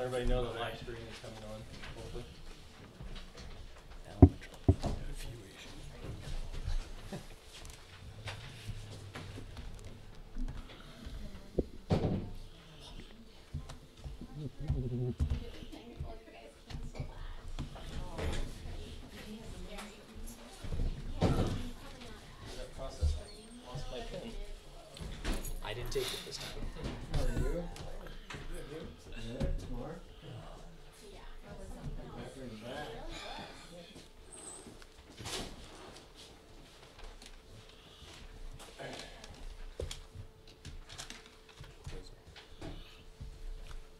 let everybody know the live stream is coming on, hopefully. That process, I lost my pen. I didn't take it this time. How are you?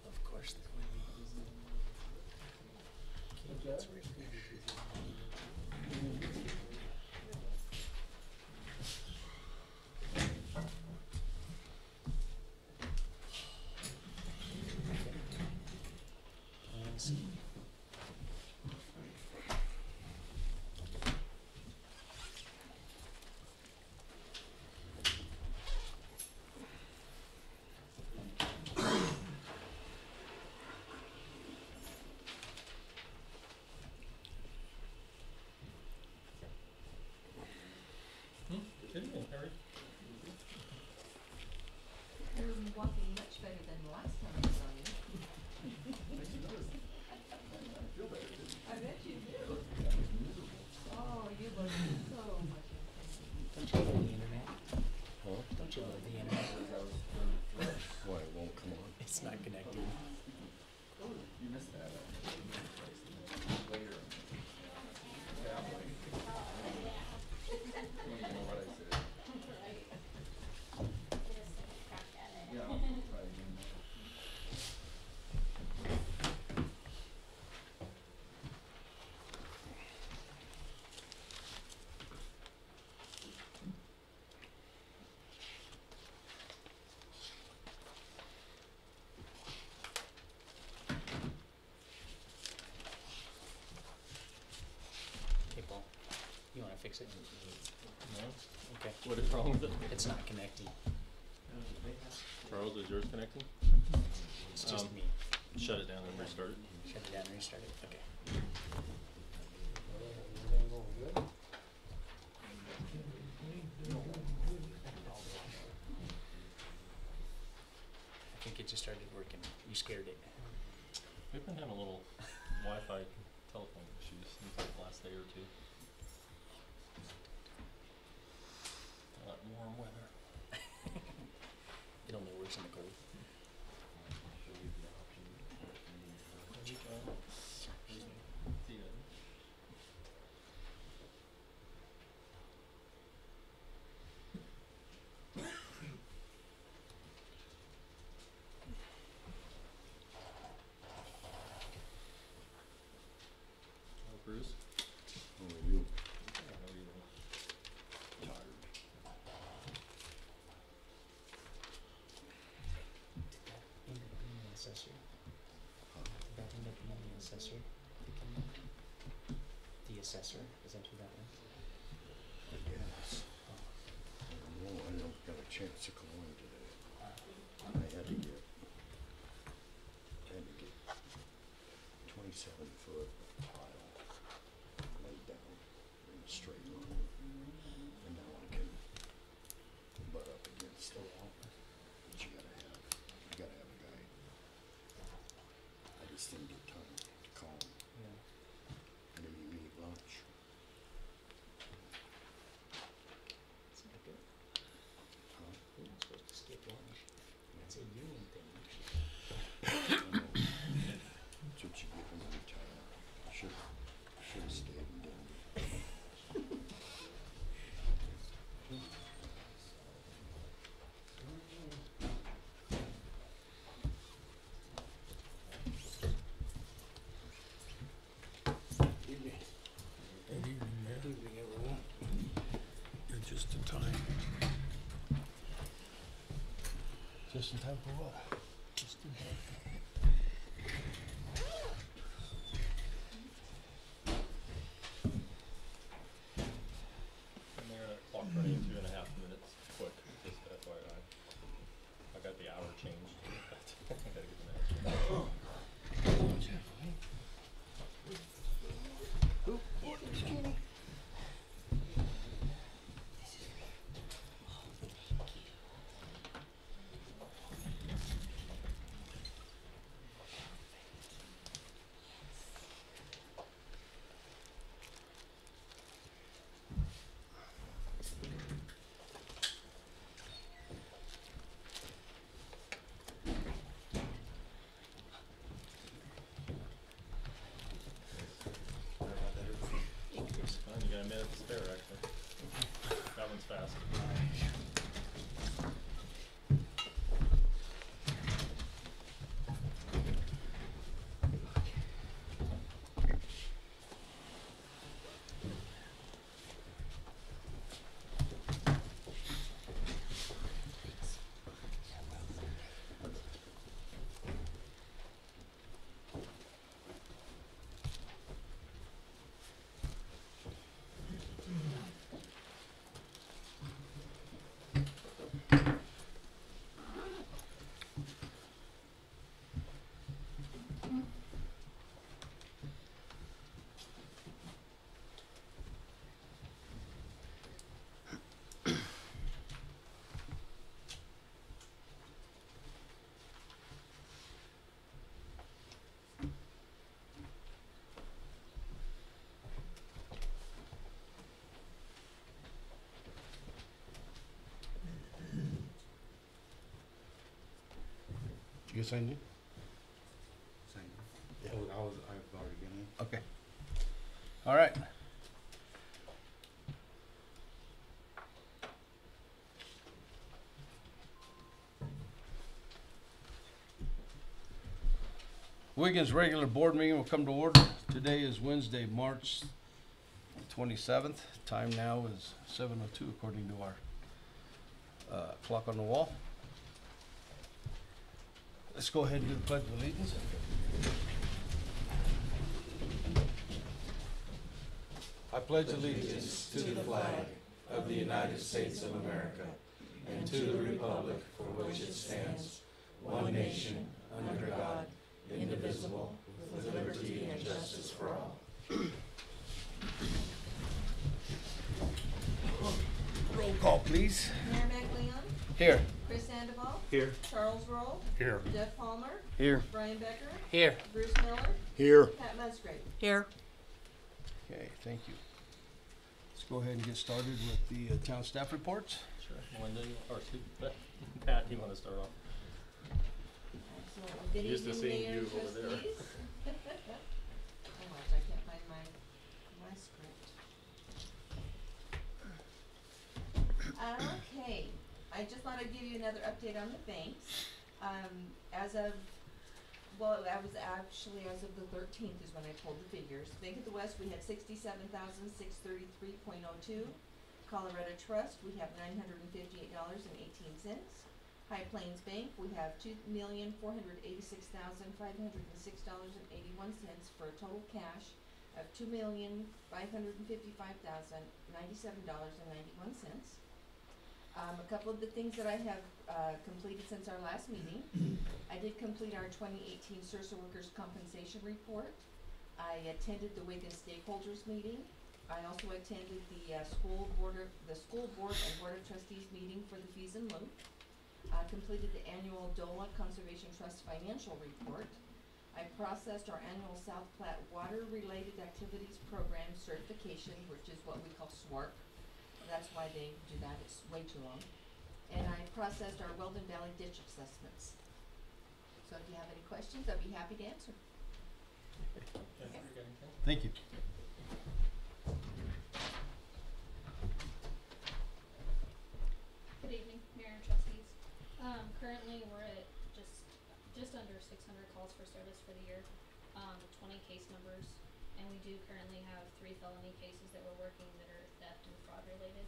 Of course there would be. Okay, that's weird. Let's see. Good evening, Harry. You're walking much better than the last time I saw you. I bet you do. Oh, you look so much improved. Don't you love the internet? Huh? Don't you love the internet? Why, it won't come on? It's not connecting. You missed that. Later. Don't even know what I said. Yeah, I'll try again. Hey Paul, you wanna fix it? No? Okay. What is wrong with it? It's not connecting. Charles, is yours connecting? It's just me. Shut it down and restart it. Shut it down and restart it. Okay. I think it just started working. You scared it. We've been having a little Wi-Fi telephone issues since like the last day or two. Warm weather. It only works in the cold. See ya. Oh, Bruce? How are you? I know you will. Tired. Did that end up being the assessor? Huh? Did that end up being the assessor? The assessor? Is that who that was? Yes. No, I don't got a chance to call in today. I had to get 27-foot tile laid down in a straight line. And now I can butt up against the wall. But you gotta have a guy. I just didn't get time to call him. Yeah. I didn't even eat lunch. It's not good. Huh? You're not supposed to skip lunch. That's a union thing, actually. I know. That's what you get when you retire. Should've stayed in Denver. Evening. Good evening, Mayor. Good evening, everyone. You're just in time. Just in time for what? Just in time. And there, that clock running 2.5 minutes quick, just FYI. I got the hour changed. I gotta get the next one. Did you get signed in? Same. Yeah. Oh, I've already been in. Okay. All right. Wiggins regular board meeting will come to order. Today is Wednesday, March 27th. Time now is 7:02 according to our clock on the wall. Let's go ahead and do the pledge of allegiance. I pledge allegiance to the flag of the United States of America and to the republic for which it stands, one nation, under God, indivisible, with liberty and justice for all. Roll call, please. Mayor McLeon, Here. Chris Sandoval, Here. Charles Roll, Here. Jeff Palmer, Here. Brian Becker, Here. Bruce Miller, Here. Pat Musgrave. Here. Okay, thank you. Let's go ahead and get started with the town staff reports. Sure. Melinda, or excuse me, Pat, you want to start off? Absolutely. Good Used to evening, seeing Mayor you and over there. trustees. Oh, watch, I can't find my script. Okay, I just thought I'd give you another update on the banks. As of, well, that was actually as of the 13th is when I told the figures. Bank of the West, we had 67,633.02. Colorado Trust, we have $958.18. High Plains Bank, we have $2,486,506.81 for a total cash of $2,555,097.91. A couple of the things that I have completed since our last meeting. I did complete our 2018 SERSA Workers' Compensation Report. I attended the Wiggins stakeholders meeting. I also attended the school board and Board of Trustees meeting for the fees in lieu. Completed the annual DOLA Conservation Trust financial report. I processed our annual South Platte water-related activities program certification, which is what we call SWARP. That's why they do that, it's way too long. And I processed our Weldon Valley ditch assessments. So if you have any questions, I'd be happy to answer. Thank you. Good evening, Mayor and Trustees. Currently, we're at just under 600 calls for service for the year, 20 case numbers, and we do currently have 3 felony cases that we're working that are theft and fraud related.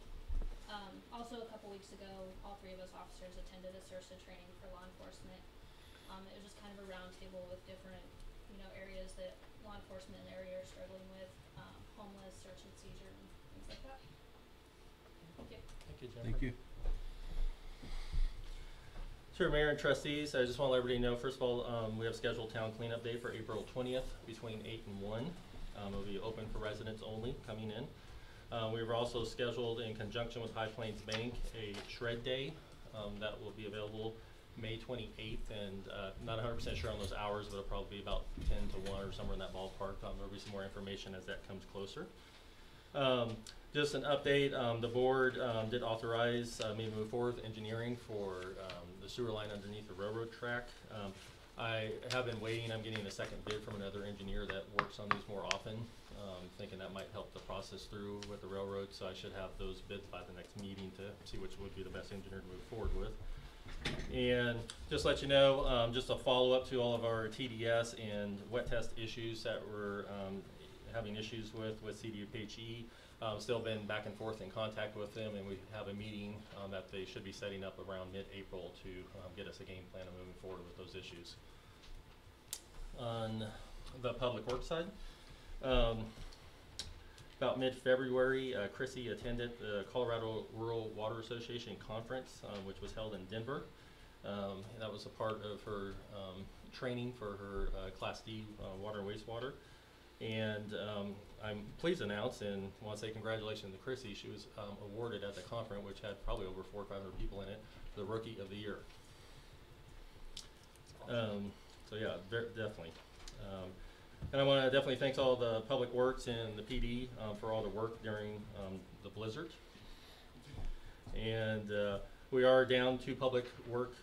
Also, a couple weeks ago, all 3 of us officers attended a SERSA training for law enforcement. It was just kind of a roundtable with different, areas that law enforcement in the area are struggling with, homeless, search and seizure, and things like that. Thank you. Thank you, Jennifer. Thank you. Sure, Mayor and Trustees, I just want to let everybody know, first of all, we have scheduled town cleanup day for April 20th between 8 and 1. It'll be open for residents only coming in. We've also scheduled in conjunction with High Plains Bank a shred day that will be available May 28th, and not 100% sure on those hours, but it'll probably be about 10 to 1 or somewhere in that ballpark. There'll be some more information as that comes closer. Just an update, the board did authorize me to move forward with engineering for the sewer line underneath the railroad track. I have been waiting, I'm getting a second bid from another engineer that works on these more often, thinking that might help the process through with the railroad, so I should have those bids by the next meeting to see which would be the best engineer to move forward with. And just let you know, just a follow-up to all of our TDS and wet test issues that we're having issues with CDPHE. Still been back and forth in contact with them, and we have a meeting that they should be setting up around mid-April to get us a game plan of moving forward with those issues. On the public works side, about mid-February, Chrissy attended the Colorado Rural Water Association conference, which was held in Denver. That was a part of her training for her Class D water and wastewater. And I'm pleased to announce and want to say congratulations to Chrissy. She was awarded at the conference, which had probably over 400 or 500 people in it, the Rookie of the Year. So yeah, definitely. And I want to definitely thank all the Public Works and the PD for all the work during the blizzard. And we are down 2 public work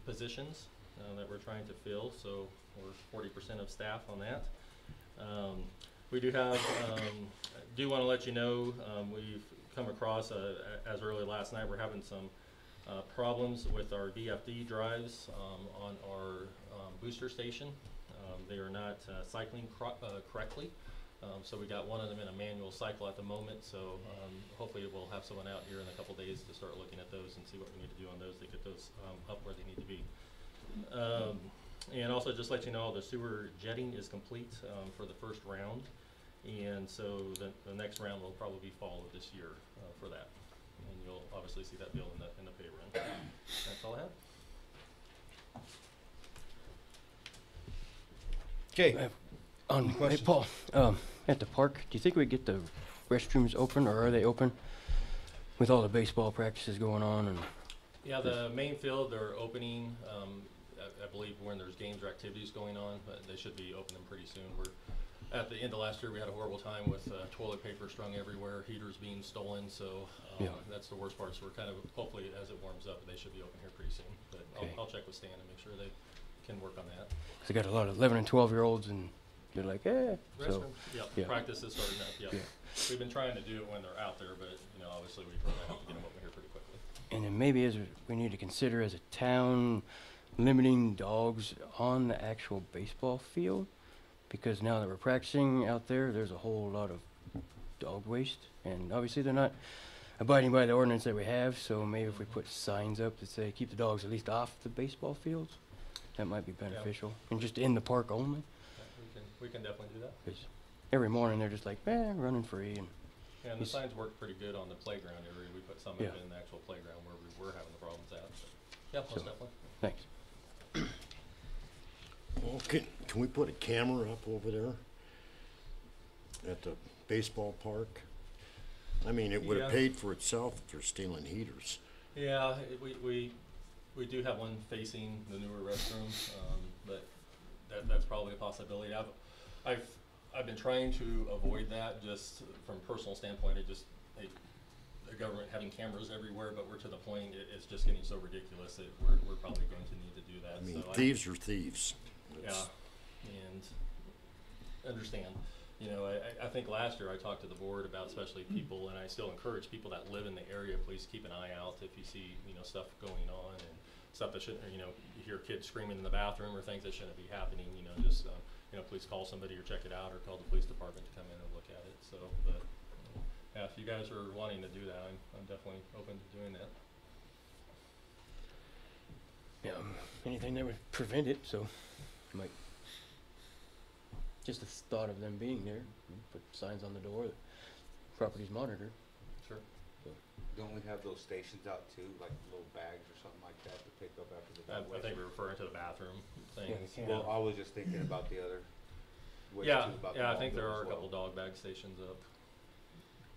positions. that we're trying to fill, so we're 40% of staff on that. We do have, do want to let you know, we've come across, as early last night, we're having some problems with our VFD drives on our booster station. They are not cycling correctly. So we got one of them in a manual cycle at the moment, so hopefully we'll have someone out here in a couple days to start looking at those and see what we need to do on those to get those up where they need to be. And also just let you know the sewer jetting is complete for the first round, and so the next round will probably be fall of this year for that. And you'll obviously see that bill in the pay run. That's all I have. Okay. Hey, Paul, at the park, do you think we get the restrooms open, or are they open with all the baseball practices going on? And Yeah, the main field, they're opening, I believe when there's games or activities going on, but they should be opening pretty soon. We're at the end of last year, we had a horrible time with toilet paper strung everywhere, heaters being stolen, so Yeah. that's the worst part. So we're kind of, hopefully as it warms up, they should be open here pretty soon. But Okay. I'll check with Stan and make sure they can work on that. 'cause I got a lot of 11 and 12-year-olds, and they're like, so, Restroom, yep, yeah. practice is starting up, yep. Yeah. We've been trying to do it when they're out there, but, obviously we'd rather have to get them open here pretty quickly. and then maybe we need to consider as a town limiting dogs on the actual baseball field, because now that we're practicing out there, there's a whole lot of dog waste, and obviously they're not abiding by the ordinance that we have, so maybe if we put signs up that say keep the dogs at least off the baseball fields, that might be beneficial, and just in the park only. Yeah, we can definitely do that. 'Cause every morning they're just like, running free, and Yeah, and the He's- signs work pretty good on the playground area. We put some of Yeah. it in the actual playground where we were having the problems at. But yeah, most So- definitely. thanks. Well, can we put a camera up over there at the baseball park? I mean, it would have Yeah. paid for itself if they're stealing heaters. Yeah, we do have one facing the newer restroom, but that's probably a possibility. I've been trying to avoid that just from a personal standpoint. The government having cameras everywhere, but we're to the point it's just getting so ridiculous that we're probably going to need to do that. I mean, So thieves are thieves. Yeah, and understand. I think last year I talked to the board about especially people, and I still encourage people that live in the area, please keep an eye out if you see, stuff going on and stuff that shouldn't, you hear kids screaming in the bathroom or things that shouldn't be happening, just, please call somebody or check it out or call the police department to come in and look at it. So, but, yeah, if you guys are wanting to do that, I'm definitely open to doing that. Yeah, anything that would prevent it, so might just the thought of them being there, put signs on the door that property's monitored. Sure. Don't we have those stations out too, like little bags or something like that to pick up after the I dog waste? think we're referring to the bathroom things. Well, I was just thinking about the other waste Yeah, too, about the yeah, I dog think there bill are as a couple well. dog bag stations up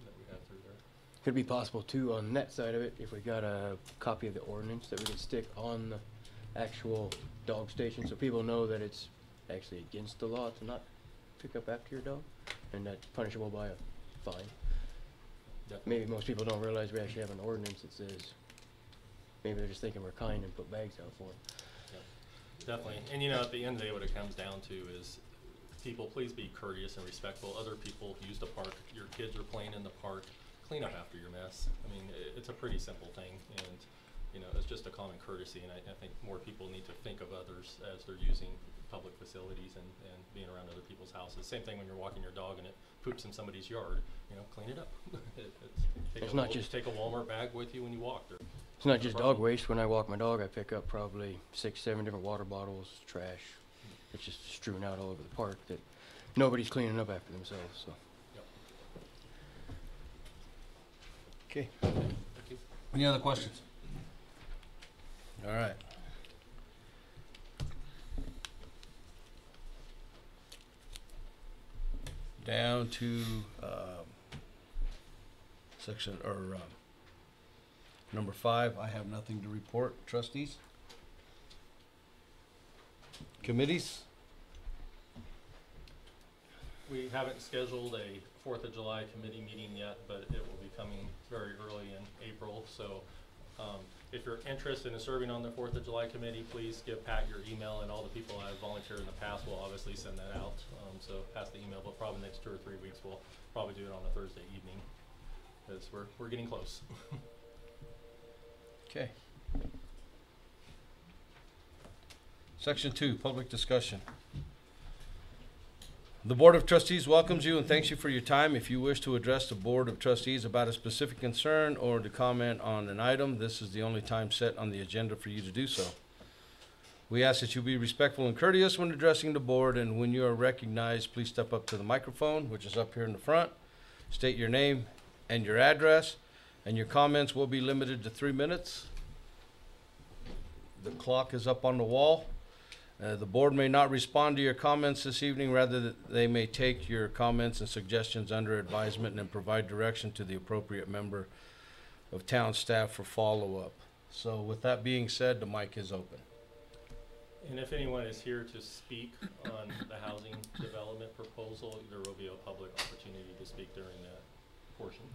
that we have through there. Could be possible too on that side of it, if we got a copy of the ordinance that we could stick on the actual dog station, so people know that it's actually against the law to not pick up after your dog, and that's punishable by a fine. Definitely. Maybe most people don't realize we actually have an ordinance that says, maybe they're just thinking we're kind and put bags out for them. Definitely, and at the end of the day, what it comes down to is people, please be courteous and respectful. Other people use the park, your kids are playing in the park, clean up after your mess. I mean, it's a pretty simple thing, and, it's just a common courtesy, and I think more people need to think of others as they're using public facilities and being around other people's houses. Same thing when you're walking your dog and it poops in somebody's yard, clean it up. It's not just- take a Walmart bag with you when you walk there. It's not just dog waste. When I walk my dog, I pick up probably 6, 7 different water bottles, trash. It's just strewn out all over the park that nobody's cleaning up after themselves, so. Okay. Thank you. Any other questions? All right. Down to section, or number 5, I have nothing to report. Trustees? Committees? We haven't scheduled a 4th of July committee meeting yet, but it will be coming very early in April, so If you're interested in serving on the 4th of July committee, please give Pat your email, and all the people I've volunteered in the past will obviously send that out. So pass the email, but probably next 2 or 3 weeks we'll probably do it on a Thursday evening, because we're getting close. Okay. Section 2, public discussion. The Board of Trustees welcomes you and thanks you for your time. If you wish to address the Board of Trustees about a specific concern or to comment on an item, this is the only time set on the agenda for you to do so. We ask that you be respectful and courteous when addressing the board, and when you are recognized, please step up to the microphone, which is up here in the front. State your name and your address, and your comments will be limited to 3 minutes. The clock is up on the wall. The board may not respond to your comments this evening. Rather, they may take your comments and suggestions under advisement and provide direction to the appropriate member of town staff for follow-up. So with that being said, the mic is open. And if anyone is here to speak on the housing development proposal, there will be a public opportunity to speak during that portion.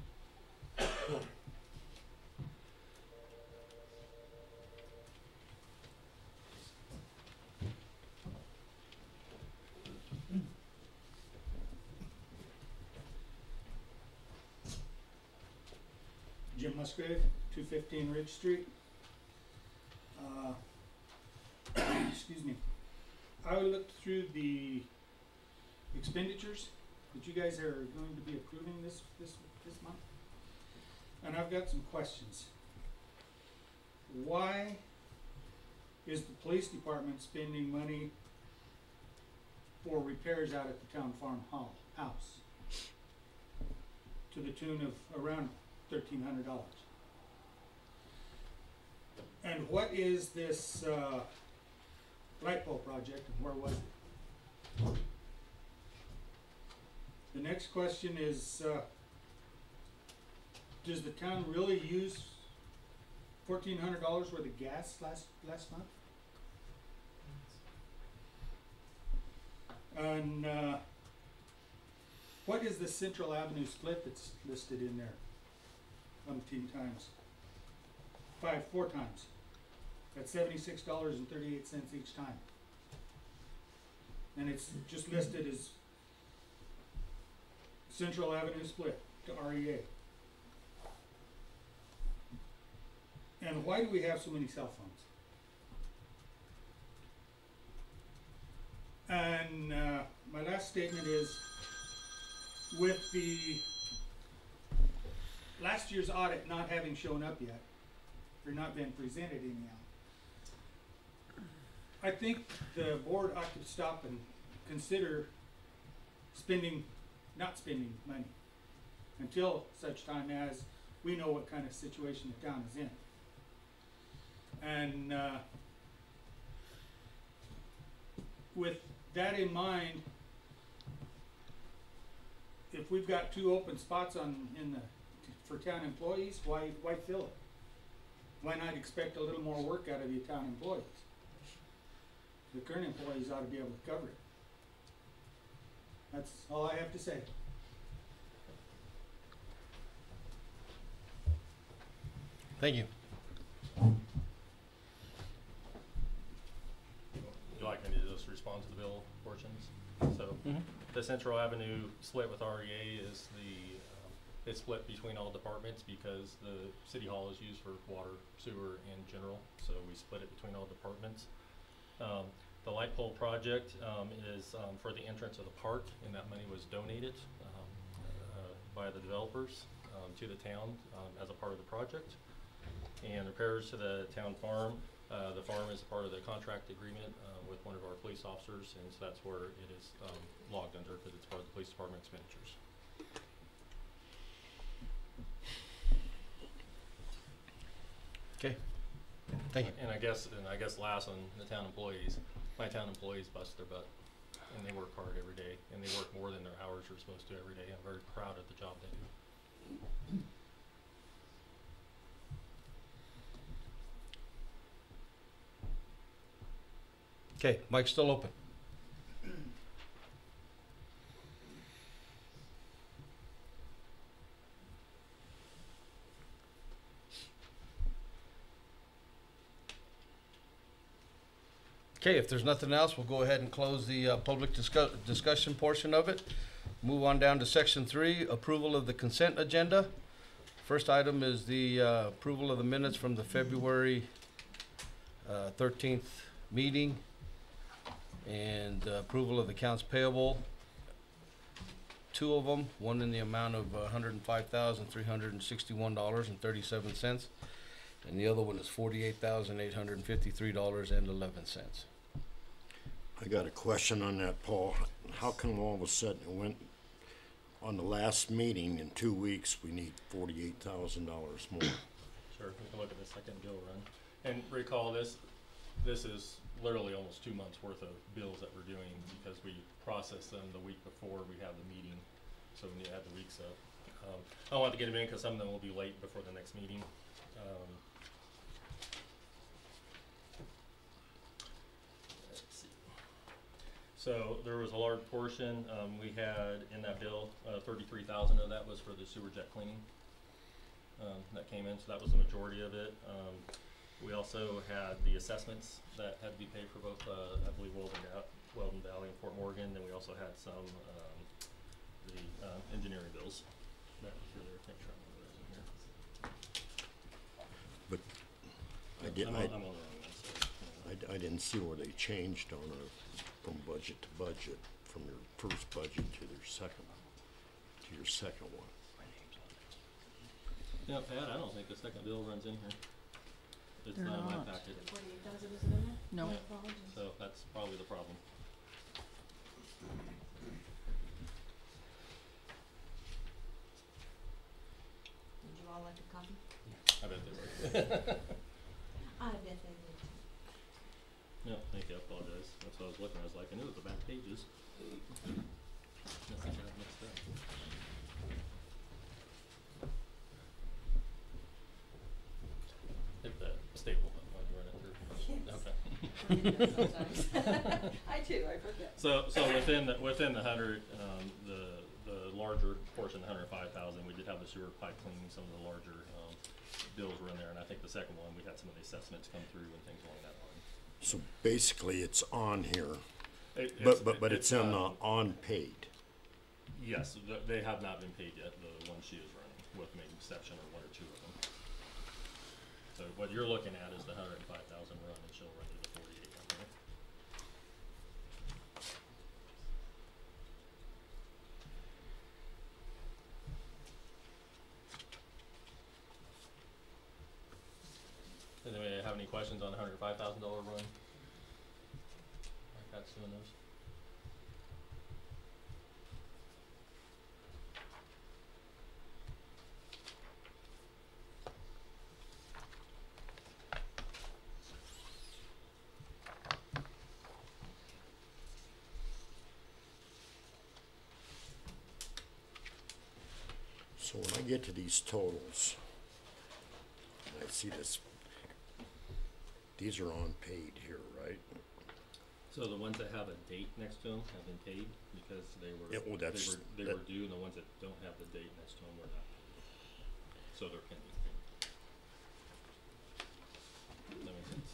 Jim Musgrave, 215 Ridge Street. Excuse me. I looked through the expenditures that you guys are going to be approving this month, and I've got some questions. Why is the police department spending money for repairs out at the town farm house to the tune of around $1,300? And what is this light pole project, and where was it? The next question is, does the town really use $1,400 worth of gas last month? And what is the Central Avenue split that's listed in there? Umpteen times. 4 times. That's $76.38 each time. And it's just listed as Central Avenue split to REA. And why do we have so many cell phones? And my last statement is, with the last year's audit not having shown up yet, or not been presented anyhow, I think the board ought to stop and consider not spending money until such time as we know what kind of situation the town is in. And with that in mind, if we've got 2 open spots for town employees, why fill it? Why not expect a little more work out of your town employees? The current employees ought to be able to cover it. That's all I have to say. Thank you. Would you like me to just respond to the bill portions? So the Central Avenue split with REA is it's split between all departments because the city hall is used for water, sewer, and general, so we split it between all departments. The light pole project is for the entrance of the park, and that money was donated by the developers to the town as a part of the project. And repairs to the town farm. The farm is part of the contract agreement with one of our police officers, and so that's where it is logged under, because it's part of the police department expenditures. Okay. Thank you. And I guess last on the town employees, my town employees bust their butt, and they work hard every day, and they work more than their hours are supposed to every day. I'm very proud of the job they do. Okay, mic's still open. Okay, if there's nothing else, we'll go ahead and close the public discussion portion of it. Move on down to section 3, approval of the consent agenda. First item is the approval of the minutes from the February 13th meeting and approval of the accounts payable. 2 of them, one in the amount of $105,361.37, and the other one is $48,853.11. I got a question on that, Paul. How come all of a sudden it went, on the last meeting in 2 weeks, we need $48,000 more? Sure, we can look at the second bill run. And recall this is literally almost 2 months worth of bills that we're doing because we process them the week before we have the meeting. So we need to add the weeks up. I don't want to get them in because some of them will be late before the next meeting. Let's see. So there was a large portion, we had in that bill, 33,000 of that was for the sewer jet cleaning. That came in, so that was the majority of it. We also had the assessments that had to be paid for both, I believe, Weldon Valley and Fort Morgan. Then we also had some, the engineering bills that were there. Make sure I'm on those in here. But I'm on the wrong one, so, I didn't see where they changed on it from budget to budget, from your first budget to your second one. Yeah, Pat, I don't think the second bill runs in here. It's They're not in my not. packet. The 48,000 isn't in there? No. Yeah. Apologies. So that's probably the problem. Would you all like a copy? I bet they were. I bet they would. No, thank you, I apologize. That's what I was looking, I was like, I knew it was the back pages. Must have got mixed up. Hit the staple button while you run it through. Yes. Okay. Sometimes. I do, I forget. So within the 100, the larger portion, the 105,000, we did have the sewer pipe cleaning, some of the larger, bills were in there, and I think the second one, we had some of the assessments come through and things along that line. So basically, it's on here, It- but it's on the unpaid. Yes, they have not been paid yet, the one she is running, with maybe exception or 1 or 2 of them. So what you're looking at is the 105,000 run, and she'll run to the 48, okay? Does anybody have any questions on the $105,000 run? I got some of those. So when I get to these totals, I see this, these are unpaid here, right? So the ones that have a date next to them have been paid because they were, Yeah, well, that's- they that- were due, and the ones that don't have the date next to them were not paid. So they're pending payment. That makes sense.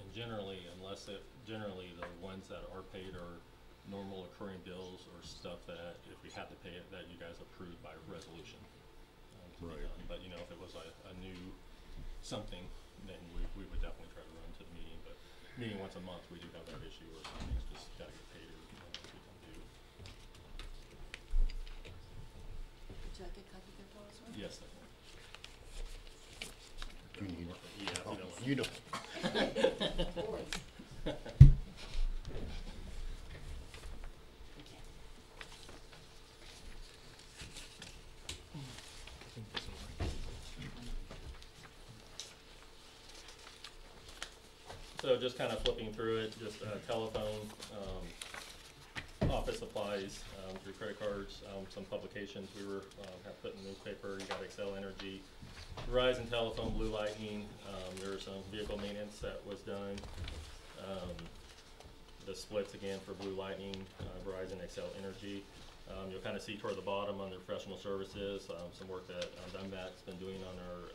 And generally the ones that are paid are normal occurring bills or stuff that if we had to pay it, that you guys approved by resolution. To be Right. done. But you know, if it was a new something, then we would definitely try to run to the meeting, but meeting once a month, we do have that issue where something's just gotta get paid or, you know, we can do. Would you like a copy there, Paul, as well? Yes, definitely. Do you need, Yeah, if oh, you don't want. you don't, Boys. So just kind of flipping through it, just telephone, office supplies, through credit cards, some publications we were, have put in the newspaper. You got Excel Energy, Verizon Telephone, Blue Lightning. There was some vehicle maintenance that was done. The splits again for Blue Lightning, Verizon, Excel Energy. You'll kind of see toward the bottom under professional services, some work that Dunbat's been doing on our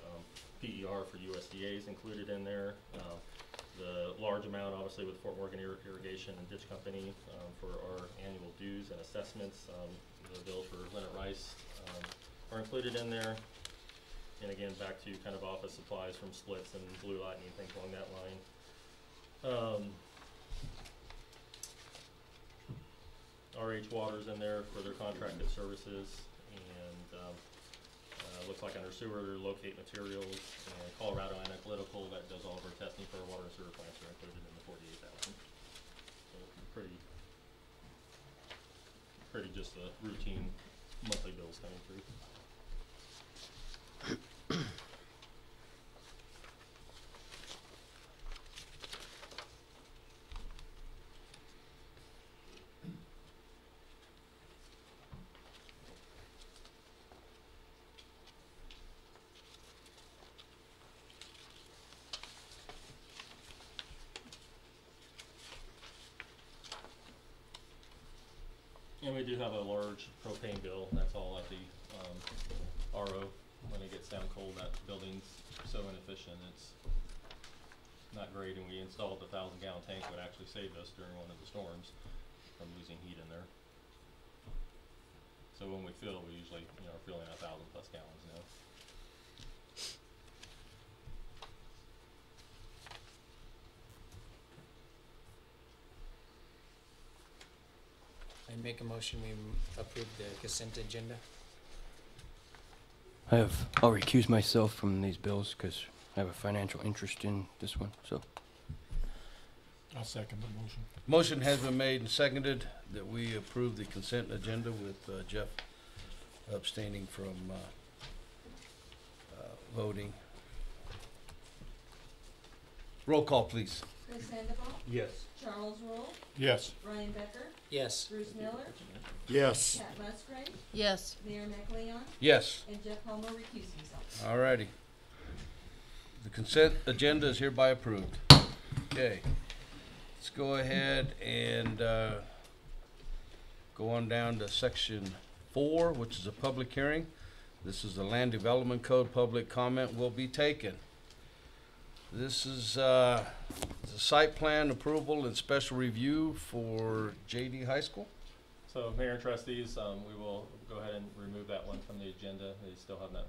PER for USDA is included in there. The large amount, obviously, with Fort Morgan Irrigation and Ditch Company for our annual dues and assessments. The bills for Leonard Rice are included in there. And again, back to kind of office supplies from Splits and Blue Lightning, things along that line. RH Water's in there for their contracted services, and looks like under sewer, locate materials, and Colorado Analytical that does all of our testing for our water and sewer plants are included in the 48,000. So pretty just the routine monthly bills coming through. And we do have a large propane bill. That's all at the RO. When it gets down cold, that building's so inefficient. It's not great, and we installed a 1,000-gallon tank that actually saved us during one of the storms from losing heat in there. So when we fill, we usually, are filling 1,000+ gallons now. I make a motion we approve the consent agenda. I'll recuse myself from these bills because I have a financial interest in this one, so. I'll second the motion. Motion has been made and seconded that we approve the consent agenda with Jeff abstaining from voting. Roll call, please. Chris Sandoval, Yes. Charles Roll, Yes. Ryan Becker, Yes. Bruce Miller, Yes. Pat Musgrave, Yes. Mayor McLeon, Yes. and Jeff Homer recused himself. All righty. The consent agenda is hereby approved. Okay. Let's go ahead and go on down to section 4, which is a public hearing. This is the Land Development Code. Public comment will be taken. This is the site plan approval and special review for JD High School. So Mayor and Trustees, we will go ahead and remove that one from the agenda. They still have not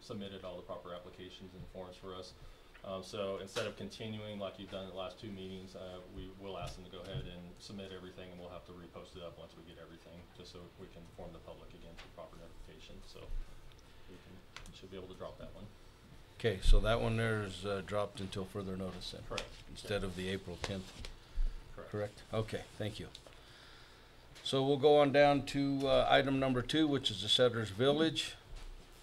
submitted all the proper applications and forms for us. So instead of continuing like you've done in the last 2 meetings, we will ask them to go ahead and submit everything, and we'll have to repost it up once we get everything, just so we can inform the public again for proper notification. So we should be able to drop that one. Okay, so that one there is dropped until further notice then? Correct. Instead of the April 10th, Correct. correct? Okay, thank you. So we'll go on down to item number 2, which is the Settlers Village.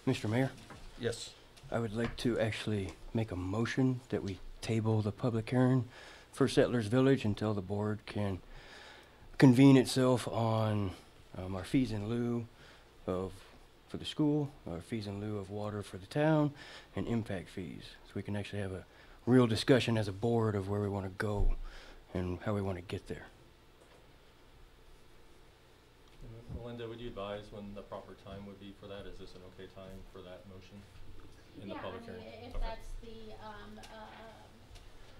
Mr. Mayor, Yes. I would like to actually make a motion that we table the public hearing for Settlers Village until the board can convene itself on our fees in lieu for the school, our fees in lieu of water for the town, and impact fees. So we can actually have a real discussion as a board of where we want to go and how we want to get there. Melinda, would you advise when the proper time would be for that? Is this an okay time for that motion in the public hearing? Yeah, I mean, if Okay. that's the,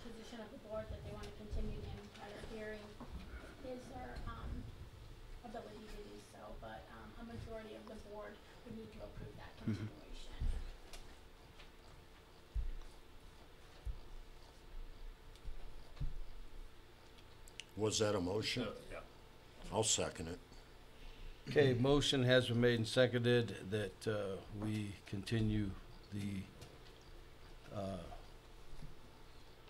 position of the board that they wanna continue the entire hearing, is their, ability to do so, but, a majority of the board would need to approve that continuation. Was that a motion? Yeah. I'll second it. Okay, motion has been made and seconded that we continue the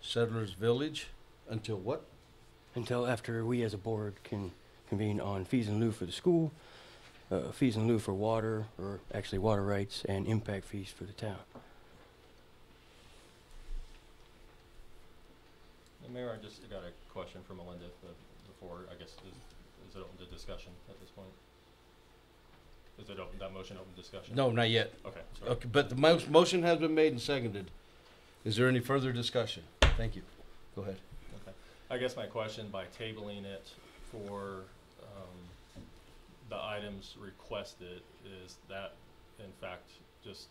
Settlers Village until what? Until after we as a board can convene on fees in lieu for the school, fees in lieu for water, or actually water rights, and impact fees for the town. And Mayor, I just got a question for Melinda before, I guess, is it open to discussion at this point? Is it open, that motion open to discussion? No, not yet. Okay, sorry. Okay, but the motion has been made and seconded. Is there any further discussion? Thank you. Go ahead. Okay. I guess my question, by tabling it for, the items requested, is that in fact just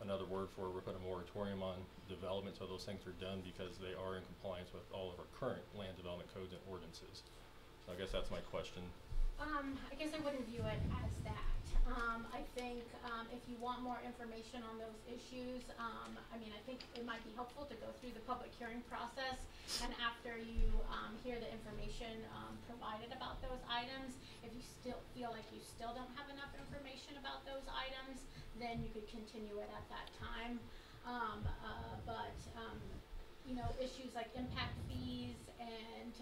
another word for we're putting a moratorium on development till those things are done because they are in compliance with all of our current land development codes and ordinances? So I guess that's my question. I guess I wouldn't view it as that. I think, if you want more information on those issues, I mean, I think it might be helpful to go through the public hearing process, and after you, hear the information, provided about those items, if you still feel like you still don't have enough information about those items, then you could continue it at that time. You know, issues like impact fees and,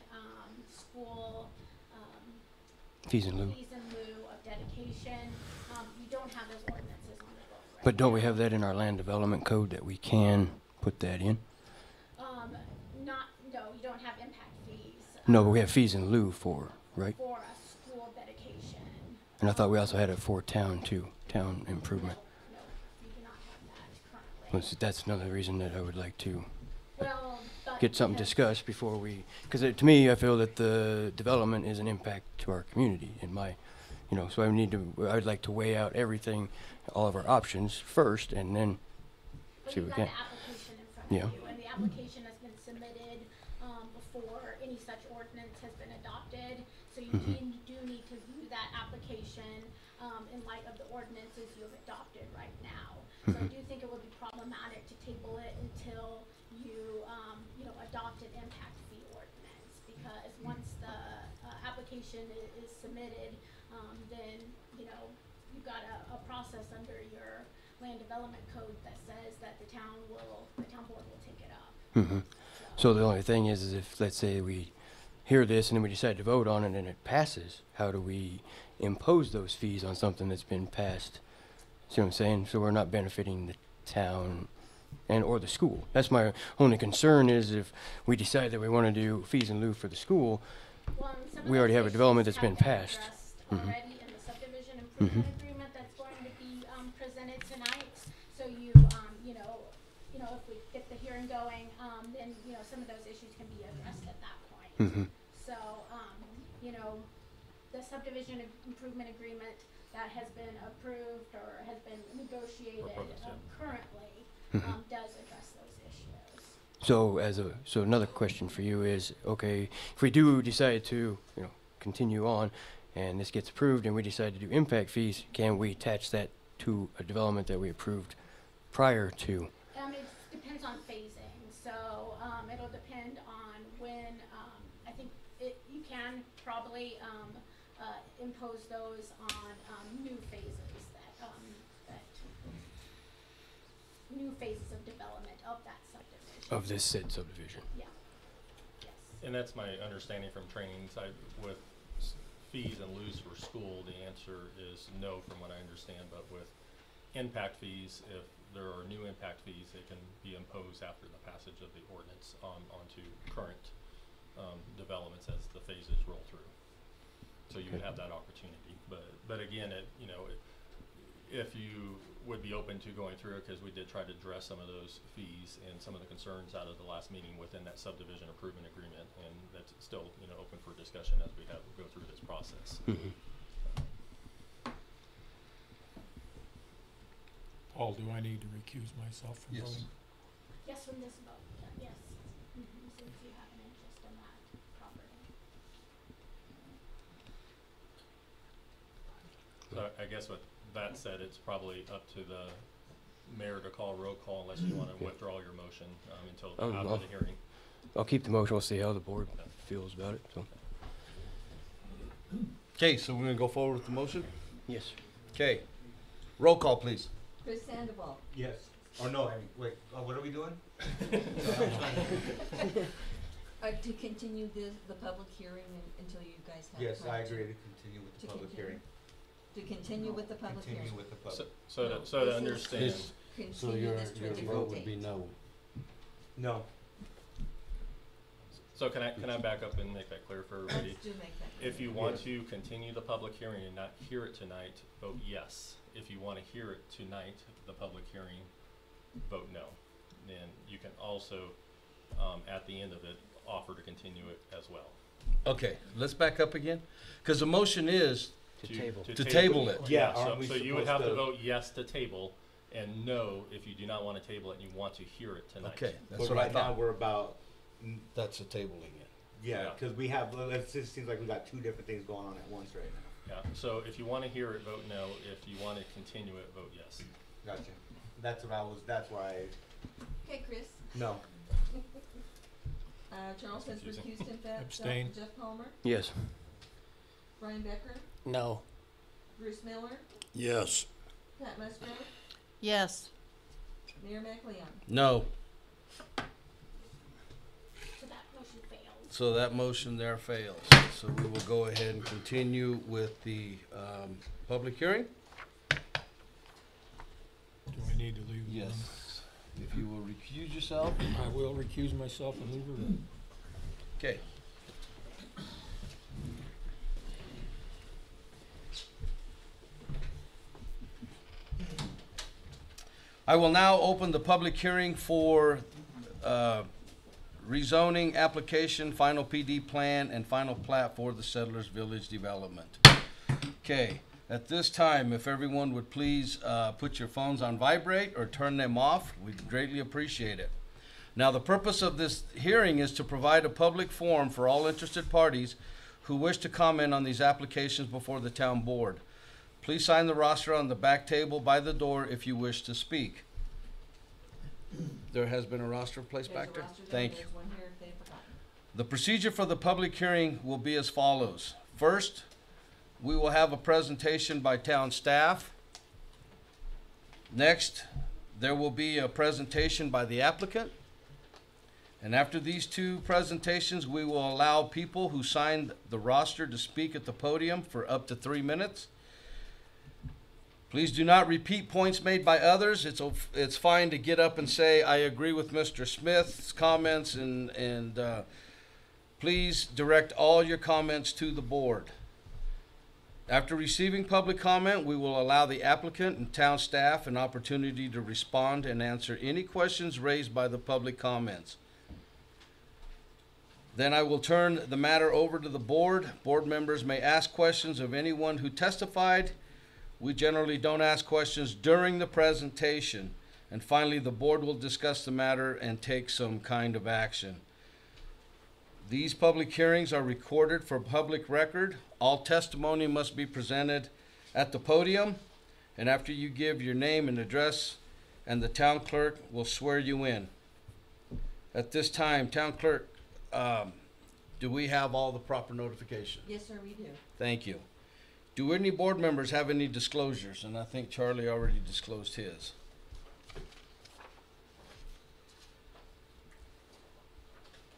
school, Fees in lieu. fees in lieu of dedication, you don't have those ordinances on the book right But don't we now. have that in our land development code that we can put that in? No, you don't have impact fees. No, but we have fees in lieu for, right? For a school dedication. And I thought we also had it for town too, town improvement. No, you do not have that currently. That's another reason that I would like to Well, but get something because- discussed before we, because to me, I feel that the development is an impact to our community in my, you know, so I'd like to weigh out everything, all of our options first and then But see you've what we got can. the application in front Yeah. of you, and the application has been submitted, before any such ordinance has been adopted. So you do need to view that application, in light of the ordinances you have adopted right now. So I do think it would be problematic to table it until you, adopt an impact fee ordinance. Because once the, application is submitted, then, you've got a process under your land development code that says that the town board will take it up. Mhm. So the only thing is if, let's say we hear this and then we decide to vote on it and it passes, how do we impose those fees on something that's been passed? See what I'm saying? So we're not benefiting the town or the school. That's my only concern is if we decide that we want to do fees in lieu for the school, Well, and some of we already those have a development issues that's been have passed. addressed Mhm. already in the subdivision improvement agreement that's going to be, presented tonight. So if we get the hearing going, then, some of those issues can be addressed at that point. Mhm. So, the subdivision improvement agreement that has been approved or has been negotiated, Proposed, yeah. currently, does address those issues. So another question for you is, okay, if we do decide to, continue on and this gets approved and we decide to do impact fees, can we attach that to a development that we approved prior to? It depends on phasing, so, it'll depend on when, I think you can probably, impose those on, new phases new phases of development of that subdivision. Of this said subdivision. Yeah, yes. And that's my understanding from training side with fees and lieu for school, the answer is no from what I understand, but with impact fees, if there are new impact fees, they can be imposed after the passage of the ordinance onto current developments as the phases roll through. So you would have that opportunity, but again, if you would be open to going through it, because we did try to address some of those fees and some of the concerns out of the last meeting within that subdivision improvement agreement, and that's still, open for discussion as we go through this process. Paul, do I need to recuse myself from Yes. voting? Yes, from this vote, yes, since you have an interest in that property. So I guess with that said, it's probably up to the mayor to call roll call unless you want to withdraw your motion until after the hearing. I'll keep the motion, we'll see how the board feels about it, so. Okay, so we're gonna go forward with the motion? Yes. Okay. Roll call, please. Chris Sandoval. Yes. Oh, no, wait, what are we doing? To continue the public hearing until you guys have Yes, time I to- agree to continue with the to public continue. hearing. To continue with the public hearing. Continue with the public. So No, to this is- understand, So Continue your this to a vote different would be date. no. No. So can I back up and make that clear for everybody? Let's do make that clear. If you want to continue the public hearing and not hear it tonight, vote yes. If you want to hear it tonight, the public hearing, vote no. Then you can also, at the end of it, offer to continue it as well. Okay, let's back up again, because the motion is to table it. Yeah, So, aren't we so you would have supposed to to- vote yes to table and no if you do not want to table it and you want to hear it tonight. Okay, that's But what I right now, thought. we're about, That's a tabling it. yeah, Yeah. because we have, it just seems like we got two different things going on at once right now. Yeah, so if you want to hear it, vote no. If you want to continue it, vote yes. Gotcha. That's why, Okay, Chris. no. Charles has Confusing. recused himself. Abstain. Jeff Palmer, Yes. Brian Becker, No. Bruce Miller, Yes. Pat Musgrove, Yes. Mayor McLeon. No, So that motion fails. so that motion there fails. So we will go ahead and continue with the public hearing. Do I need to leave? the room? Yes. If you will recuse yourself. I will recuse myself and leave the room. Okay. I will now open the public hearing for rezoning application, final PD plan, and final plat for the Settlers Village development. Okay, at this time, if everyone would please put your phones on vibrate or turn them off, we'd greatly appreciate it. Now, the purpose of this hearing is to provide a public forum for all interested parties who wish to comment on these applications before the town board. Please sign the roster on the back table by the door if you wish to speak. There has been a roster placed There's back a there? roster there, Thank you. there's one here if they've forgotten. The procedure for the public hearing will be as follows. First, we will have a presentation by town staff. Next, there will be a presentation by the applicant. And after these two presentations, we will allow people who signed the roster to speak at the podium for up to 3 minutes. Please do not repeat points made by others. It's fine to get up and say, I agree with Mr. Smith's comments, and please direct all your comments to the board. After receiving public comment, we will allow the applicant and town staff an opportunity to respond and answer any questions raised by the public comments. Then I will turn the matter over to the board. Board members may ask questions of anyone who testified. We generally don't ask questions during the presentation. And finally, the board will discuss the matter and take some kind of action. These public hearings are recorded for public record. All testimony must be presented at the podium. And after you give your name and address, and the town clerk will swear you in. At this time, town clerk, do we have all the proper notification? Yes, sir, we do. Thank you. Do any board members have any disclosures? And I think Charlie already disclosed his.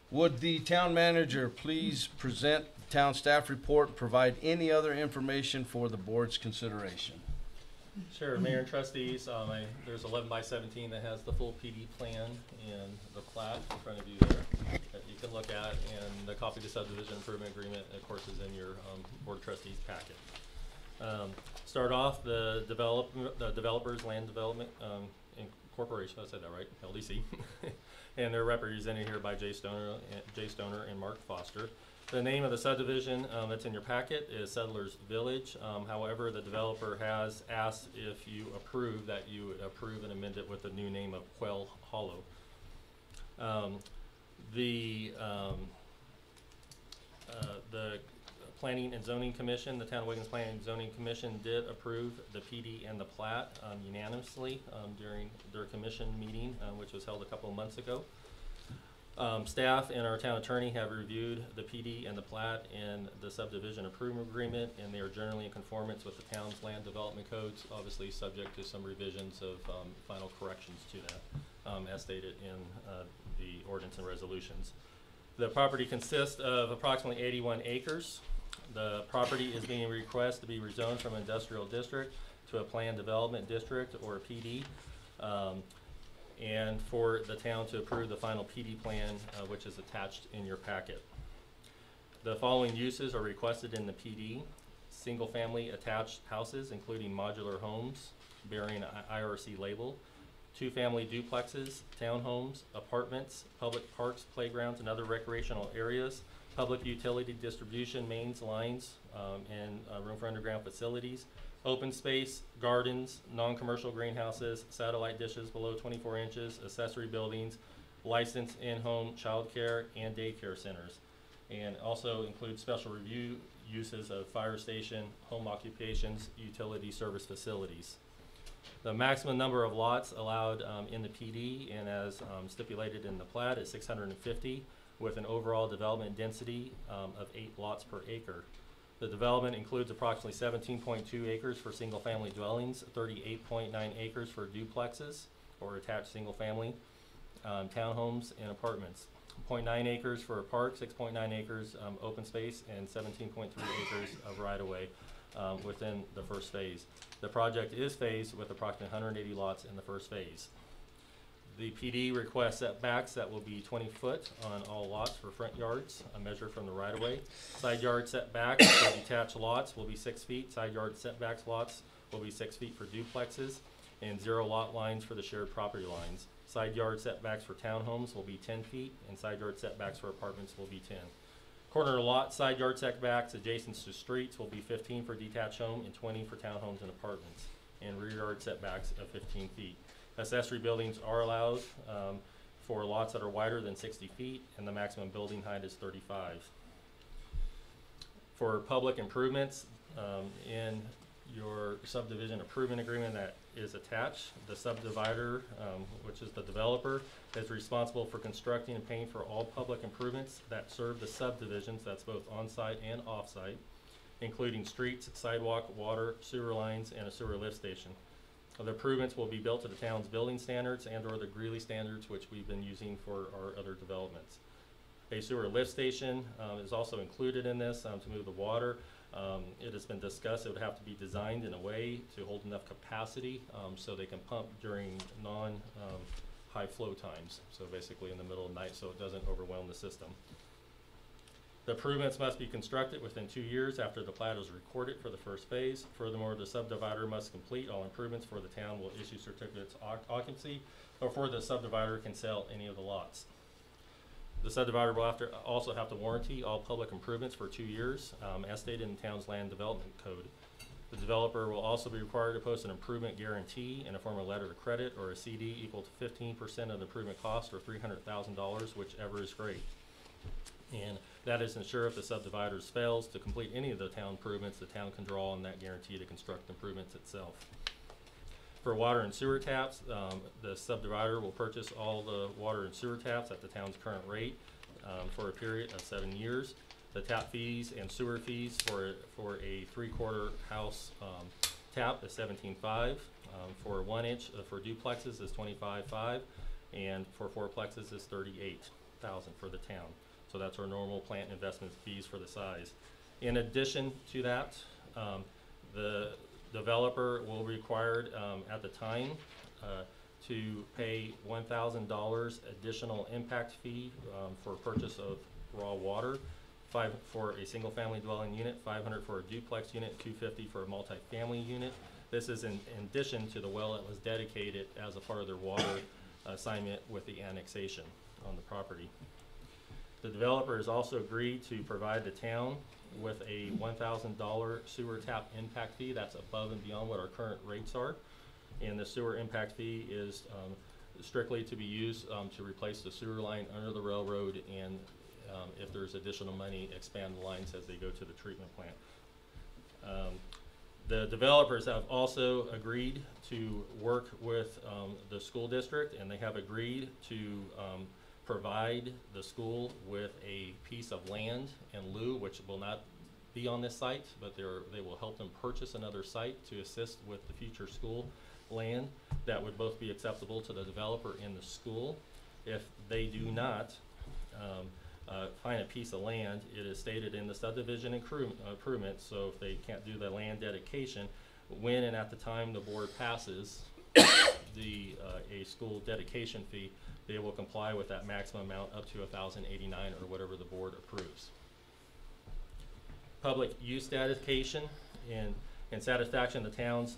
Would the town manager please present the town staff report and provide any other information for the board's consideration? Sure, Mayor and Trustees, there's 11 by 17 that has the full PD plan and the plat in front of you there that you can look at, and the copy of the subdivision improvement agreement, of course, is in your Board of Trustees packet. Start off, the developers land development incorporation, I said that right, LDC, and they're represented here by Jay Stoner and Mark Foster. The name of the subdivision that's in your packet is Settlers Village. However, the developer has asked if you approve that you would approve and amend it with the new name of Quail Hollow. The Planning and Zoning Commission, the Town of Wiggins Planning and Zoning Commission did approve the PD and the plat unanimously during their commission meeting, which was held a couple of months ago. Staff and our town attorney have reviewed the PD and the plat and the subdivision improvement agreement, and they are generally in conformance with the town's land development codes, obviously subject to some revisions of final corrections to that, as stated in the ordinance and resolutions. The property consists of approximately 81 acres. The property is being requested to be rezoned from industrial district to a planned development district or a PD. and for the town to approve the final PD plan, which is attached in your packet. The following uses are requested in the PD: single-family attached houses, including modular homes bearing an IRC label, two-family duplexes, townhomes, apartments, public parks, playgrounds, and other recreational areas, public utility distribution mains, lines, and room for underground facilities, open space, gardens, non-commercial greenhouses, satellite dishes below 24 inches, accessory buildings, licensed in-home childcare and daycare centers, and also includes special review uses of fire station, home occupations, utility service facilities. The maximum number of lots allowed in the PD and as stipulated in the plat is 650, with an overall development density of 8 lots per acre. The development includes approximately 17.2 acres for single-family dwellings, 38.9 acres for duplexes or attached single-family townhomes and apartments, 0.9 acres for a park, 6.9 acres open space, and 17.3 acres of right-of-way within the first phase. The project is phased with approximately 180 lots in the first phase. The PD requests setbacks that will be 20 foot on all lots for front yards, a measure from the right-of-way. Side yard setbacks for detached lots will be 6 feet. Side yard setbacks lots will be 6 feet for duplexes, and 0 lot lines for the shared property lines. Side yard setbacks for townhomes will be 10 feet, and side yard setbacks for apartments will be 10. Corner lot side yard setbacks adjacent to streets will be 15 for detached home and 20 for townhomes and apartments, and rear yard setbacks of 15 feet. Accessory buildings are allowed for lots that are wider than 60 feet, and the maximum building height is 35. For public improvements, in your subdivision improvement agreement that is attached, the subdivider, which is the developer, is responsible for constructing and paying for all public improvements that serve the subdivisions, that's both on-site and off-site, including streets, sidewalk, water, sewer lines, and a sewer lift station. The improvements will be built to the town's building standards and or the Greeley standards, which we've been using for our other developments. A sewer lift station is also included in this to move the water. It has been discussed it would have to be designed in a way to hold enough capacity so they can pump during high flow times, so basically in the middle of the night, so it doesn't overwhelm the system. The improvements must be constructed within 2 years after the plat is recorded for the first phase. Furthermore, the subdivider must complete all improvements for the town will issue certificates of occupancy before the subdivider can sell any of the lots. The subdivider will also have to warranty all public improvements for 2 years, as stated in the town's land development code. The developer will also be required to post an improvement guarantee in a form of letter of credit or a CD equal to 15% of the improvement cost or $300,000, whichever is great. And that is ensure if the subdivider fails to complete any of the town improvements, the town can draw on that guarantee to construct improvements itself. For water and sewer taps, the subdivider will purchase all the water and sewer taps at the town's current rate for a period of 7 years. The tap fees and sewer fees for a 3/4 house tap is $17,500. For 1 inch for duplexes is $25,500, and for fourplexes is $38,000 for the town. So that's our normal plant investment fees for the size. In addition to that, the developer will be required at the time to pay $1,000 additional impact fee for purchase of raw water, $500 for a single family dwelling unit, $500 for a duplex unit, $250 for a multifamily unit. This is in addition to the well that was dedicated as a part of their water assignment with the annexation on the property. The developer has also agreed to provide the town with a $1,000 sewer tap impact fee. That's above and beyond what our current rates are. And the sewer impact fee is strictly to be used to replace the sewer line under the railroad, and if there's additional money, expand the lines as they go to the treatment plant. The developers have also agreed to work with the school district, and they have agreed to provide the school with a piece of land in lieu, which will not be on this site, but they will help them purchase another site to assist with the future school land that would both be acceptable to the developer and the school. If they do not find a piece of land, it is stated in the subdivision improvement, so if they can't do the land dedication, when and at the time the board passes a school dedication fee, they will comply with that maximum amount up to $1,089 or whatever the board approves. Public use dedication and satisfaction of the town's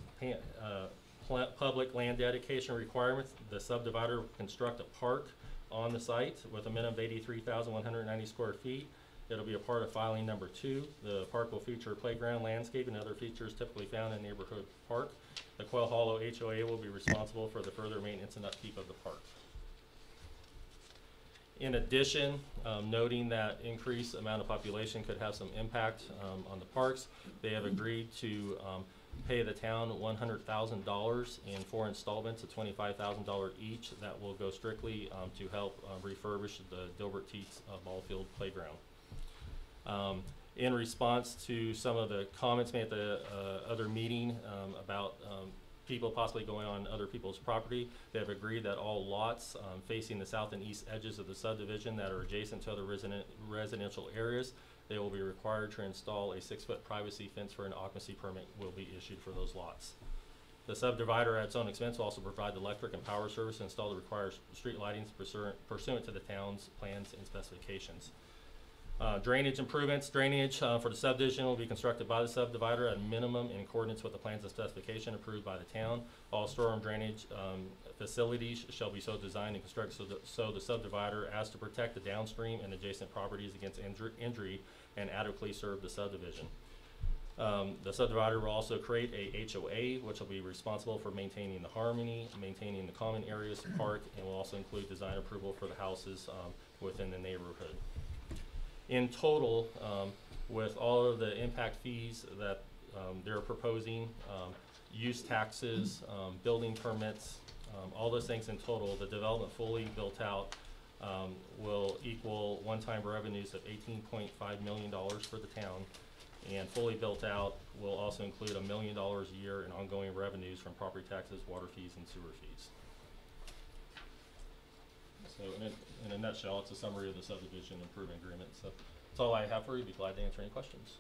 public land dedication requirements. The subdivider will construct a park on the site with a minimum of 83,190 square feet. It'll be a part of filing number 2. The park will feature playground, landscape, and other features typically found in a neighborhood park. The Quail Hollow HOA will be responsible for the further maintenance and upkeep of the park. In addition, noting that increased amount of population could have some impact on the parks, they have agreed to pay the town $100,000 in 4 installments of $25,000 each. That will go strictly to help refurbish the Dilbert Teets ball field playground. In response to some of the comments made at the other meeting about people possibly going on other people's property, they have agreed that all lots facing the south and east edges of the subdivision that are adjacent to other residential areas, they will be required to install a 6-foot privacy fence for an occupancy permit will be issued for those lots. The subdivider at its own expense will also provide the electric and power service and install the required street lighting pursuant to the town's plans and specifications. Drainage improvements. Drainage for the subdivision will be constructed by the subdivider at a minimum in accordance with the plans and specification approved by the town. All storm drainage facilities shall be so designed and constructed so the subdivider as to protect the downstream and adjacent properties against injury and adequately serve the subdivision. The subdivider will also create a HOA, which will be responsible for maintaining the harmony, maintaining the common areas, park, and will also include design approval for the houses within the neighborhood. In total, with all of the impact fees that they're proposing, use taxes, building permits, all those things in total, the development fully built out will equal one-time revenues of $18.5 million for the town, and fully built out will also include $1 million a year in ongoing revenues from property taxes, water fees, and sewer fees. So in a nutshell, it's a summary of the subdivision improvement agreement. So that's all I have for you. Be glad to answer any questions.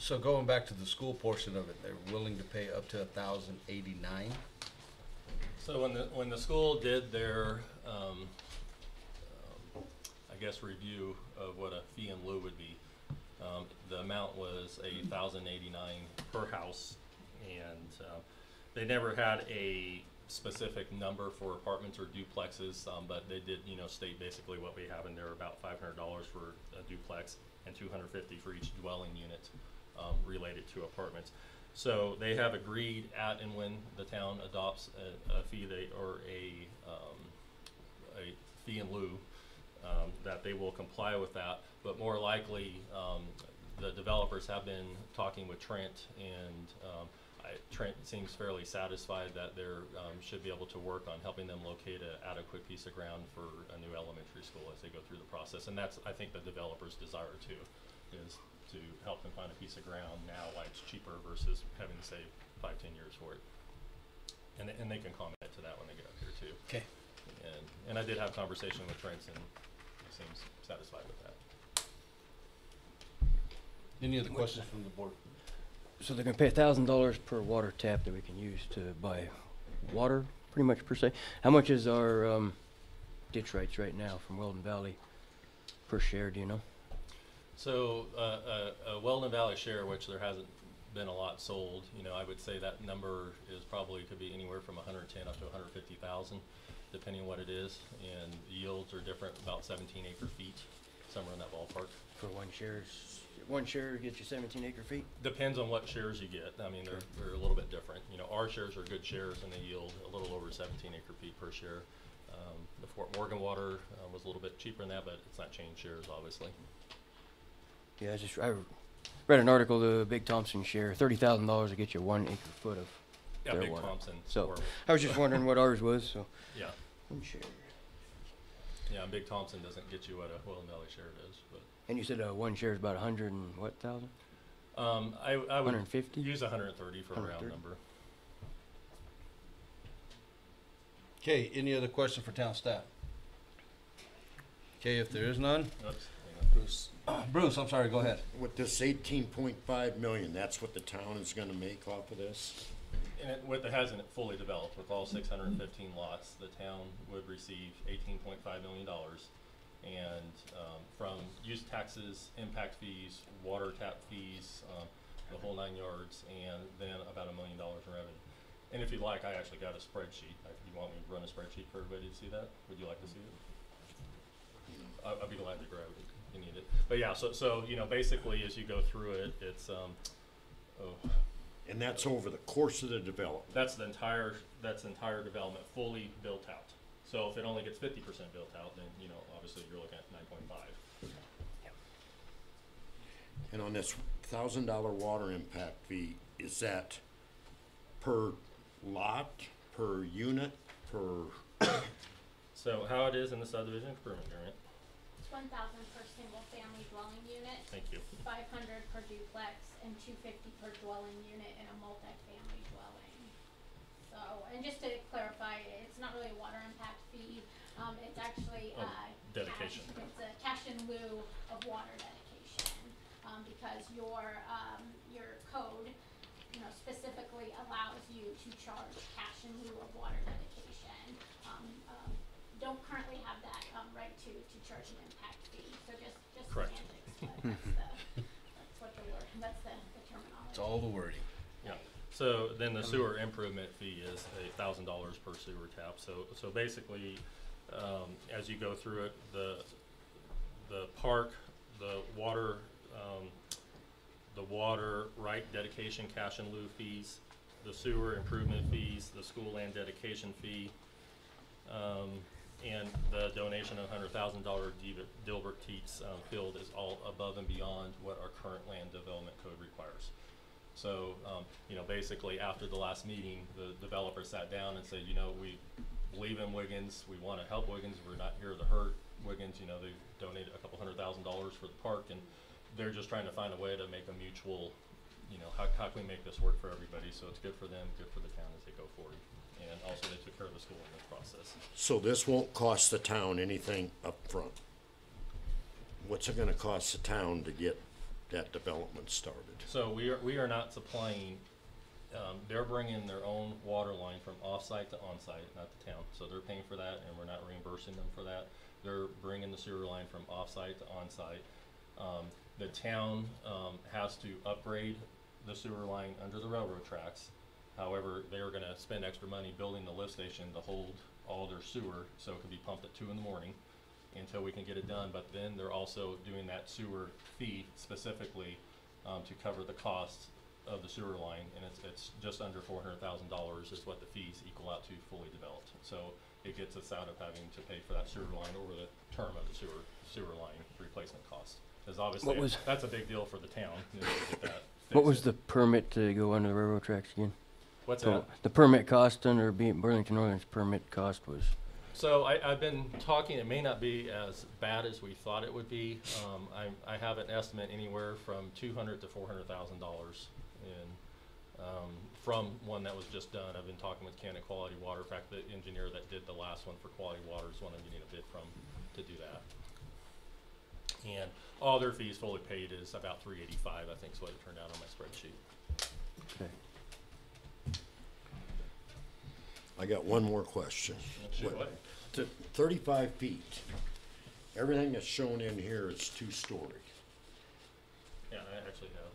So going back to the school portion of it, they're willing to pay up to $1,089. So when the school did their, I guess, review of what a fee in lieu would be, the amount was $1,089 per house, and they never had a specific number for apartments or duplexes, but they did, state basically what we have in there, about $500 for a duplex and $250 for each dwelling unit. Related to apartments. So they have agreed at and when the town adopts a fee or a fee in lieu, that they will comply with that. But more likely, the developers have been talking with Trent, and Trent seems fairly satisfied that they should be able to work on helping them locate an adequate piece of ground for a new elementary school as they go through the process. And that's, I think, the developer's desire too, is to help them find a piece of ground now why it's cheaper versus having to save 5-10 years for it. And they can comment to that when they get up here too. Okay. And I did have a conversation with Trent, and he seems satisfied with that. Any other questions from the board? So they're gonna pay $1,000 per water tap that we can use to buy water, pretty much per se. How much is our ditch rights right now from Weldon Valley per share, do you know? So a Weldon Valley share, which there hasn't been a lot sold, I would say that number is probably could be anywhere from 110 up to 150,000, depending on what it is. And the yields are different, about 17 acre feet, somewhere in that ballpark. For one share gets you 17 acre feet? Depends on what shares you get. I mean, they're a little bit different. Our shares are good shares, and they yield a little over 17 acre feet per share. The Fort Morgan water was a little bit cheaper than that, but it's not chain shares, obviously. Yeah, I read an article, the Big Thompson share, $30,000 to get you 1 acre foot of their Big water. Thompson. So I was just wondering what ours was. So Yeah. one share. Yeah, Big Thompson doesn't get you what a Weldon Valley share does, but. And you said one share is about 100 and what thousand? I would 150? use 130 for a round 130. number. Okay, any other question for town staff? Okay, if there is none, Oops, hang on. Bruce, Bruce, I'm sorry, go ahead. With this 18.5 million, that's what the town is gonna make off of this? And it hasn't fully developed, with all 615 lots, the town would receive $18.5 million. And from use taxes, impact fees, water tap fees, the whole 9 yards, and then about $1 million in revenue. And if you'd like, I actually got a spreadsheet. You want me to run a spreadsheet for everybody to see that? Would you like to see it? I'd be glad to grab it if you need it. But yeah, so you know, basically as you go through it, it's And that's over the course of the development? that's the entire development fully built out. So if it only gets 50% built out, then you know, obviously you're looking at 9.5. And on this $1,000 water impact fee, is that per lot, per unit, per? So how it is in the subdivision improvement grant? It's 1,000 per single family dwelling unit, Thank you. 500 per duplex, and 250 per dwelling unit in a multifamily dwelling. So, and just to clarify, it's not really a water impact fee, it's actually, Dedication. It's a cash in lieu of water dedication, because your code, you know, specifically allows you to charge cash in lieu of water dedication. Don't currently have that, right to charge an impact fee, so just Correct. semantics, but that's what the word, that's the terminology. It's all the wording. Yeah. So then the sewer improvement fee is $1,000 per sewer tap. So basically, as you go through it, the park, the water right dedication cash in lieu fees, the sewer improvement fees, the school land dedication fee, and the donation of $100,000 Dilbert Teets field is all above and beyond what our current land development code requires. So, you know, basically after the last meeting, the developer sat down and said, you know, we believe in Wiggins, we want to help Wiggins, we're not here to hurt Wiggins. You know, they donated a couple $100,000 for the park, and they're just trying to find a way to make a mutual, you know, how can we make this work for everybody so it's good for them, good for the town as they go forward. And also they took care of the school in this process. So this won't cost the town anything up front? What's it gonna cost the town to get that development started? So we are not supplying, they're bringing their own water line from off-site to on-site, not the town. So they're paying for that, and we're not reimbursing them for that. They're bringing the sewer line from off-site to on-site. The town has to upgrade the sewer line under the railroad tracks. However, they are gonna spend extra money building the lift station to hold all their sewer, so it can be pumped at 2 in the morning until we can get it done. But then they're also doing that sewer fee specifically to cover the cost of the sewer line, and it's just under $400,000 is what the fees equal out to fully developed. So it gets us out of having to pay for that sewer line over the term of the sewer line replacement cost. Because obviously that's a big deal for the town. You know, to get that What was fixed. the permit to go under the railroad tracks again? What's So that? the permit cost under Burlington Northern's permit cost was, So I've been talking, it may not be as bad as we thought it would be. I have an estimate anywhere from $200,000 to $400,000 from one that was just done. I've been talking with Canada Quality Water. In fact, the engineer that did the last one for Quality Water is one I'm getting a bid from to do that. And all their fees fully paid is about $385, I think is what it turned out on my spreadsheet. okay. I got one more question. Shoot, what? 35 feet. Everything that's shown in here is 2-story. Yeah, I actually have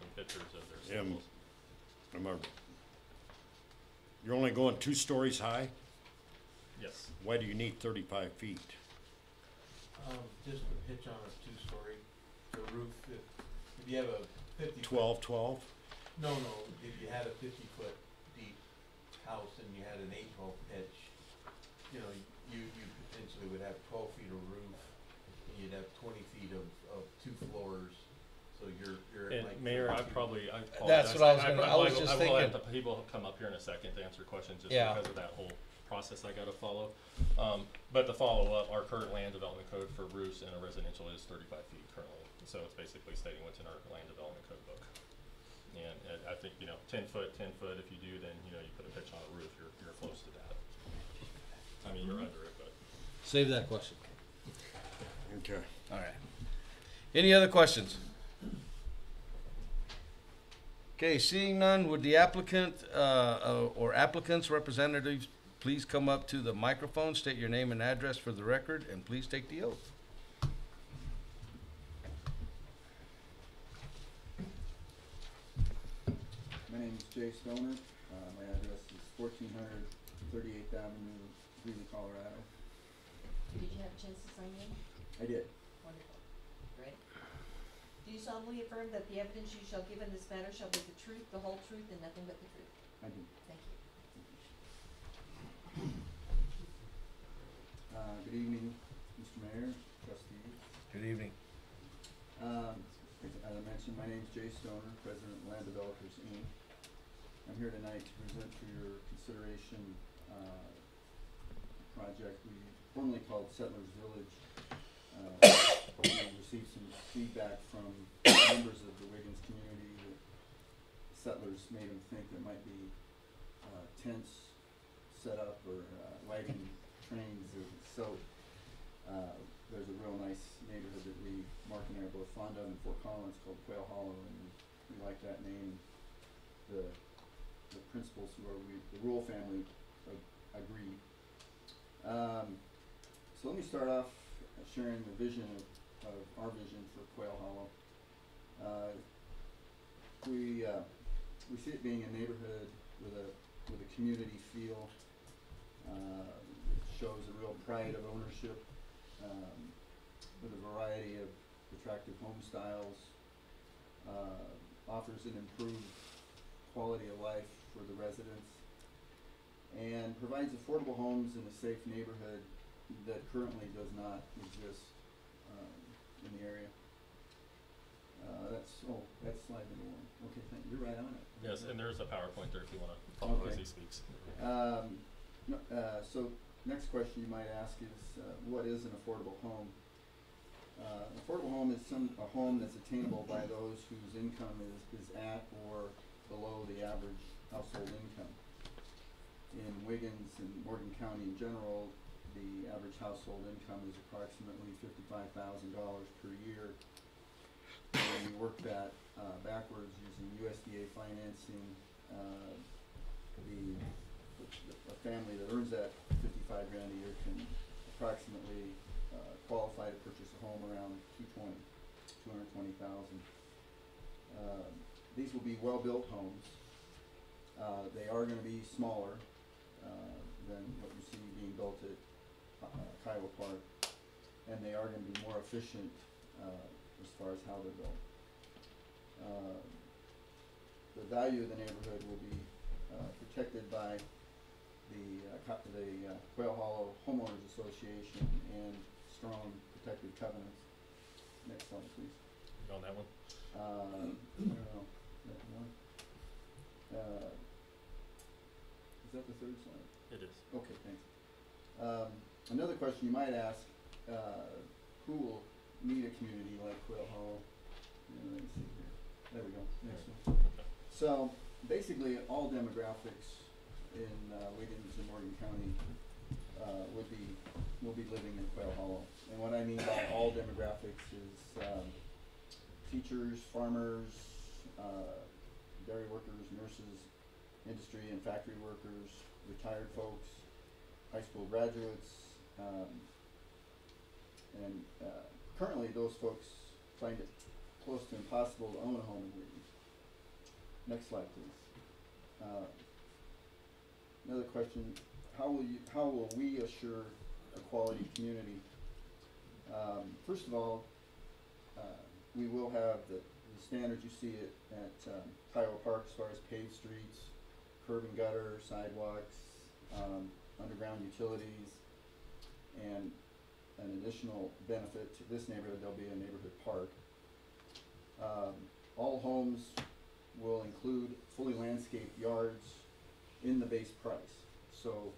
some pictures of their Am- samples. You're only going 2 stories high? Yes. Why do you need 35 feet? Just to pitch on a 2-story, the roof, if you have a 50 12? No, if you had a 50-foot deep house and you had an 8-12 pitch, you know, you potentially would have 12 feet of roof, and you'd have 20 feet of 2 floors, so you're at And like. Mayor, I 30 feet. apologize. That's what I was gonna- I was just I will let thinking. the people come up here in a second to answer questions just Yeah. because of that whole process I gotta follow. But to follow up, our current land development code for roofs in a residential is 35 feet currently. So it's basically stating what's in our land development code book. And I think, 10 foot, if you do, then, you put a pitch on a roof, you're close to that. I mean, you're under it, but. Save that question. Okay. All right. Any other questions? Okay, seeing none, would the applicant or applicant's representatives please come up to the microphone, state your name and address for the record, and please take the oath. My name is Jay Stoner. My address is 1400 38th Avenue, Greeley, Colorado. Did you have a chance to sign in? I did. Wonderful. Great. Do you solemnly affirm that the evidence you shall give in this matter shall be the truth, the whole truth, and nothing but the truth? I do. Thank you. Good evening, Mr. Mayor, trustees. Good evening. As I mentioned, my name is Jay Stoner, President of Land Developers, Inc. I'm here tonight to present for your consideration a project we formerly called Settlers Village. We received some feedback from members of the Wiggins community that settlers made them think there might be tents set up or wagon trains. So there's a real nice neighborhood that we, Mark and I are both fond of in Fort Collins called Quail Hollow, and we like that name. The principals who are the rural family agree. So let me start off sharing the vision of our vision for Quail Hollow. We see it being a neighborhood with a community feel. It shows a real pride of ownership, with a variety of attractive home styles, offers an improved quality of life for the residents, and provides affordable homes in a safe neighborhood that currently does not exist in the area. That's slide number one. Okay, you're right on it. Yes, and there's a PowerPoint there if you want to follow as he speaks. So next question you might ask is, what is an affordable home? An affordable home is a home that's attainable by those whose income is at or below the average household income. In Wiggins and Morgan County in general, the average household income is approximately $55,000 per year. And we work that backwards using USDA financing. A family that earns that $55,000 a year can approximately qualify to purchase a home around $220,000. These will be well-built homes. They are going to be smaller than what you see being built at Kiowa Park, and they are going to be more efficient as far as how they're built. The value of the neighborhood will be protected by the Quail Hollow Homeowners Association and strong protective covenants. Next slide, please. You on that one? I don't know. That one? Is that the third slide? It is. Okay, thanks. Another question you might ask, who will need a community like Quail Hollow? Let me see here. There we go. Next one. Okay. So basically, all demographics in Wiggins and Morgan County will be living in Quail Hollow. And what I mean by all demographics is teachers, farmers, dairy workers, nurses, industry and factory workers, retired folks, high school graduates, and currently those folks find it close to impossible to own a home in Wiggins. Next slide, please. Another question: how will we assure a quality community? First of all, we will have the standards you see at Kiowa Park as far as paved streets, curb and gutter, sidewalks, underground utilities, and an additional benefit to this neighborhood, there'll be a neighborhood park. All homes will include fully landscaped yards in the base price. So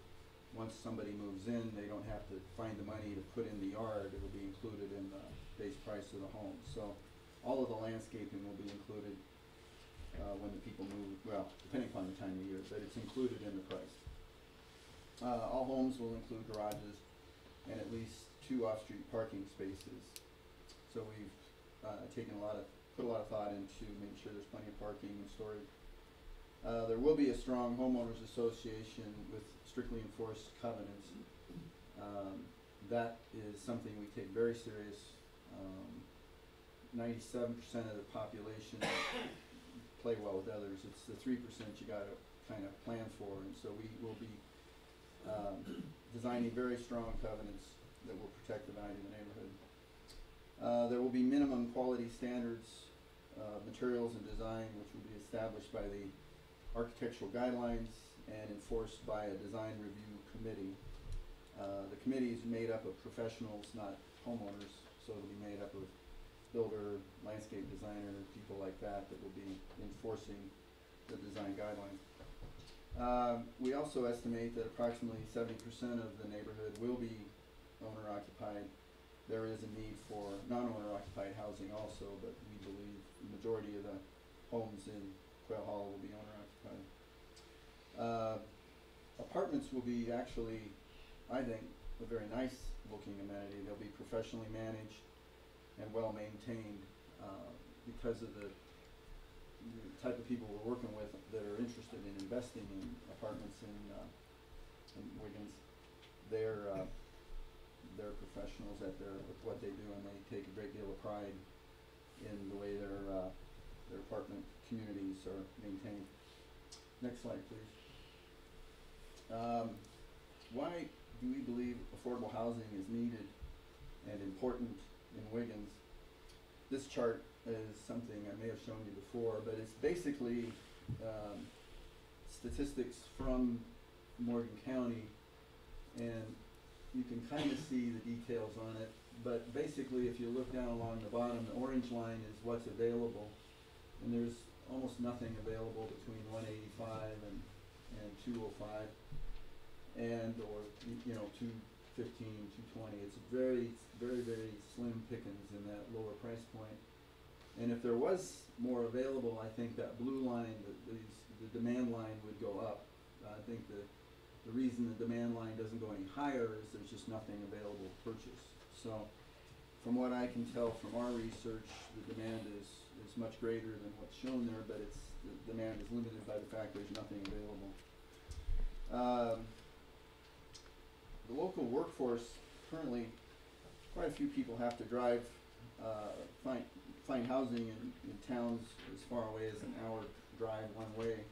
once somebody moves in, they don't have to find the money to put in the yard, it'll be included in the base price of the home. So all of the landscaping will be included, when the people move, well, depending upon the time of year, but it's included in the price. All homes will include garages and at least 2 off-street parking spaces. So we've, put a lot of thought into making sure there's plenty of parking and storage. There will be a strong homeowners association with strictly enforced covenants. That is something we take very serious. 97% of the population play well with others. It's the 3% you gotta kind of plan for, and so we will be designing very strong covenants that will protect the value of the neighborhood. There will be minimum quality standards, materials and design, which will be established by the architectural guidelines and enforced by a design review committee. The committee is made up of professionals, not homeowners, so it'll be made up of builder, landscape designer, people like that will be enforcing the design guidelines. We also estimate that approximately 70% of the neighborhood will be owner occupied. There is a need for non-owner occupied housing also, but we believe the majority of the homes in Quail Hollow will be owner occupied. Apartments will be actually, I think, a very nice looking amenity. They'll be professionally managed and well maintained, because of the type of people we're working with that are interested in investing in apartments in Wiggins. They're professionals at what they do, and they take a great deal of pride in the way their apartment communities are maintained. Next slide, please. Why do we believe affordable housing is needed and important in Wiggins? This chart is something I may have shown you before, but it's basically statistics from Morgan County, and you can kind of see the details on it, but basically if you look down along the bottom, the orange line is what's available, and there's almost nothing available between 185 and 205, and or 215, 220. It's very, very slim pickings in that lower price point. And if there was more available, I think that blue line, the demand line would go up. I think the reason the demand line doesn't go any higher is there's just nothing available to purchase. So from what I can tell from our research, the demand is much greater than what's shown there, but the demand is limited by the fact there's nothing available. The local workforce, currently quite a few people have to drive, find housing in towns as far away as an hour drive one way,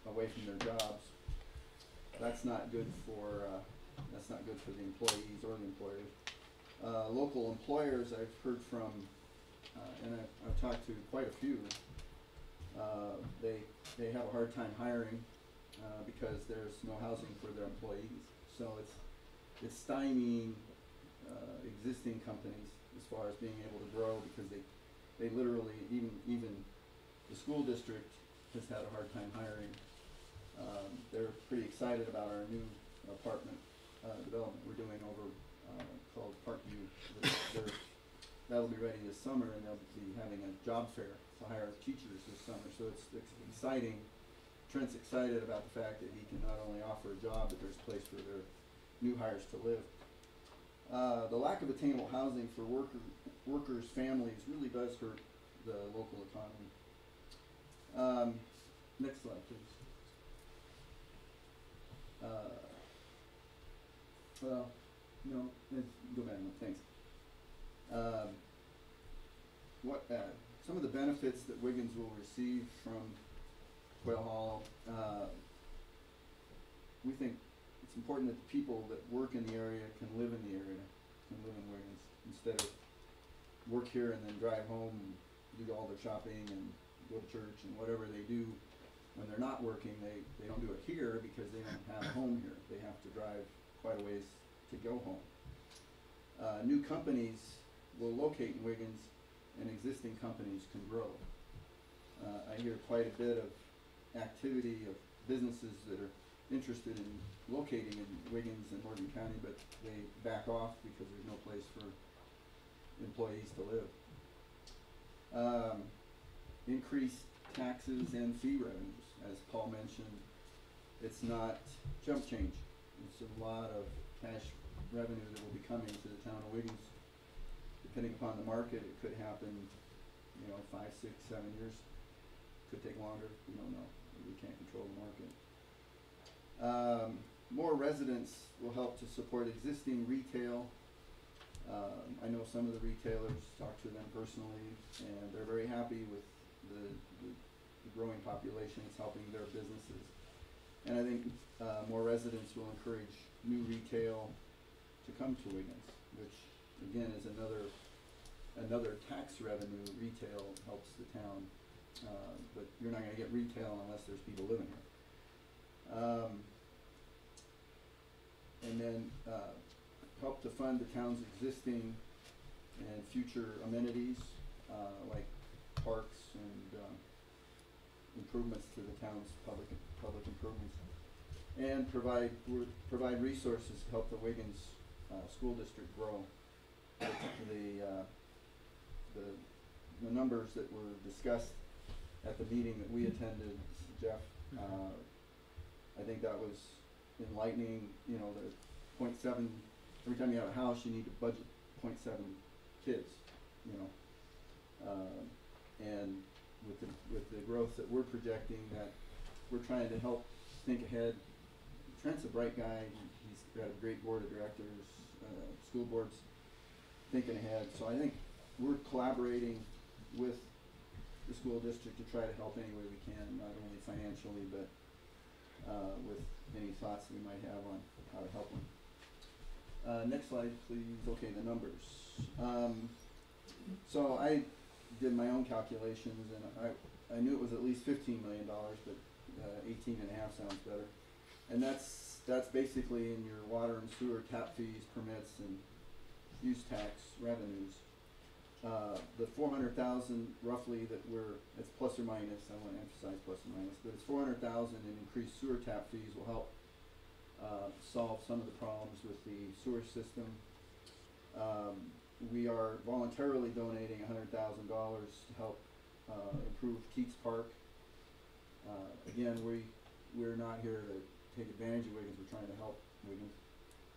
away from their jobs. That's not good for the employees or the employers. Local employers, I've heard from, and I've talked to quite a few. They have a hard time hiring because there's no housing for their employees. So it's stymieing existing companies as far as being able to grow, because they literally, even the school district has had a hard time hiring. They're pretty excited about our new apartment development we're doing over called Parkview. That'll be ready this summer, and they'll be having a job fair to hire teachers this summer. So it's exciting. Trent's excited about the fact that he can not only offer a job, but there's a place for their new hires to live. The lack of attainable housing for workers' families really does hurt the local economy. Next slide, please. Well, no, go back one, thanks. Some of the benefits that Wiggins will receive from Quail Hollow, we think it's important that the people that work in the area can live in the area, can live in Wiggins, instead of work here and then drive home and do all their shopping and go to church and whatever they do. When they're not working, they don't do it here because they don't have a home here. They have to drive quite a ways to go home. New companies will locate in Wiggins, and existing companies can grow. I hear quite a bit of activity of businesses that are interested in locating in Wiggins and Morgan County, but they back off because there's no place for employees to live. Increased taxes and fee revenues, as Paul mentioned, it's not jump change. It's a lot of cash revenue that will be coming to the town of Wiggins. Depending upon the market, it could happen, 5, 6, 7 years. Could take longer, we don't know. We can't control the market. More residents will help to support existing retail. I know some of the retailers, talked to them personally, and they're very happy with the growing population. It's helping their businesses. And I think more residents will encourage new retail to come to Wiggins, which again is another tax revenue. Retail helps the town, but you're not going to get retail unless there's people living here. And then help to fund the town's existing and future amenities, like parks and improvements to the town's public improvements, and provide resources to help the Wiggins school district grow. The numbers that were discussed at the meeting that we attended, Jeff, I think that was enlightening. The 0.7, every time you have a house, you need to budget 0.7 kids. And with the growth that we're projecting, that we're trying to help think ahead. Trent's a bright guy. He's got a great board of directors, school boards thinking ahead. So I think we're collaborating with the school district to try to help any way we can, not only financially, but with any thoughts we might have on how to help them. Next slide, please. Okay, the numbers. So I did my own calculations, and I knew it was at least $15 million, but 18.5 sounds better. And that's basically in your water and sewer tap fees, permits, and use tax revenues. The 400,000 roughly that it's plus or minus. I want to emphasize plus or minus, but it's 400,000 in increased sewer tap fees will help solve some of the problems with the sewer system. We are voluntarily donating $100,000 to help improve Keats Park. Again, we're not here to take advantage of Wiggins. We're trying to help Wiggins,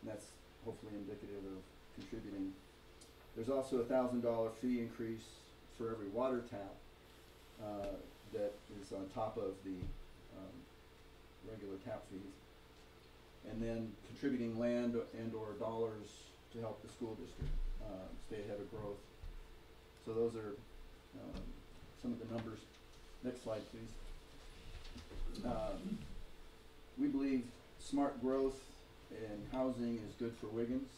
and that's hopefully indicative of contributing. There's also a $1,000 fee increase for every water tap that is on top of the regular tap fees, and then contributing land and/or dollars to help the school district stay ahead of growth. So those are some of the numbers. Next slide, please. We believe smart growth in housing is good for Wiggins.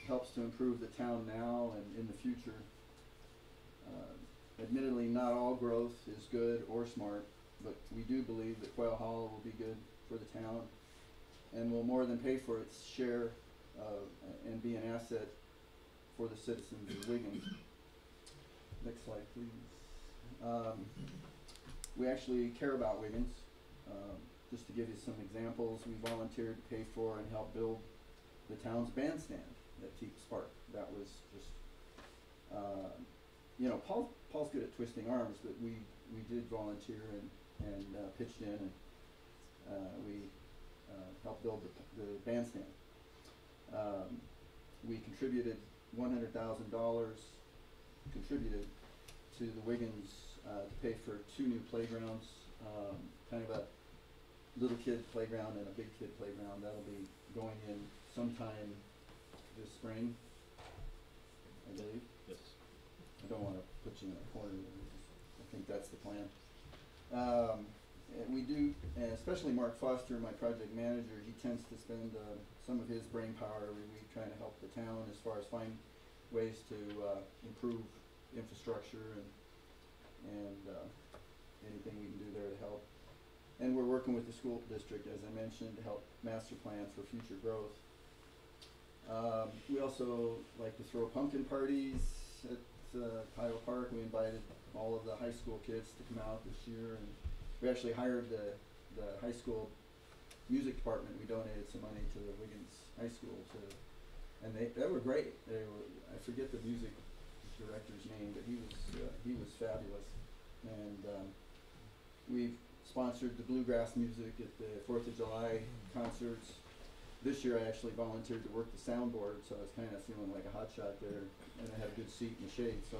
Helps to improve the town now and in the future. Admittedly, not all growth is good or smart, but we do believe that Quail Hollow will be good for the town and will more than pay for its share and be an asset for the citizens of Wiggins. Next slide, please. We actually care about Wiggins. Just to give you some examples, we volunteered to pay for and help build the town's bandstand at Keats Park. That was just, Paul's good at twisting arms, but we did volunteer and pitched in, and we helped build the bandstand. We contributed $100,000 to the Wiggins to pay for 2 new playgrounds, kind of a little kid playground and a big kid playground. That'll be going in sometime this spring, I believe. Yes. I don't want to put you in a corner. I think that's the plan. And we do, especially Mark Foster, my project manager, he tends to spend some of his brain power every week trying to help the town as far as find ways to improve infrastructure and anything we can do there to help. And we're working with the school district, as I mentioned, to help master plan for future growth. We also like to throw pumpkin parties at Kyle Park. We invited all of the high school kids to come out this year, and we actually hired the the high school music department, we donated some money to the Wiggins High School and they were great. I forget the music director's name, but he was fabulous. And we've sponsored the bluegrass music at the 4th of July concerts. This year I actually volunteered to work the soundboard, so I was kind of feeling like a hot shot there, and I had a good seat in the shade. So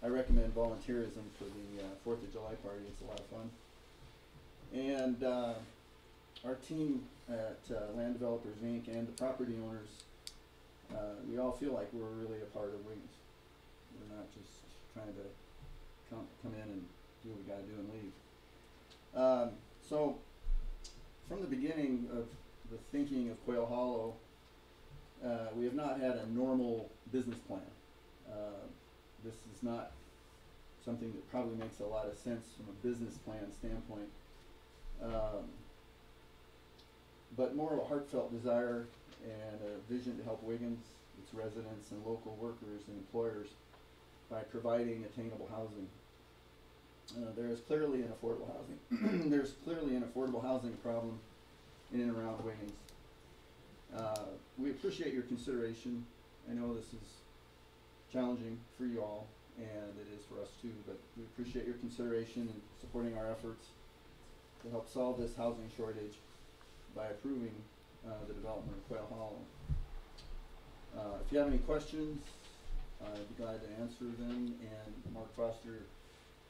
I recommend volunteerism for the 4th of July party. It's a lot of fun. And our team at Land Developers Inc. and the property owners, we all feel like we're really a part of Wiggins. We're not just trying to come in and do what we gotta do and leave. So from the beginning of the thinking of Quail Hollow, we have not had a normal business plan. This is not something that probably makes a lot of sense from a business plan standpoint, but more of a heartfelt desire and a vision to help Wiggins, its residents and local workers and employers by providing attainable housing. There is clearly an affordable housing. There's clearly an affordable housing problem in and around Wiggins. We appreciate your consideration. I know this is challenging for you all, and it is for us too, but we appreciate your consideration in supporting our efforts to help solve this housing shortage by approving the development of Quail Hollow. If you have any questions, I'd be glad to answer them, and Mark Foster,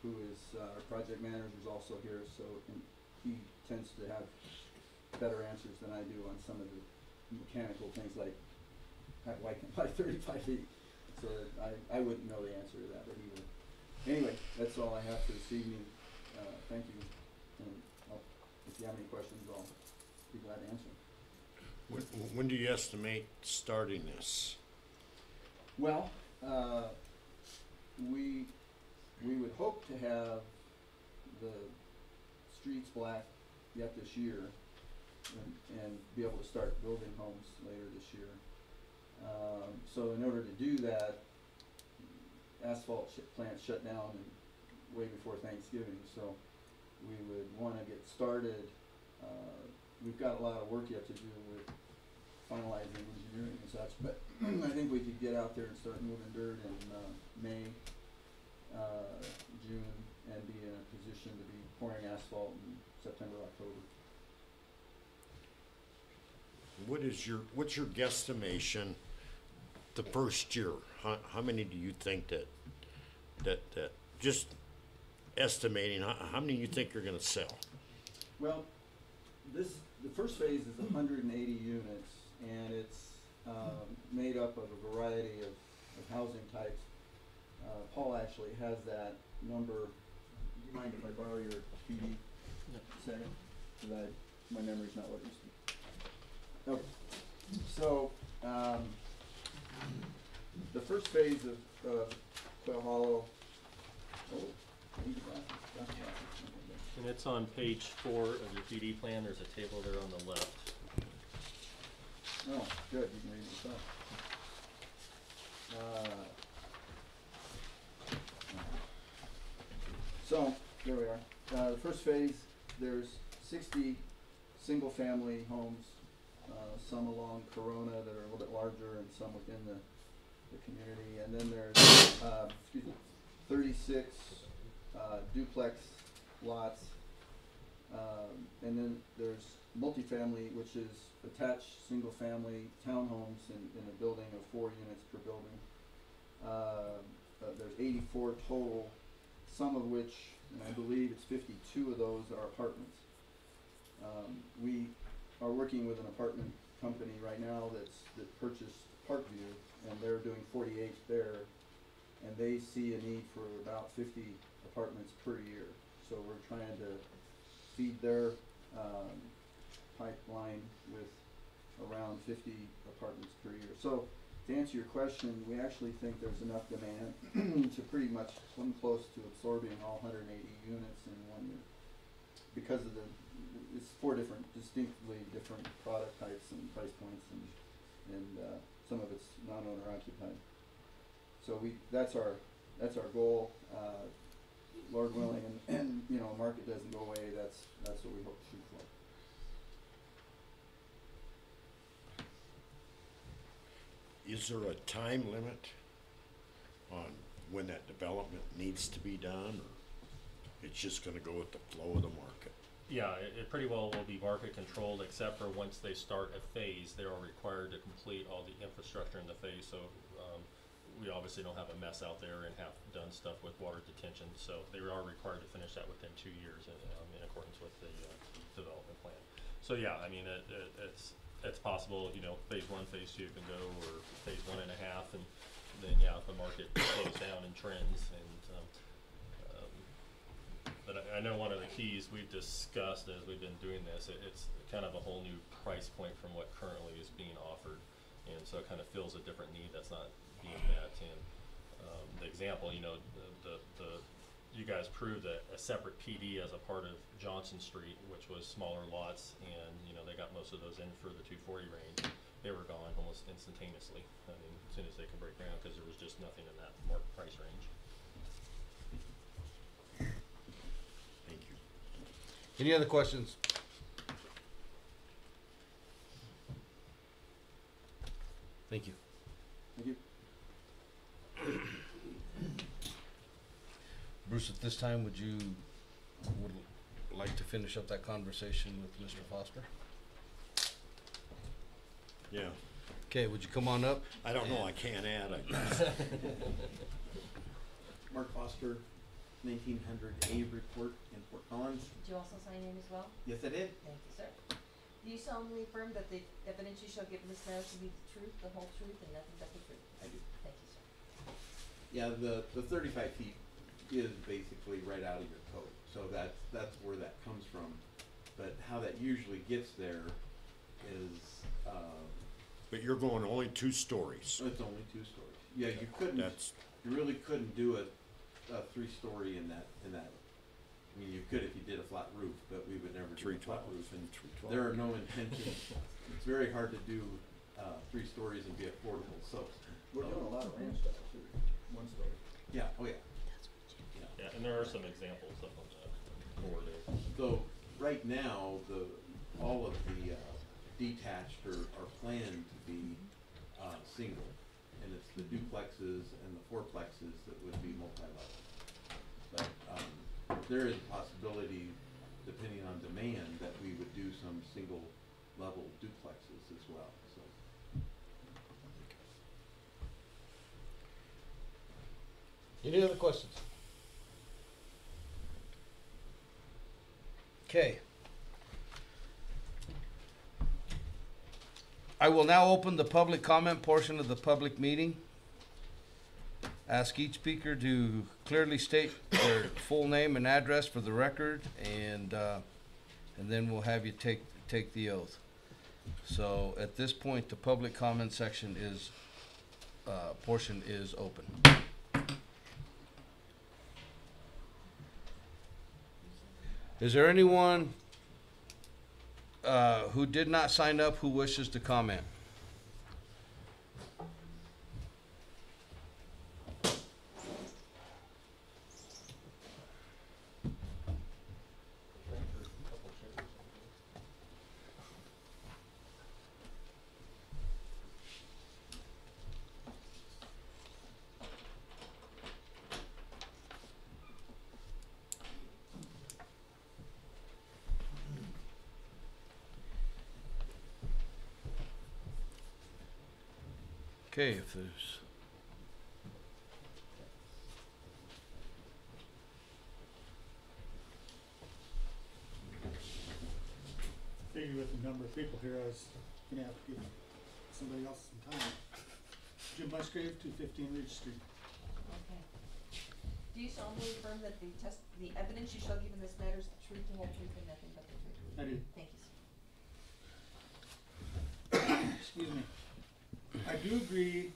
who is our project manager, is also here, so he tends to have better answers than I do on some of the mechanical things like why can I 35 feet, so that I wouldn't know the answer to that, but he would. Anyway, that's all I have for this evening. Thank you, and if you have any questions, I'll be glad to answer. When do you estimate starting this? Well, we would hope to have the streets black yet this year and be able to start building homes later this year. So in order to do that, asphalt plants shut down way before Thanksgiving, so we would want to get started. We've got a lot of work yet to do with finalizing engineering and such, but I think we could get out there and start moving dirt in May, June, and be in a position to be pouring asphalt in September, October. What's your guesstimation the first year? How many do you think that just estimating, how many do you think you're gonna sell? Well, the first phase is 180 units, and it's made up of a variety of housing types. Paul actually has that number. Do you mind if I borrow your PD? No. Second? Because my memory's not what it used to be. Okay. So, the first phase of Quail Hollow. Oh, I need glasses. And it's on page 4 of your PD plan. There's a table there on the left. Oh, good. You can read this up. So, there we are. The first phase, there's 60 single-family homes, some along Corona that are a little bit larger and some within the community. And then there's 36 duplex lots. And then there's multifamily, which is attached single-family townhomes in a building of 4 units per building. There's 84 total, some of which, and I believe it's 52 of those are apartments. We are working with an apartment company right now that purchased Parkview, and they're doing 48 there, and they see a need for about 50 apartments per year. So we're trying to feed their pipeline with around 50 apartments per year. So to answer your question, we actually think there's enough demand to pretty much come close to absorbing all 180 units in 1 year. Because of it's 4 distinctly different product types and price points, and some of it's non-owner occupied. So that's our goal. Lord willing, and, you know, market doesn't go away, that's what we hope to shoot for. Is there a time limit on when that development needs to be done, or it's just gonna go with the flow of the market? Yeah, it pretty well will be market controlled, except for once they start a phase, they are required to complete all the infrastructure in the phase, so, we obviously don't have a mess out there and have done stuff with water detention, so they are required to finish that within 2 years in accordance with the, development plan. So yeah, I mean, it's possible, you know, phase 1, phase 2 can go, or phase 1.5, and then, yeah, if the market slows down and trends, and, but I know one of the keys we've discussed as we've been doing this, it's kind of a whole new price point from what currently is being offered, and so it kind of fills a different need that's not being met. And the example, you know, you guys proved a separate PD as a part of Johnson Street, which was smaller lots, and you know they got most of those in for the 240 range. They were gone almost instantaneously. I mean, as soon as they could break ground, because there was just nothing in that market price range. Thank you. Any other questions? Thank you. Thank you. Bruce, at this time, would like to finish up that conversation with Mr. Foster? Yeah, Okay, would you come on up? I don't know, I can't add, I guess. Mark Foster, 1900A report in Fort Collins. Did you also sign in as well? Yes, I did. Thank you, sir. Do you solemnly affirm that the evidence you shall give in this matter to be the truth, the whole truth, and nothing but the truth? I do. Thank you, sir. Yeah, the 35 feet is basically right out of your code, so that's where that comes from. But how that usually gets there is, But you're going only 2 stories. it's only 2 stories. Yeah, you really couldn't do a 3-story in that. I mean, you could if you did a flat roof, but we would never do a flat 312, roof, and 312. there are no intentions. It's very hard to do 3 stories and be affordable. So We're doing a lot of ranch stuff too, 1 story. yeah, oh yeah. Yeah, and there are some examples of them board there. So right now, all of the detached are planned to be single, and it's the duplexes and the fourplexes that would be multi-level. But there is a possibility, depending on demand, that we would do some single-level duplexes as well. So Any other questions? Okay. I will now open the public comment portion of the public meeting. Ask each speaker to clearly state their full name and address for the record, and then we'll have you take the oath. So at this point, the public comment section portion is open. Is there anyone who did not sign up who wishes to comment? Okay, if there's... Figure with the number of people here, I was gonna have to give somebody else some time. Jim Musgrave, 215 Ridge Street. Okay. Do you solemnly affirm that the evidence you shall give in this matter is the truth, the whole truth, and nothing but the truth? I do. Thank you, sir. Excuse me. I do agree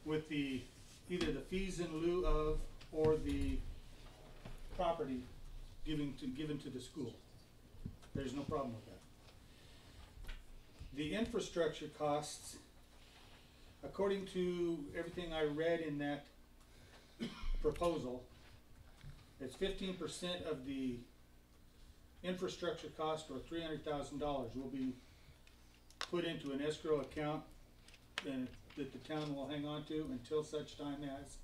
with either the fees in lieu of or the property given to the school. There's no problem with that. The infrastructure costs, according to everything I read in that proposal, It's 15% of the infrastructure cost, or $300,000, will be put into an escrow account that the town will hang on to until such time as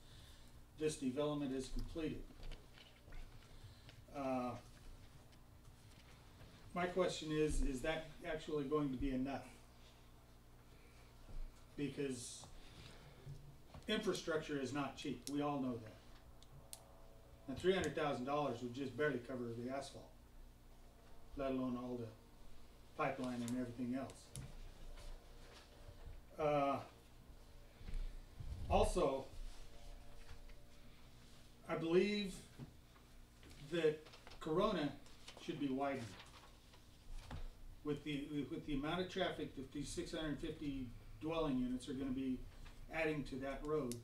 this development is completed. My question is that actually going to be enough? Because infrastructure is not cheap, we all know that. And $300,000 would just barely cover the asphalt, let alone all the pipeline and everything else. Also, I believe that Corona should be widened. With the amount of traffic that these 650 dwelling units are gonna be adding to that road,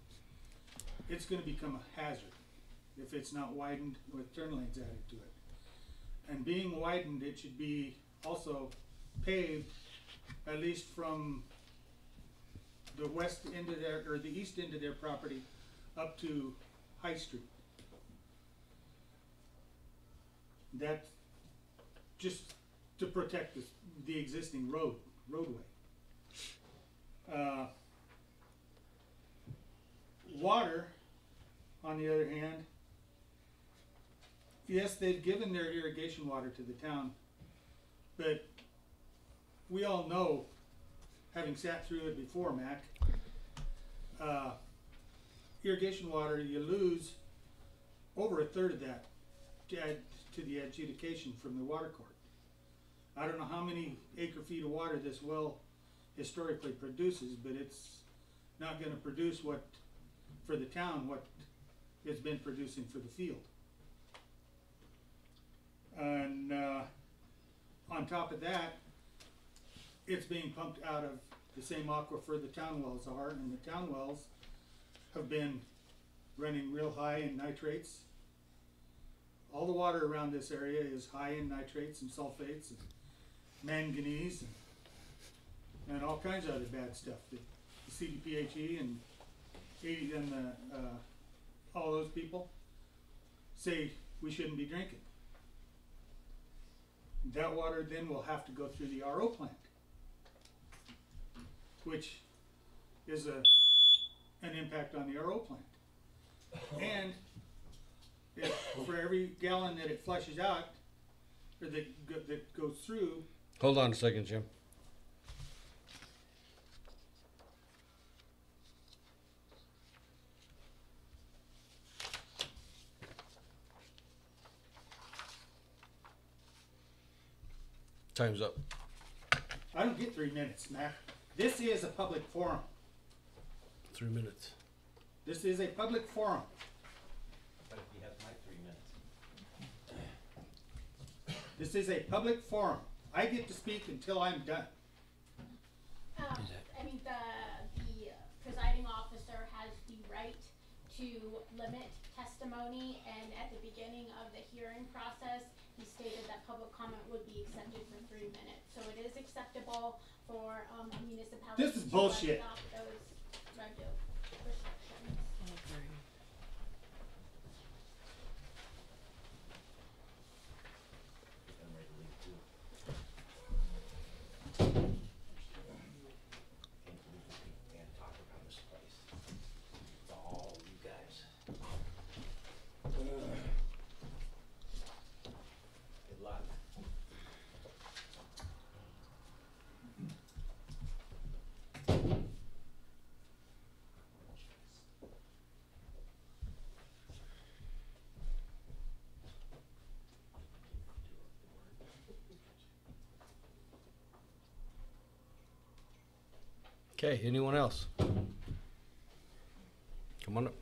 it's gonna become a hazard if it's not widened with turn lanes added to it. And being widened, it should be also paved, at least from the west end of their, or the east end of their property up to High Street. That, just to protect the existing roadway. Water, on the other hand, yes, they've given their irrigation water to the town, but we all know, having sat through it before, Mac, irrigation water, you lose over a third of that to the adjudication from the water court. I don't know how many acre feet of water this well historically produces, but it's not gonna produce what, for the town, what it's been producing for the field. And on top of that, it's being pumped out of the same aquifer the town wells are, and the town wells have been running real high in nitrates. All the water around this area is high in nitrates and sulfates and manganese and all kinds of other bad stuff that the CDPHE and all those people say we shouldn't be drinking. That water then will have to go through the RO plant, which is an impact on the RO plant. And if for every gallon that it flushes out, or that goes through. Hold on a second, Jim. Time's up. I don't get 3 minutes, Mac. This is a public forum. 3 minutes. This is a public forum. But if you have my 3 minutes. This is a public forum. I get to speak until I'm done. I mean, the presiding officer has the right to limit testimony, and at the beginning of the hearing process, he stated that public comment would be accepted for 3 minutes. So it is acceptable for a municipality This is bullshit. to adopt those restrictions. I'm ready to leave too. Can't talk around this place. It's all you guys. Good luck. Okay, anyone else? Come on up.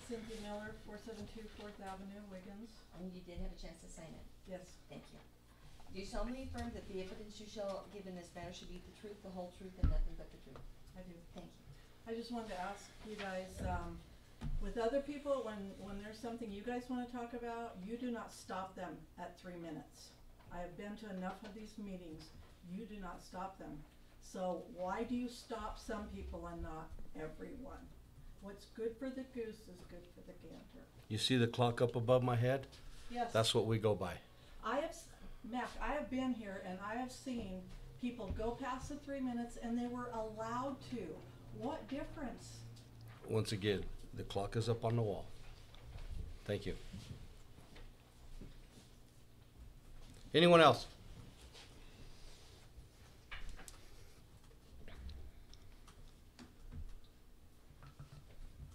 Cynthia Miller, 472 4th Avenue, Wiggins. And you did have a chance to sign it. Yes. Thank you. Do you solemnly affirm that the evidence you shall give in this matter should be the truth, the whole truth, and nothing but the truth? I do. Thank you. I just wanted to ask you guys, with other people, when there's something you guys wanna talk about, you do not stop them at 3 minutes. I have been to enough of these meetings. You do not stop them. So why do you stop some people and not everyone? What's good for the goose is good for the gander. You see the clock up above my head? Yes. That's what we go by. Mac, I have been here and I have seen people go past the 3 minutes and they were allowed to. What difference? Once again, the clock is up on the wall. Thank you. Anyone else?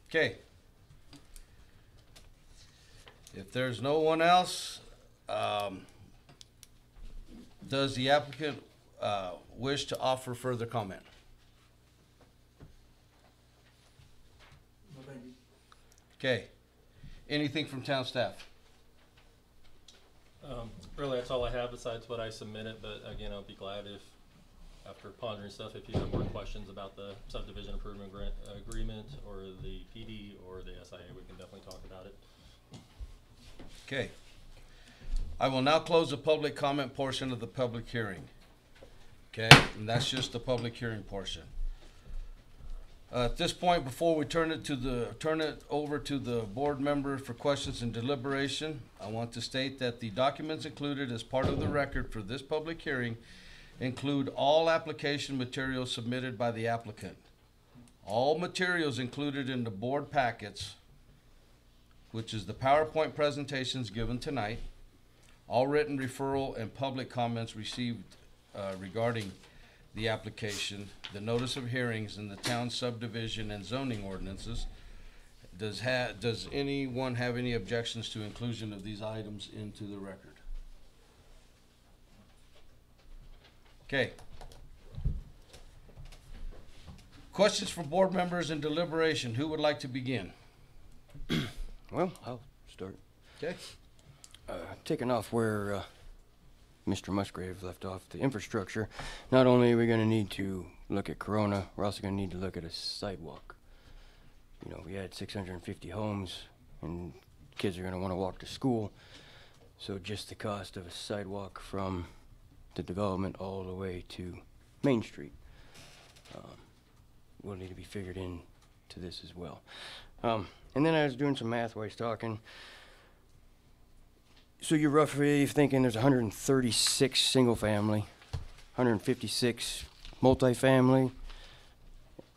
Okay. If there's no one else, does the applicant wish to offer further comment? No, thank you. Okay. Anything from town staff? Really, that's all I have besides what I submitted, but again, I'll be glad if, after pondering stuff, if you have more questions about the subdivision improvement agreement or the PD or the SIA, we can definitely talk about it. Okay. I will now close the public comment portion of the public hearing. Okay, and that's just the public hearing portion. At this point, before we turn it over to the board member for questions and deliberation, I want to state that the documents included as part of the record for this public hearing include all application materials submitted by the applicant. All materials included in the board packets, which is the PowerPoint presentations given tonight, all written referral and public comments received regarding the application, the notice of hearings, and the town subdivision and zoning ordinances. Does anyone have any objections to inclusion of these items into the record? Okay. Questions for board members and deliberation. Who would like to begin? Well, I'll start. Okay. Taking off where Mr. Musgrave left off, the infrastructure, not only are we going to need to look at Corona, we're also going to need to look at a sidewalk. You know, we had 650 homes, and kids are going to want to walk to school, so just the cost of a sidewalk from the development all the way to Main Street will need to be figured in to this as well. And then I was doing some math while I was talking. So you're roughly thinking there's 136 single family, 156 multifamily.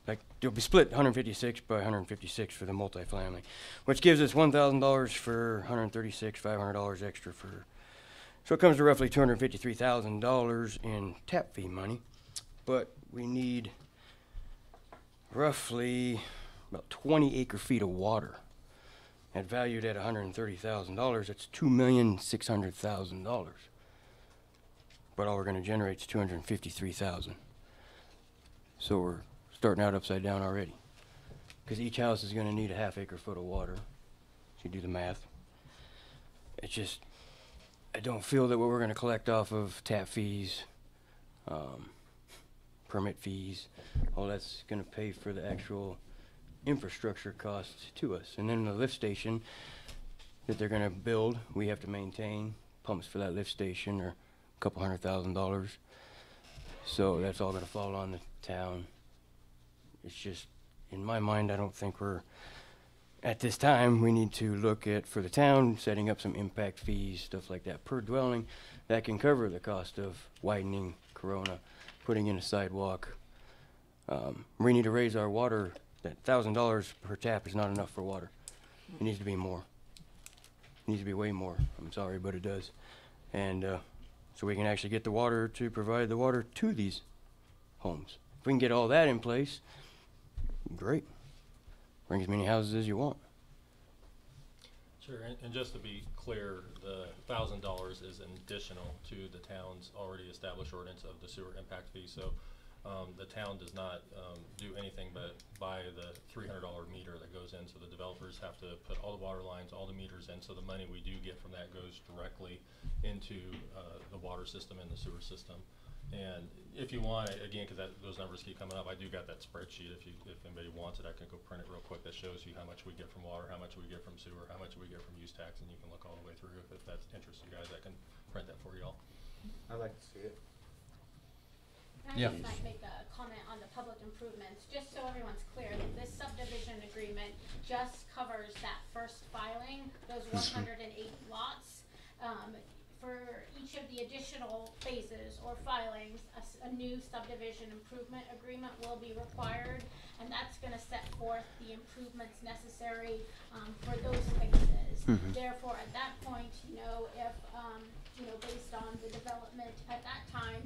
Like, it'll be split 156 by 156 for the multifamily, which gives us $1,000 for 136, $500 extra for. So it comes to roughly $253,000 in tap fee money, but we need roughly about 20 acre feet of water. And valued at $130,000, that's $2,600,000. But all we're going to generate is $253,000. So we're starting out upside down already. Because each house is going to need a half acre foot of water. If you do the math. It's just, I don't feel that what we're going to collect off of tap fees, permit fees, all that's going to pay for the actual infrastructure costs to us. And then the lift station that they're going to build, we have to maintain. Pumps for that lift station are a couple $100,000. So that's all going to fall on the town. It's just, in my mind, I don't think we're, at this time, we need to look at, for the town, setting up some impact fees, stuff like that per dwelling that can cover the cost of widening Corona, putting in a sidewalk. We need to raise our water. That $1,000 per tap is not enough for water. It needs to be more. It needs to be way more. I'm sorry, but it does. And so we can actually get the water to provide the water to these homes. If we can get all that in place, great. Bring as many houses as you want. Sure, and just to be clear, the $1,000 is an additional to the town's already established ordinance of the sewer impact fee. So the town does not do anything but buy the $300 meter that goes in. So the developers have to put all the water lines, all the meters in. So the money we do get from that goes directly into the water system and the sewer system. And if you want, again, because those numbers keep coming up, I do got that spreadsheet. If anybody wants it, I can go print it real quick. That shows you how much we get from water, how much we get from sewer, how much we get from use tax, and you can look all the way through. If that's interests you guys, I can print that for y'all. I'd like to see it. I Yeah. just might make a comment on the public improvements, just so everyone's clear, that this subdivision agreement just covers that first filing, those 180 lots. For each of the additional phases or filings, a new subdivision improvement agreement will be required, and that's gonna set forth the improvements necessary, for those phases. Therefore, at that point, you know, if, you know, based on the development at that time,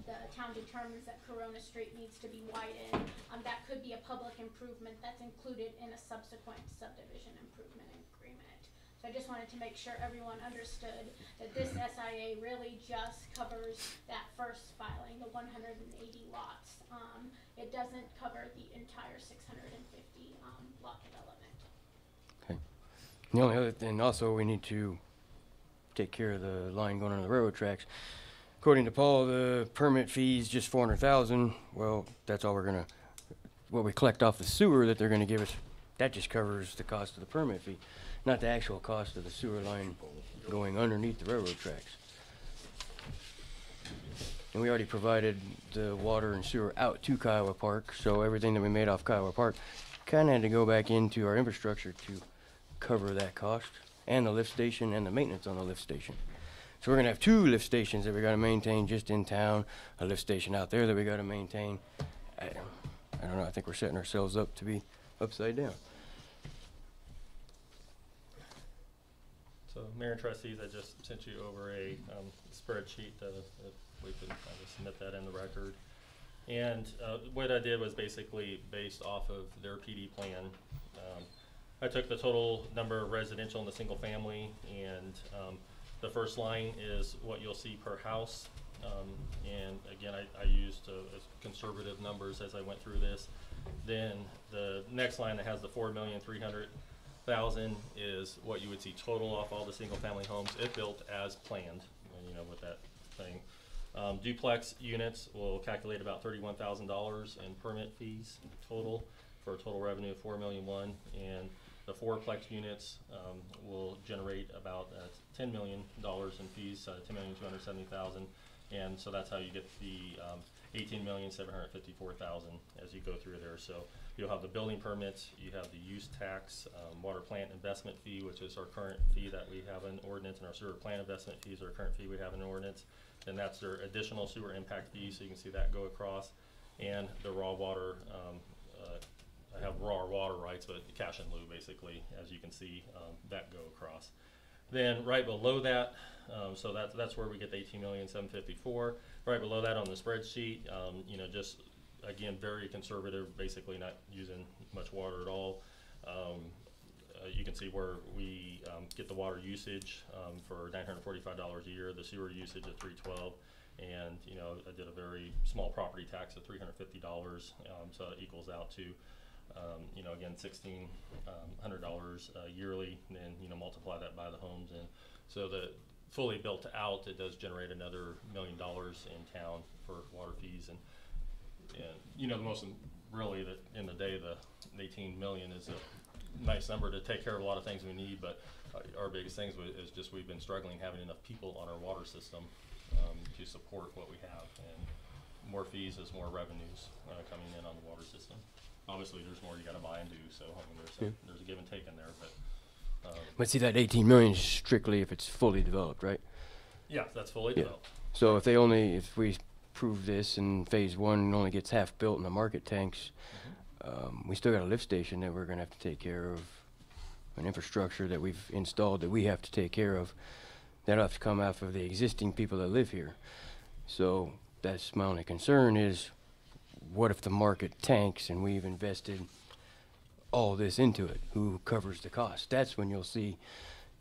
the town determines that Corona Street needs to be widened, that could be a public improvement that's included in a subsequent subdivision improvement agreement. So I just wanted to make sure everyone understood that this SIA really just covers that first filing, the 180 lots. It doesn't cover the entire 650 lot development. Okay. The only other thing, also, we need to take care of the line going on the railroad tracks. According to Paul, the permit fee's just 400,000. Well, that's all we're gonna, what we collect off the sewer that they're gonna give us, that just covers the cost of the permit fee, not the actual cost of the sewer line going underneath the railroad tracks. And we already provided the water and sewer out to Kiowa Park, so everything that we made off Kiowa Park kinda had to go back into our infrastructure to cover that cost, and the lift station and the maintenance on the lift station. So we're gonna have 2 lift stations that we gotta maintain just in town, a lift station out there that we gotta maintain. I don't know, I think we're setting ourselves up to be upside down. So, Mayor and Trustees, I just sent you over a spreadsheet if we could submit that in the record. And what I did was basically based off of their PD plan. I took the total number of residential in the single family, and the first line is what you'll see per house. And again, I used conservative numbers as I went through this. Then the next line that has the 4,300,000 is what you would see total off all the single family homes if built as planned, you know, with that thing. Duplex units will calculate about $31,000 in permit fees total, for a total revenue of $4,000,001, and the fourplex units will generate about $10 million in fees, $10,270,000, and so that's how you get the $18,754,000 as you go through there. So you'll have the building permits, you have the use tax, water plant investment fee, which is our current fee that we have in ordinance, and our sewer plant investment fees are our current fee we have in ordinance. Then that's their additional sewer impact fee, so you can see that go across, and the raw water. I have raw water rights, but cash in lieu, basically, as you can see, that go across. Then right below that, so that's where we get the $18,754,000. Right below that on the spreadsheet, you know, just again very conservative, basically not using much water at all. You can see where we get the water usage for $945 a year, the sewer usage at $312, and you know, I did a very small property tax of $350, so it equals out to you know, again, $1,600 yearly, and then you know, multiply that by the homes, and so the fully built out, it does generate another $1 million in town for water fees, and you know, the most really that in the day, the 18 million is a nice number to take care of a lot of things we need, but our biggest things is just we've been struggling having enough people on our water system to support what we have, and more fees is more revenues coming in on the water system. Obviously, there's more you got to buy and do, so I mean, there's a give and take in there. But see, that 18 million is strictly if it's fully developed, right? Yeah, that's fully developed. So if we prove this and phase 1 only gets half built in the market tanks, we still got a lift station that we're going to have to take care of, an infrastructure that we've installed that we have to take care of. That'll have to come out of the existing people that live here. So that's my only concern is, what if the market tanks and we've invested all this into it? Who covers the cost? That's when you'll see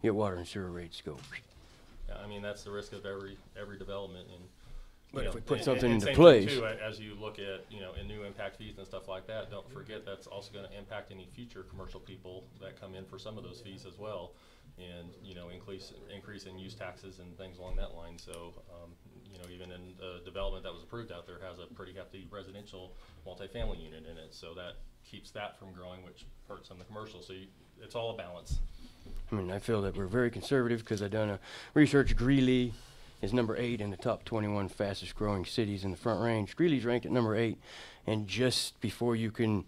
your water and sewer rates go. Yeah, I mean, that's the risk of every development. And but if we put something and into same place, thing too, as you look at in new impact fees and stuff like that, don't forget that's also going to impact any future commercial people that come in for some of those fees as well, and increase in use taxes and things along that line. So even in the development that was approved out there has a pretty hefty residential multifamily unit in it, so that keeps that from growing, which hurts on the commercial. So it's all a balance. I mean, I feel that we're very conservative because I've done a research. Greeley is number 8 in the top 21 fastest growing cities in the Front Range. Greeley's ranked at number 8, and just before you can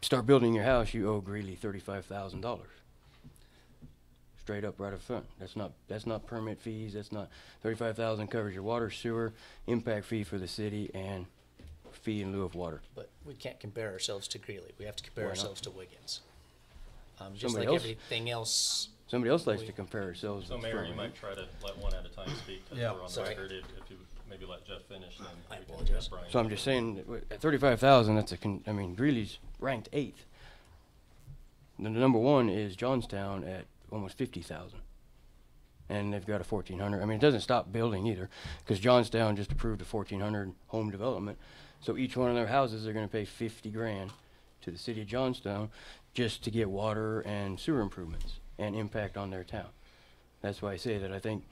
start building your house, you owe Greeley $35,000. Straight up right up front. That's not permit fees. That's not $35,000 covers your water, sewer, impact fee for the city, and fee in lieu of water. But we can't compare ourselves to Greeley. We have to compare Why not? ourselves to Wiggins. Just Somebody like else? everything else. Somebody else likes to compare ourselves. So with Mayor, Front you Range. might try to let one at a time speak, because Yeah. we're on the Sorry. record. If you maybe let Jeff finish, then I we can apologize. have Brian. So I'm just saying, that at 35,000, that's I mean, Greeley's ranked 8th. The number 1 is Johnstown at almost 50,000. And they've got a 1,400. I mean, it doesn't stop building either, because Johnstown just approved a 1,400 home development. So each one of their houses are going to pay 50 grand to the city of Johnstown just to get water and sewer improvements and impact on their town. That's why I say that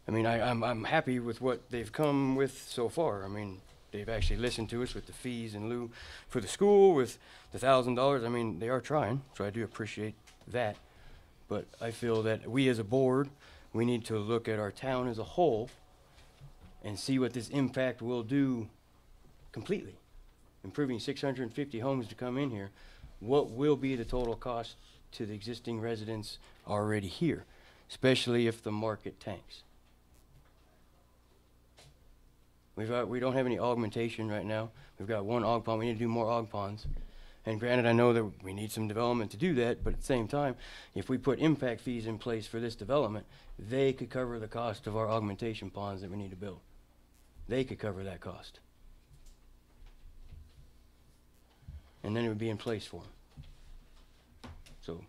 I'm happy with what they've come with so far. I mean, they've actually listened to us with the fees in lieu for the school, with the $1,000. I mean, they are trying, so I do appreciate that. But I feel that we as a board, we need to look at our town as a whole and see what this impact will do completely. Improving 650 homes to come in here, what will be the total cost to the existing residents already here, especially if the market tanks? We don't have any augmentation right now. We've got one aug pond. We need to do more aug ponds. And granted, I know that we need some development to do that, but at the same time, if we put impact fees in place for this development, they could cover the cost of our augmentation ponds that we need to build. They could cover that cost. And then it would be in place for them. So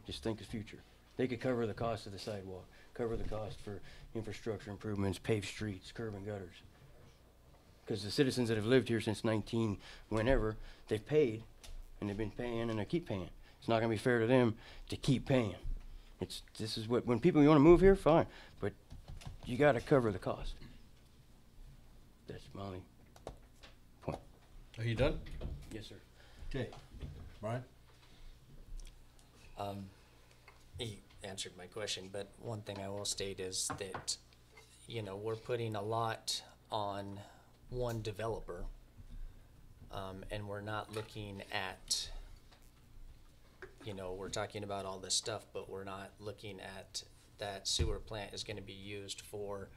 just think of future. They could cover the cost of the sidewalk, cover the cost for infrastructure improvements, paved streets, curb and gutters. Because the citizens that have lived here since whenever, they've paid, and they've been paying, and they keep paying. It's not gonna be fair to them to keep paying. This is what, when people, you wanna move here, fine, but you gotta cover the cost. That's my only point. Are you done? Yes, sir. Okay. Brian? He answered my question, but one thing I will state is that, we're putting a lot on one developer, and we're not looking at, we're talking about all this stuff, but we're not looking at that sewer plant is gonna be used for,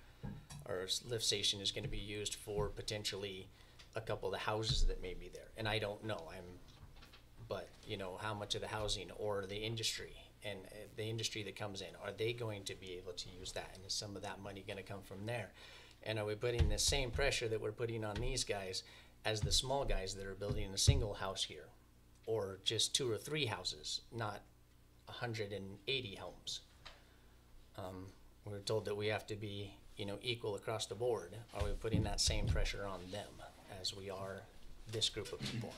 or lift station is gonna be used for potentially a couple of the houses that may be there. And I don't know, but how much of the housing or the industry and the industry that comes in, are they going to be able to use that? And is some of that money gonna come from there? And are we putting the same pressure that we're putting on these guys as the small guys that are building a single house here? Or just 2 or 3 houses, not 180 homes? We're told that we have to be, equal across the board. Are we putting that same pressure on them as we are this group of people?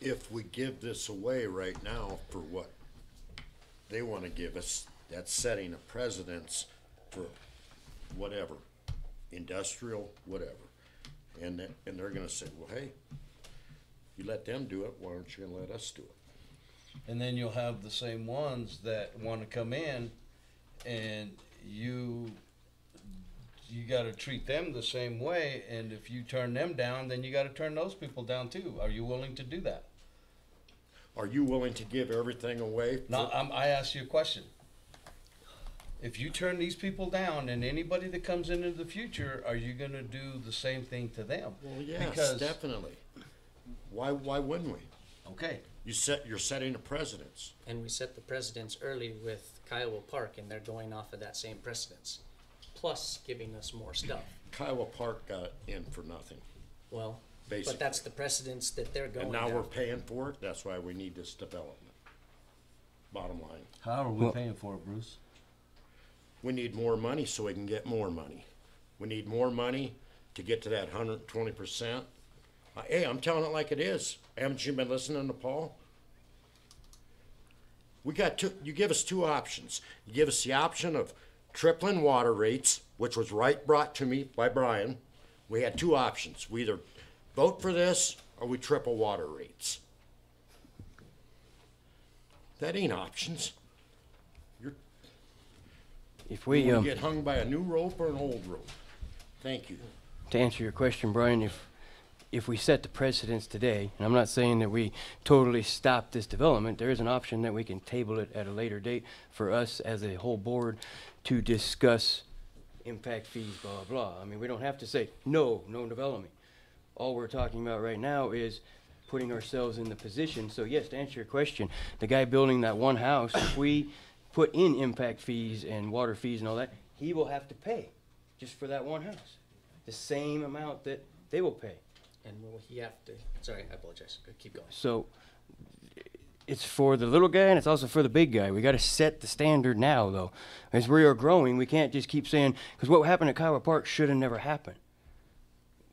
If we give this away right now for what they wanna give us, that's setting a precedence for whatever, industrial, whatever. And they're gonna say, well, hey, you let them do it, why aren't you gonna let us do it? And then you'll have the same ones that wanna come in, and you gotta treat them the same way, and if you turn them down, then you gotta turn those people down too. Are you willing to do that? Are you willing to give everything away? Now, I asked you a question. If you turn these people down, and anybody that comes into the future, are you gonna do the same thing to them? Well, yes, Because- definitely. Why wouldn't we? Okay. You're setting a precedence. And we set the precedence early with Kiowa Park, and they're going off of that same precedence, plus giving us more stuff. Kiowa Park got in for nothing. Well, Basically. but that's the precedence that they're going And now we're down. paying for it, that's why we need this development. Bottom line. How are we paying for it, Bruce? We need more money so we can get more money. We need more money to get to that 120%. Hey, I'm telling it like it is. Haven't you been listening to Paul? You give us 2 options. You give us the option of tripling water rates, which was brought to me by Brian. We had 2 options. We either vote for this or we triple water rates. That ain't options. if we, You wanna get hung by a new rope or an old rope? Thank you. to answer your question, Brian, if we set the precedence today, and I'm not saying that we totally stop this development, there is an option that we can table it at a later date for us as a whole board to discuss impact fees, blah, blah. I mean, we don't have to say, no development. All we're talking about right now is putting ourselves in the position. So yes, to answer your question, the guy building that one house, if we put in impact fees and water fees and all that, he will have to pay just for that one house. The same amount that they will pay. And will he have to, sorry, I apologize, keep going. So it's for the little guy and it's also for the big guy. We got to set the standard now, though. As we are growing, we can't just keep saying, because what happened at Kiowa Park should have never happened.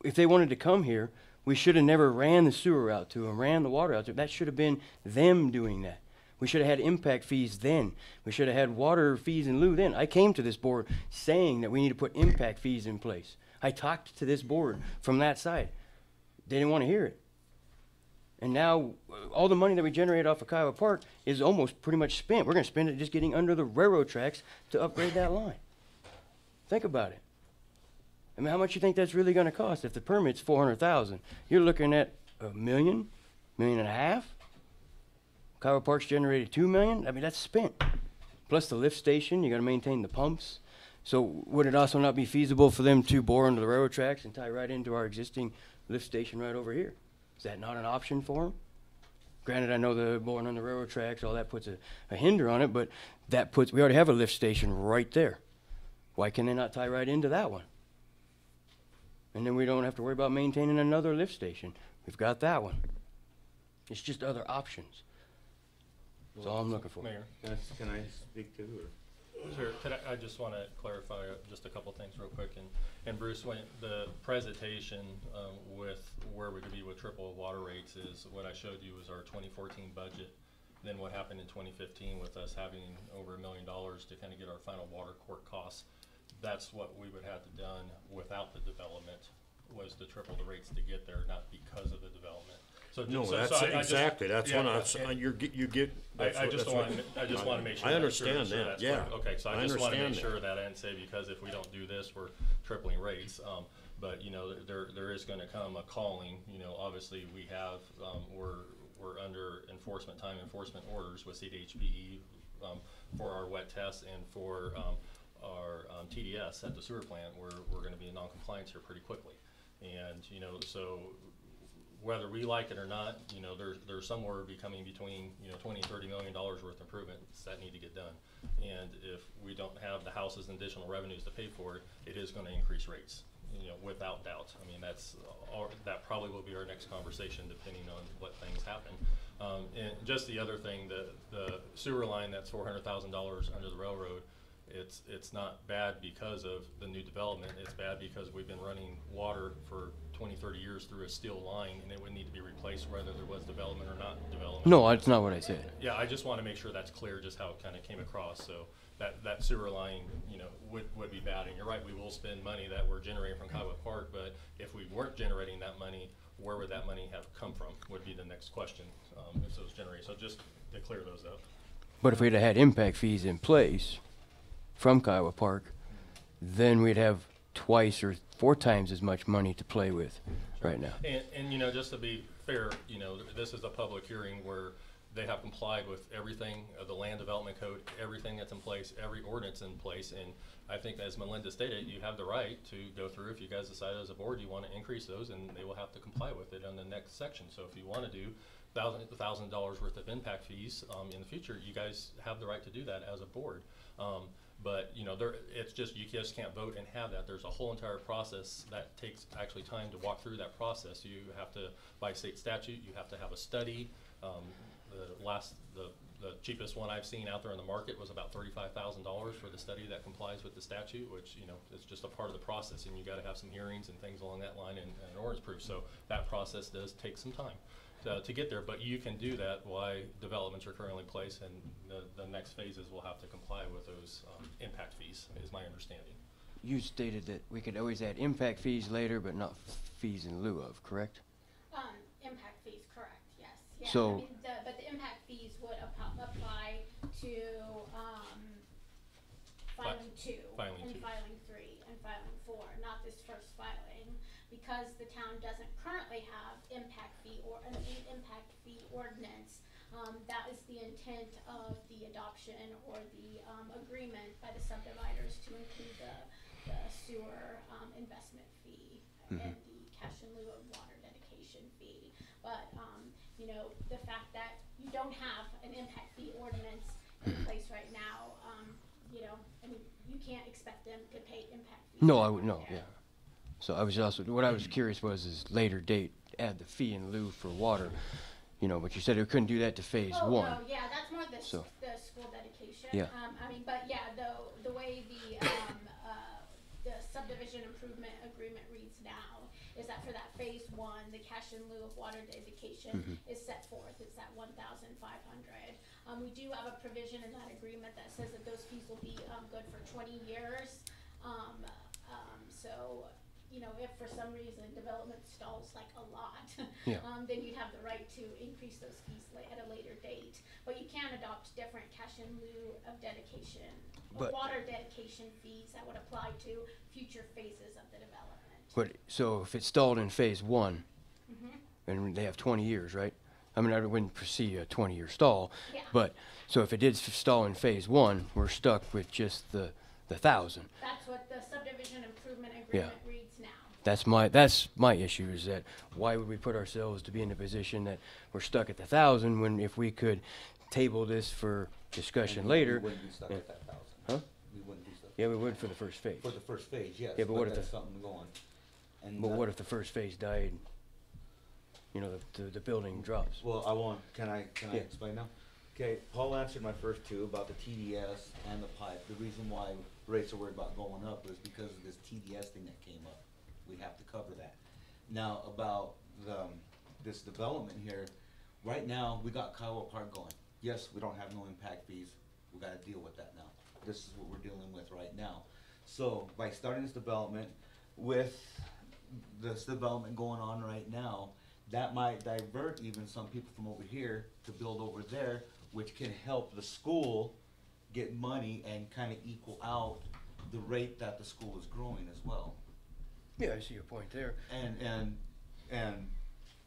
If they wanted to come here, we should have never ran the sewer out to them, ran the water out to them. That should have been them doing that. We should have had impact fees then. We should have had water fees in lieu then. I came to this board saying that we need to put impact fees in place. I talked to this board from that side. They didn't want to hear it. And now, all the money that we generate off of Kiowa Park is almost pretty much spent. We're going to spend it just getting under the railroad tracks to upgrade that line. Think about it. I mean, how much you think that's really going to cost? If the permit's $400,000, you're looking at $1 million, $1.5 million. Kiowa Park's generated $2 million. I mean, that's spent. Plus the lift station, you got to maintain the pumps. So would it also not be feasible for them to bore under the railroad tracks and tie right into our existing lift station right over here? Is that not an option for them? Granted, I know the boring on the railroad tracks, all that puts a hinder on it, but that puts, we already have a lift station right there. Why can they not tie right into that one? And then we don't have to worry about maintaining another lift station. We've got that one. It's just other options. That's all I'm looking for. Mayor. Can I speak to, or? Sure. I just want to clarify just a couple things real quick. And Bruce, when the presentation with where we could be with triple water rates is what I showed you was our 2014 budget. Then what happened in 2015 with us having over $1 million to kind of get our final water court costs. That's what we would have done without the development, was to triple the rates to get there, not because of the development. So No, so that's I exactly, that's yeah, what you get. I just want to make sure. I understand that's that, yeah. clear. Okay, so I just want to make understand sure that I didn't say because if we don't do this, we're tripling rates. But you know, there is going to come a calling. You know, obviously we have we're under time enforcement orders with CDHPE for our wet tests and for our TDS at the sewer plant. We're going to be in non-compliance here pretty quickly, and you know, so whether we like it or not, you know, there's somewhere becoming between, you know, $20 and $30 million worth of improvements that need to get done. And if we don't have the house's additional revenues to pay for it, it is going to increase rates, you know, without doubt. I mean, that probably will be our next conversation depending on what things happen. And just the other thing, the sewer line that's $400,000 under the railroad, it's not bad because of the new development. It's bad because we've been running water for 20, 30 years through a steel line, and it would need to be replaced whether there was development or not development. No, that's not what I said. Yeah, I just want to make sure that's clear, just how it kind of came across. So that sewer line, you know, would be bad. And you're right, we will spend money that we're generating from Kiowa Park, but if we weren't generating that money, where would that money have come from would be the next question, if it was generated. So just to clear those up. But if we'd have had impact fees in place from Kiowa Park, then we'd have twice or 4 times as much money to play with right now. And you know, just to be fair, you know, this is a public hearing where they have complied with everything, the land development code, everything that's in place, every ordinance in place. And I think, as Melinda stated, you have the right to go through, if you guys decide as a board you want to increase those, and they will have to comply with it on the next section. So if you want to do $1,000 worth of impact fees in the future, you guys have the right to do that as a board. But you know, it's just, you just can't vote and have that. There's a whole entire process that takes actually time to walk through that process. You have to, by state statute, you have to have a study. The cheapest one I've seen out there in the market was about $35,000 for the study that complies with the statute, which, you know, is just a part of the process, and you got to have some hearings and things along that line and an ordinance proof. So that process does take some time to get there, but you can do that while developments are currently in place, and the next phases will have to comply with those impact fees, is my understanding. You stated that we could always add impact fees later, but not fees in lieu of, correct? Impact fees, correct, yes. Yeah, So, I mean, but the impact fees would apply to, filing two, Filing and two. filing three, and filing four, not this first filing. Because the town doesn't currently have impact fee or an impact fee ordinance, that is the intent of the adoption or the, agreement by the subdividers to include the sewer, investment fee and the cash in lieu of water dedication fee. But, you know, the fact that you don't have an impact fee ordinance in place right now, you know, I mean, you can't expect them to pay impact fees. No, that I would, aren't no, there. yeah. So I was also, what I was curious was is later date, add the fee in lieu for water. You know, but you said we couldn't do that to phase Oh, one. no, yeah, that's more the, So- the school dedication. Yeah. I mean, but yeah, the way the subdivision improvement agreement reads now is that for that phase one, the cash in lieu of water dedication is set forth, it's at 1,500. We do have a provision in that agreement that says that those fees will be, good for 20 years. So, you know, if for some reason development stalls like a lot, Yeah. then you'd have the right to increase those fees at a later date. But you can adopt different cash in lieu of dedication, or But- water dedication fees that would apply to future phases of the development. But, so if it's stalled in phase one, Mhm. and they have 20 years, right? I mean, I wouldn't foresee a 20-year stall. Yeah. But, so if it did stall in phase one, we're stuck with just the 1,000. That's what the subdivision improvement agreement reads now. That's my issue, is that why would we put ourselves to be in a position that we're stuck at the 1,000 when if we could table this for discussion later? We wouldn't be stuck at that 1,000. Huh? We wouldn't be stuck. Yeah, we would for the first phase. For the first phase, yes. Yeah, but what if that's the- something going? And But what if the first phase died? You know, the building drops. Well, can I Yeah. explain now? Okay, Paul answered my first two about the TDS and the pipe. The reason why rates are worried about going up is because of this TDS thing that came up. We have to cover that. Now, about this development here, right now, we got Kiowa Park going. Yes, we don't have no impact fees. We gotta deal with that now. This is what we're dealing with right now. So, by starting this development, with this development going on right now, that might divert even some people from over here to build over there, which can help the school get money and kinda equal out the rate that the school is growing as well. Yeah, I see your point there. And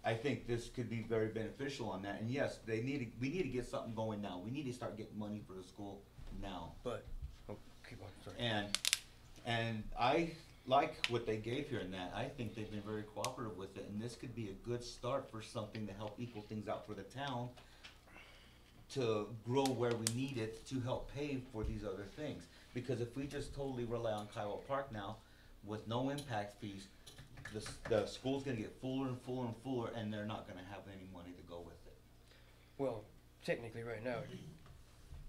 I think this could be very beneficial on that. And yes, we need to get something going now. We need to start getting money for the school now. But, oh, keep on, sorry. And I like what they gave here in that. I think they've been very cooperative with it, and this could be a good start for something to help equal things out for the town, to grow where we need it, to help pay for these other things. Because if we just totally rely on Kiowa Park now, with no impact fees, the school's gonna get fuller and fuller and fuller, and they're not gonna have any money to go with it. Well, technically right now,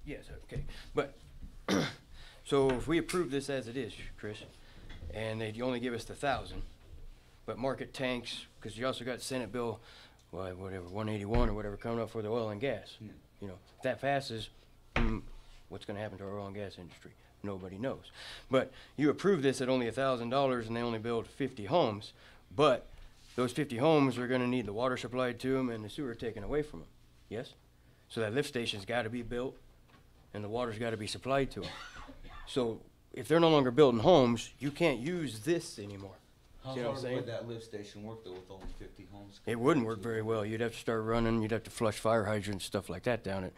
yes, okay, but, so if we approve this as it is, Chris, and they only give us the 1,000, but market tanks, cause you also got Senate Bill, whatever, 181 or whatever coming up for the oil and gas. Yeah. You know, if that passes, what's gonna happen to our oil and gas industry? Nobody knows. But you approve this at only $1,000 and they only build 50 homes, but those 50 homes are gonna need the water supplied to them and the sewer taken away from them, yes? So that lift station's gotta be built and the water's gotta be supplied to them. So if they're no longer building homes, you can't use this anymore. How See what I'm hard saying? would that lift station work though with only 50 homes? It wouldn't work very well. You'd have to start running, you'd have to flush fire hydrants, stuff like that down it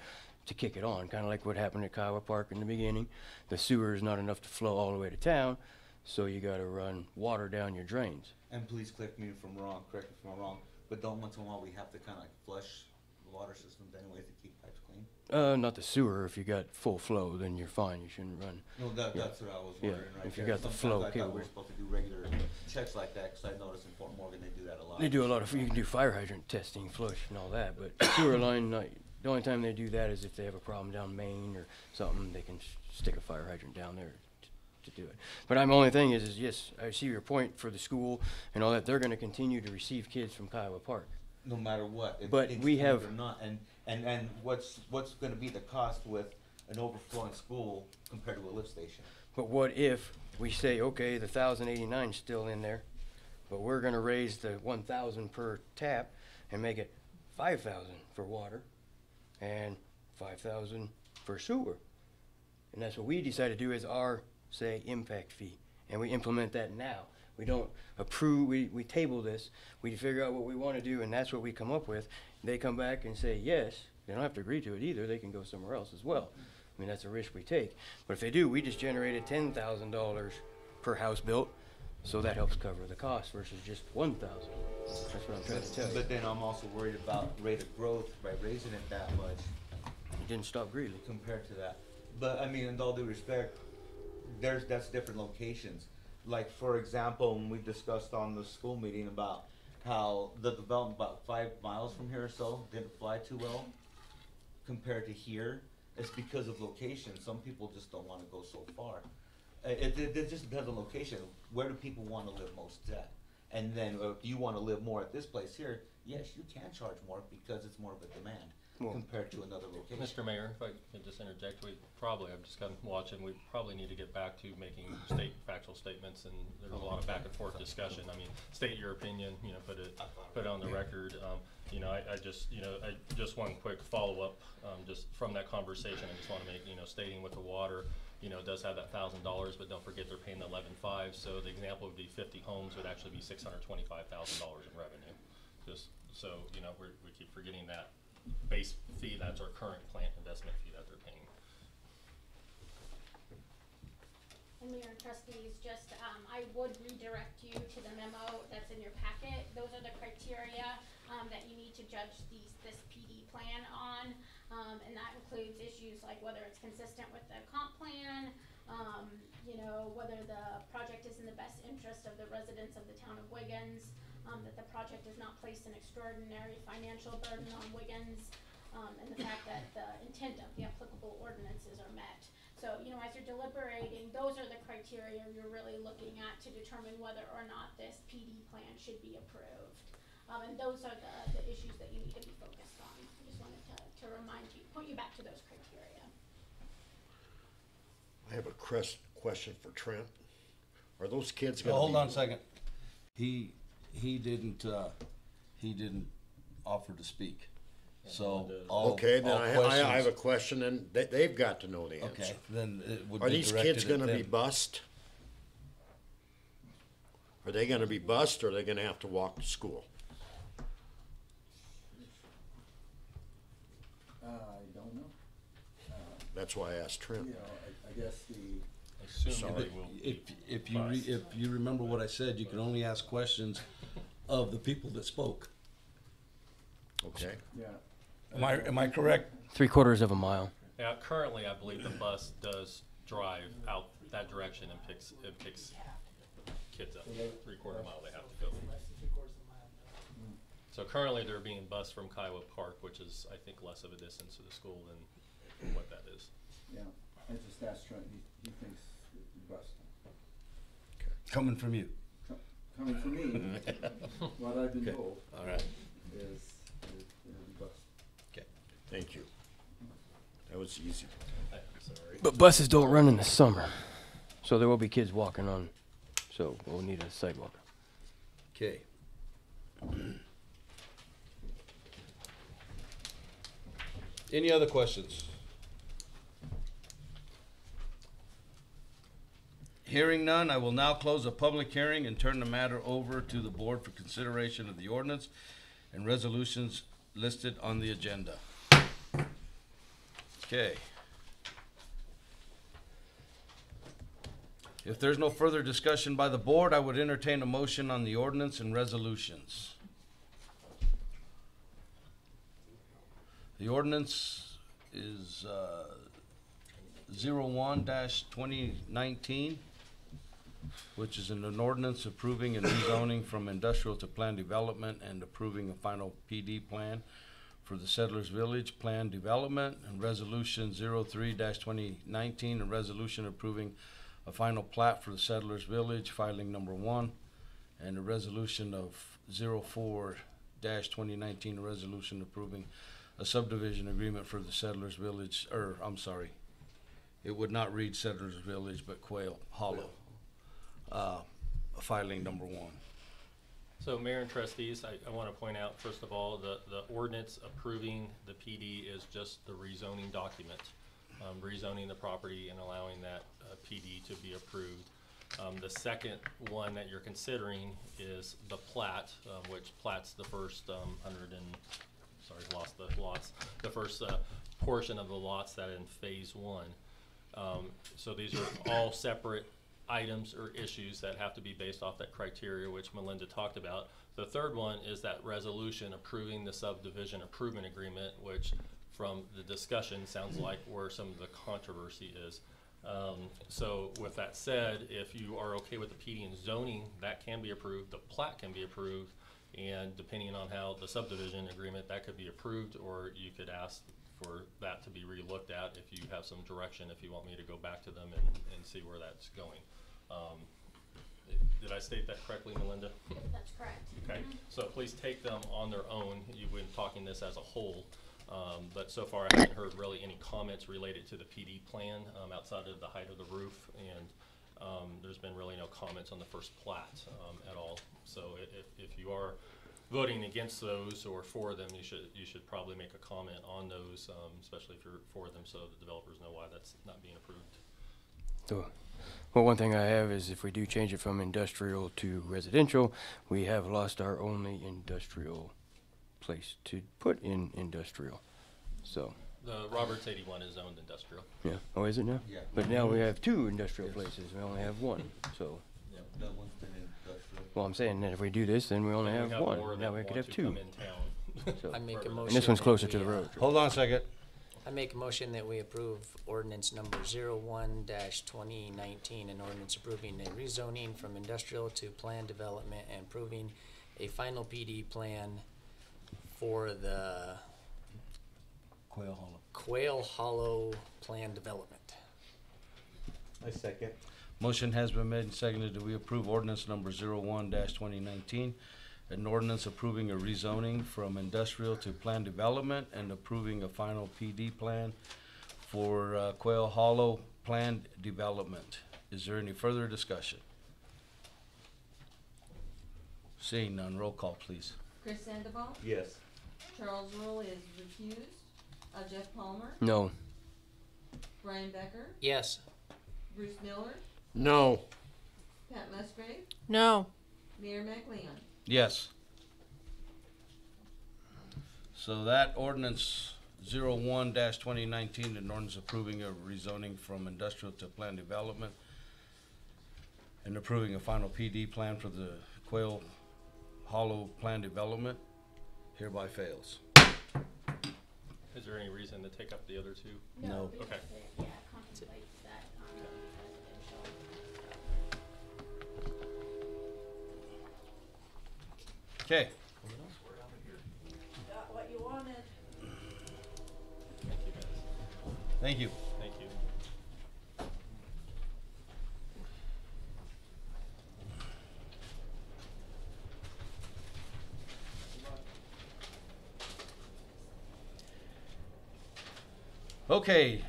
to kick it on, kinda like what happened at Kiowa Park in the beginning. The sewer is not enough to flow all the way to town, so you gotta run water down your drains. And please correct me if I'm wrong, but don't once in a while we have to kinda like flush the water systems anyways to keep pipes clean? Not the sewer. If you got full flow, then you're fine. You shouldn't run. No, Yeah. that's what I was Yeah, wondering right if you there. got the Sometimes flow I thought cable. we were supposed to do regular checks like that, cause I noticed in Fort Morgan they do that a lot. They do a lot of, you can do fire hydrant testing, flush and all that, but sewer line, the only time they do that is if they have a problem down Main or something, they can stick a fire hydrant down there to do it. But my only thing is yes, I see your point for the school and all that. They're gonna continue to receive kids from Kiowa Park. No matter what. If But things we change have- or not, and what's gonna be the cost with an overflowing school compared to a lift station? But what if we say, okay, the 1,089 is still in there, but we're gonna raise the 1,000 per tap and make it 5,000 for water and 5,000 for sewer. And that's what we decide to do as our, say, impact fee. And we implement that now. We don't approve, we table this, we figure out what we want to do, and that's what we come up with. They come back and say yes, they don't have to agree to it either, they can go somewhere else as well. I mean, that's a risk we take. But if they do, we just generated $10,000 per house built, so that helps cover the cost versus just 1,000. That's what I'm trying to tell you. But then I'm also worried about rate of growth by raising it that much You didn't stop Greeley. compared to that. But I mean, in all due respect, that's different locations. Like, for example, when we discussed on the school meeting about how the development about 5 miles from here or so didn't fly too well compared to here, it's because of location. Some people just don't wanna go so far. It just depends on location. Where do people wanna live most at? And then if you wanna live more at this place here, yes, you can charge more because it's more of a demand Well, compared to another location. Mr. Mayor, if I could just interject, I've just gotten watching, we probably need to get back to making factual statements, and there's a lot of back and forth discussion. I mean, state your opinion, you know, put it on the record. You know, I just one quick follow-up, just from that conversation, I just wanna make, you know, stating with the water, you know, does have that $1,000, but don't forget they're paying the 11.5, so the example would be 50 homes would actually be $625,000 in revenue. Just so, you know, we keep forgetting that base fee, that's our current plant investment fee that they're paying. And Mayor and Trustees, just, I would redirect you to the memo that's in your packet. Those are the criteria, that you need to judge this PD plan on. And that includes issues like whether it's consistent with the comp plan, you know, whether the project is in the best interest of the residents of the town of Wiggins, that the project does not place an extraordinary financial burden on Wiggins, and the fact that the intent of the applicable ordinances are met. So, you know, as you're deliberating, those are the criteria you're really looking at to determine whether or not this PD plan should be approved. And those are the issues that you need to be focused on. I just wanted to remind you, point you back to those criteria. I have a question for Trent. Are those kids gonna be? Hold on a second. He didn't offer to speak. So all Okay, then all I have questions- a question, and they've got to know the answer. Okay, then it would Are be these directed kids at gonna be them. bused? Are they gonna be bused, or are they gonna have to walk to school? I don't know. That's why I asked Trent. You know, I guess the, Assuming they will be If bused. you remember what I said, you can only ask questions of the people that spoke. Okay. yeah. Am I correct? 3/4 of a mile. Yeah, currently, I believe the bus does drive out that direction and picks kids up, 3/4 mile they have to go. So currently, they're being bused from Kiowa Park, which is, I think, less of a distance to the school than what that is. Yeah, I just asked Trent, he thinks the bus, Coming from you. coming from me, what I've been Okay. told All right. is it'll be bus. Thank you. That was easy. I'm sorry. But buses don't run in the summer, so there will be kids walking on, so we'll need a sidewalk. Okay. Any other questions? Hearing none, I will now close the public hearing and turn the matter over to the board for consideration of the ordinance and resolutions listed on the agenda. Okay. If there's no further discussion by the board, I would entertain a motion on the ordinance and resolutions. The ordinance is 01-2019, which is an ordinance approving and rezoning from industrial to planned development and approving a final PD plan for the Settlers Village Plan Development, and Resolution 03-2019, a resolution approving a final plat for the Settlers Village, filing number 1, and a resolution of 04-2019, a resolution approving a subdivision agreement for the Settlers Village, it would not read Settlers Village, but Quail Hollow, filing number 1. So Mayor and Trustees, I want to point out, first of all, the ordinance approving the PD is just the rezoning document. rezoning the property and allowing that PD to be approved. The second one that you're considering is the plat, which plats the first the first portion of the lots that in phase one. So these are all separate items or issues that have to be based off that criteria which Melinda talked about. The third one is that resolution approving the subdivision improvement agreement, which from the discussion sounds like where some of the controversy is. So with that said, if you are okay with the PD and zoning, that can be approved, the plat can be approved, and depending on how the subdivision agreement, that could be approved, or you could ask for that to be re-looked at if you have some direction, if you want me to go back to them and see where that's going. Did I state that correctly, Melinda? That's correct. Okay, so please take them on their own. You've been talking this as a whole. But so far I haven't heard really any comments related to the PD plan outside of the height of the roof, and there's been really no comments on the first plat at all. So if you are voting against those or for them, you should probably make a comment on those, especially if you're for them, so the developers know why that's not being approved. So, well, one thing I have is if we do change it from industrial to residential, we have lost our only industrial place to put in industrial. So The Roberts 81 is zoned industrial. yeah. Oh, is it now? Yeah. But now we have two industrial places. We only have one. So Yep, that one's been industrial. well, I'm saying that if we do this, then we only And have more one. that Now we could want have to come two. in town. So, I make a And motion. and this one's that closer we, to the road. Hold on a second. I make a motion that we approve ordinance number 01-2019, an ordinance approving a rezoning from industrial to planned development and approving a final PD plan for the Quail Hollow. Quail Hollow plan development. I second. Motion has been made and seconded that we approve ordinance number 01-2019, an ordinance approving a rezoning from industrial to planned development and approving a final PD plan for Quail Hollow planned development. Is there any further discussion? Seeing none, roll call, please. Chris Sandoval, Yes. Charles Rule is recused, Jeff Palmer, No. Brian Becker, Yes. Bruce Miller, No. Pat Musgrave, No. Mayor McLeon. Yes. So that ordinance 01-2019, an ordinance approving a rezoning from industrial to planned development and approving a final PD plan for the Quail Hollow plan development, hereby fails. Is there any reason to take up the other two? No. Because Okay. it, contemplates that, residential. Okay. Got what you wanted. Thank you, guys. Thank you. Thank you. Okay,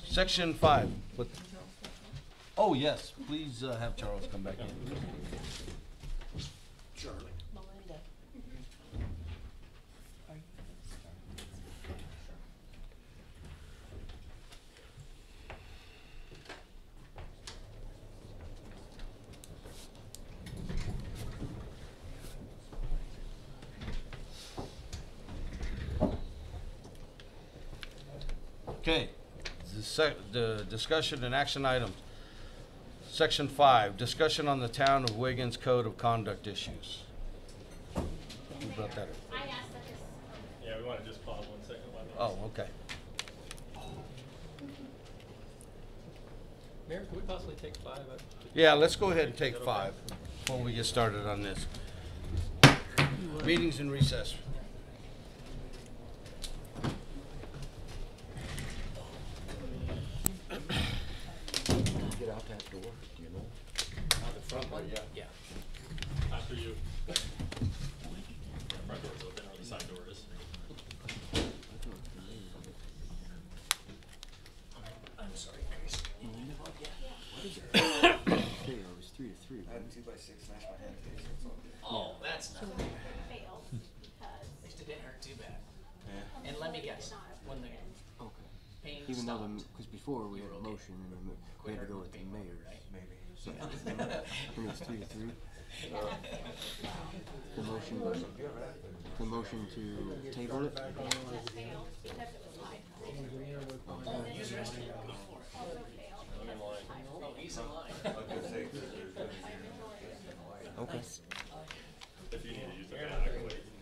section 5. Oh, yes, please have Charles come back in. Charlie. Melinda. Okay, the discussion and action items. Section 5, discussion on the town of Wiggins Code of Conduct issues. Who brought that up? I asked that this, Yeah, we want to just pause 1 second. Oh, okay. Mayor, could we possibly take 5? Yeah, let's go ahead and take 5 before we get started on this. Meetings in recess. Get out that door, do you know? Out the front one? Yeah. After you. Front door's open, or the side door is. I'm sorry, Chris. Okay, it was 3 to 3. I had a 2x6 smash my head today, so it's all good. Oh, that's not bad. fails because. At least it didn't hurt too bad. Yeah. And let me guess, when the, Okay. pain even though stopped, because before we you had were a okay. motion and then we Quit had to hurting go the with the pain, mayor's. right? Maybe. So, I think it's 3-3. The motion, the motion to table it. That failed because it was tied. Use the restroom, go for it. Also failed I'm in line. Oh, he's in line. I was gonna say, 'cause there's gonna be. Okay. If you need to use the back.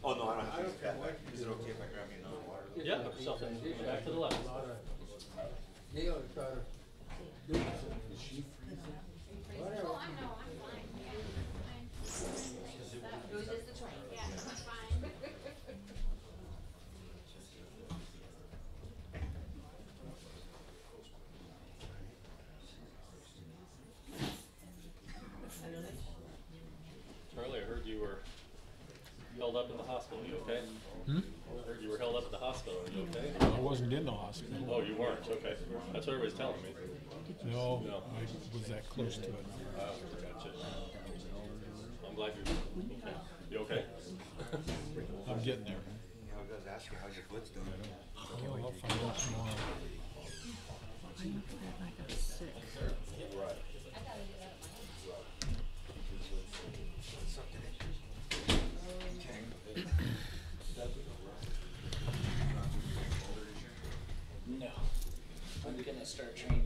Oh, no, I don't have to use that back. Is it okay if I grab you another water? Yeah, something, back to the left. Oh, I know, I'm fine, yeah, I'm fine. It was just the train. Yeah, I'm fine. Charlie, I heard you were held up at the hospital. You okay? I heard you were held up at the hospital. Are you okay? I wasn't in the hospital. Oh, you weren't. Okay. That's what everybody's telling me. No, No. I was that close to it. Gotcha. I'm glad you're okay. You okay? I'm getting there. I was gonna ask you how your foot's doing. Oh, I'll find out tomorrow. Right. No. I'm gonna start training.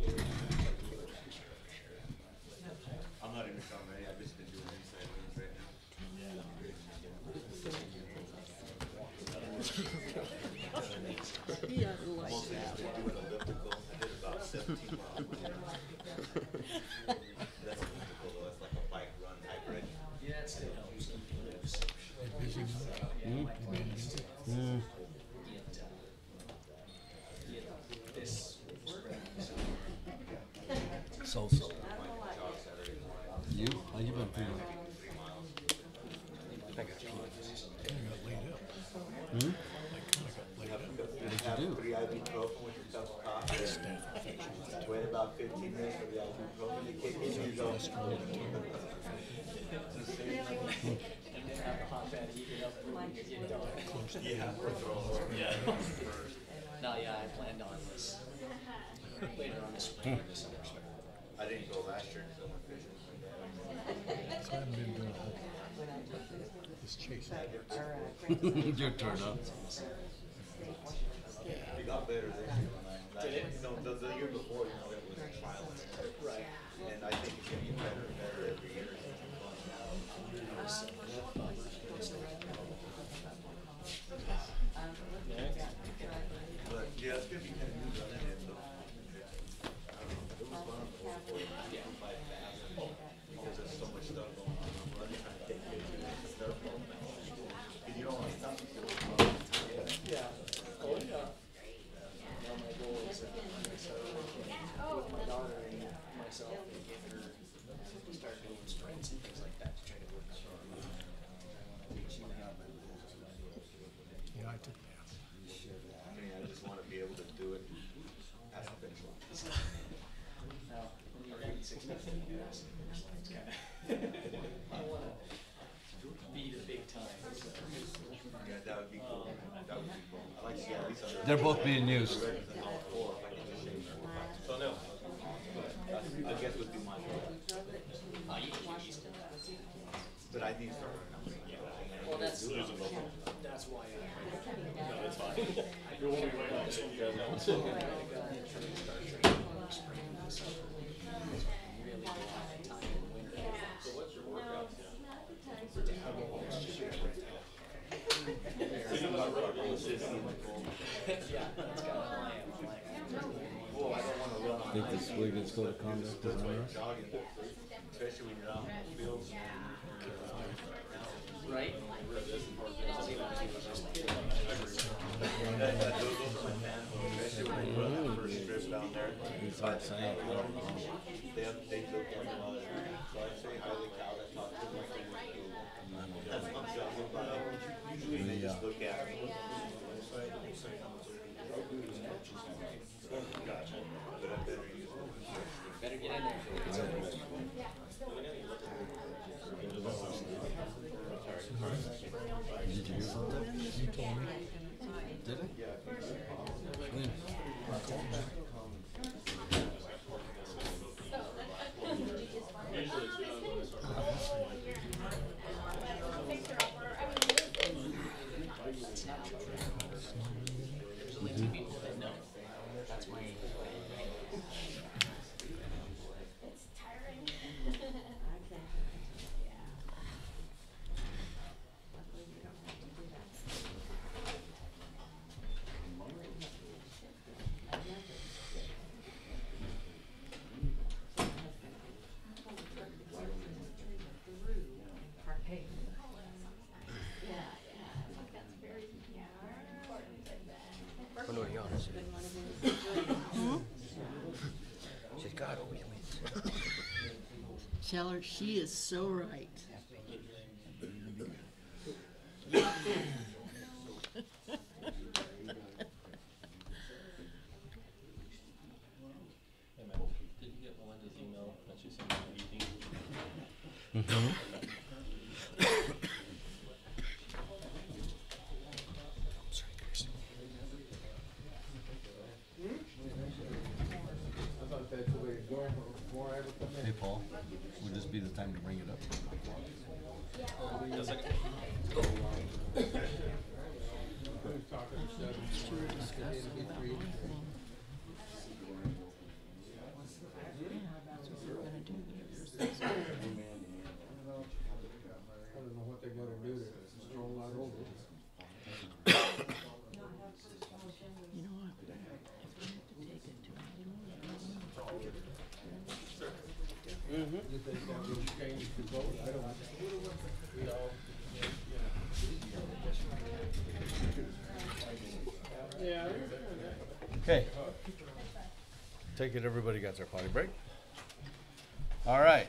I'm not even sure I'm ready, I've just been doing inside things right now. Mostly just been doing elliptical, I did about 17 miles. That's elliptical though, it's like a bike run hybrid. Yeah, it still helps keep you loose. Busy now? This So. You? How you been feeling? I got Kinda got laid up. Hmm? I kinda got laid up. Have you do? 3 ibuprofen with your cup of coffee. Wait about 15 minutes for the ibuprofen to kick in, you go. and then have the hot pad heated up and get done. Yeah. No, yeah, I planned on this later on this spring, this summer. I didn't go last year because of my vision. So I haven't been doing this chase. Your turn, huh? It got better this year when I, Did it? you know, the year before, you know, it was a trial and error. Right. And I think it's gonna get better and better every year. But, yeah, it's gonna be kind of new running it, though. I don't know, it was fun, because there's so much stuff going on, I'm running, trying to take pictures and stuff. And you don't want to stop. Yeah. Oh, yeah. Now my goal is, with my daughter and myself, and get her to start doing sprints and things like that to try to work on Yeah, I took that. I mean, I just wanna be able to do it at the finish line. Now, when you're running 6:15, it's kinda, I wanna beat a big time, so. Yeah, that would be cool, that would be cool. I like to see at least under. They're both being used. So no, I guess would be my goal. But I need to start running. Well, that's why I. No, it's fine. You won't be waiting on it. You guys know. Really go out of time in the winter. So what's your workout? Yeah, that's kind of my plan. Well, I don't wanna run on. Think this Wiggins code of conduct is on us? Jogging, especially when you're out in the fields. Right? Those are my fans, especially when you run that first strip down there. Inside sand. They took one while they were, so I'd say highly touted, I talked to them like a week ago. As I'm jogging by, usually they just look at me. Gotcha. But I better use one. Better get in there. Did you hear about that? You told me. Did I? When? It's tiring. I know what Giannis said. Says God always wins. Tell her she is so right. Hey, Matt, did you get Melinda's email that she sent out the meeting? Hey, Paul, would this be the time to bring it up? Yes, I- I don't know what they gotta do to stroll that over. You know what? If we have to take it to You think that would change the vote? I don't. We all, yeah. Okay. Take it everybody got their potty break. All right.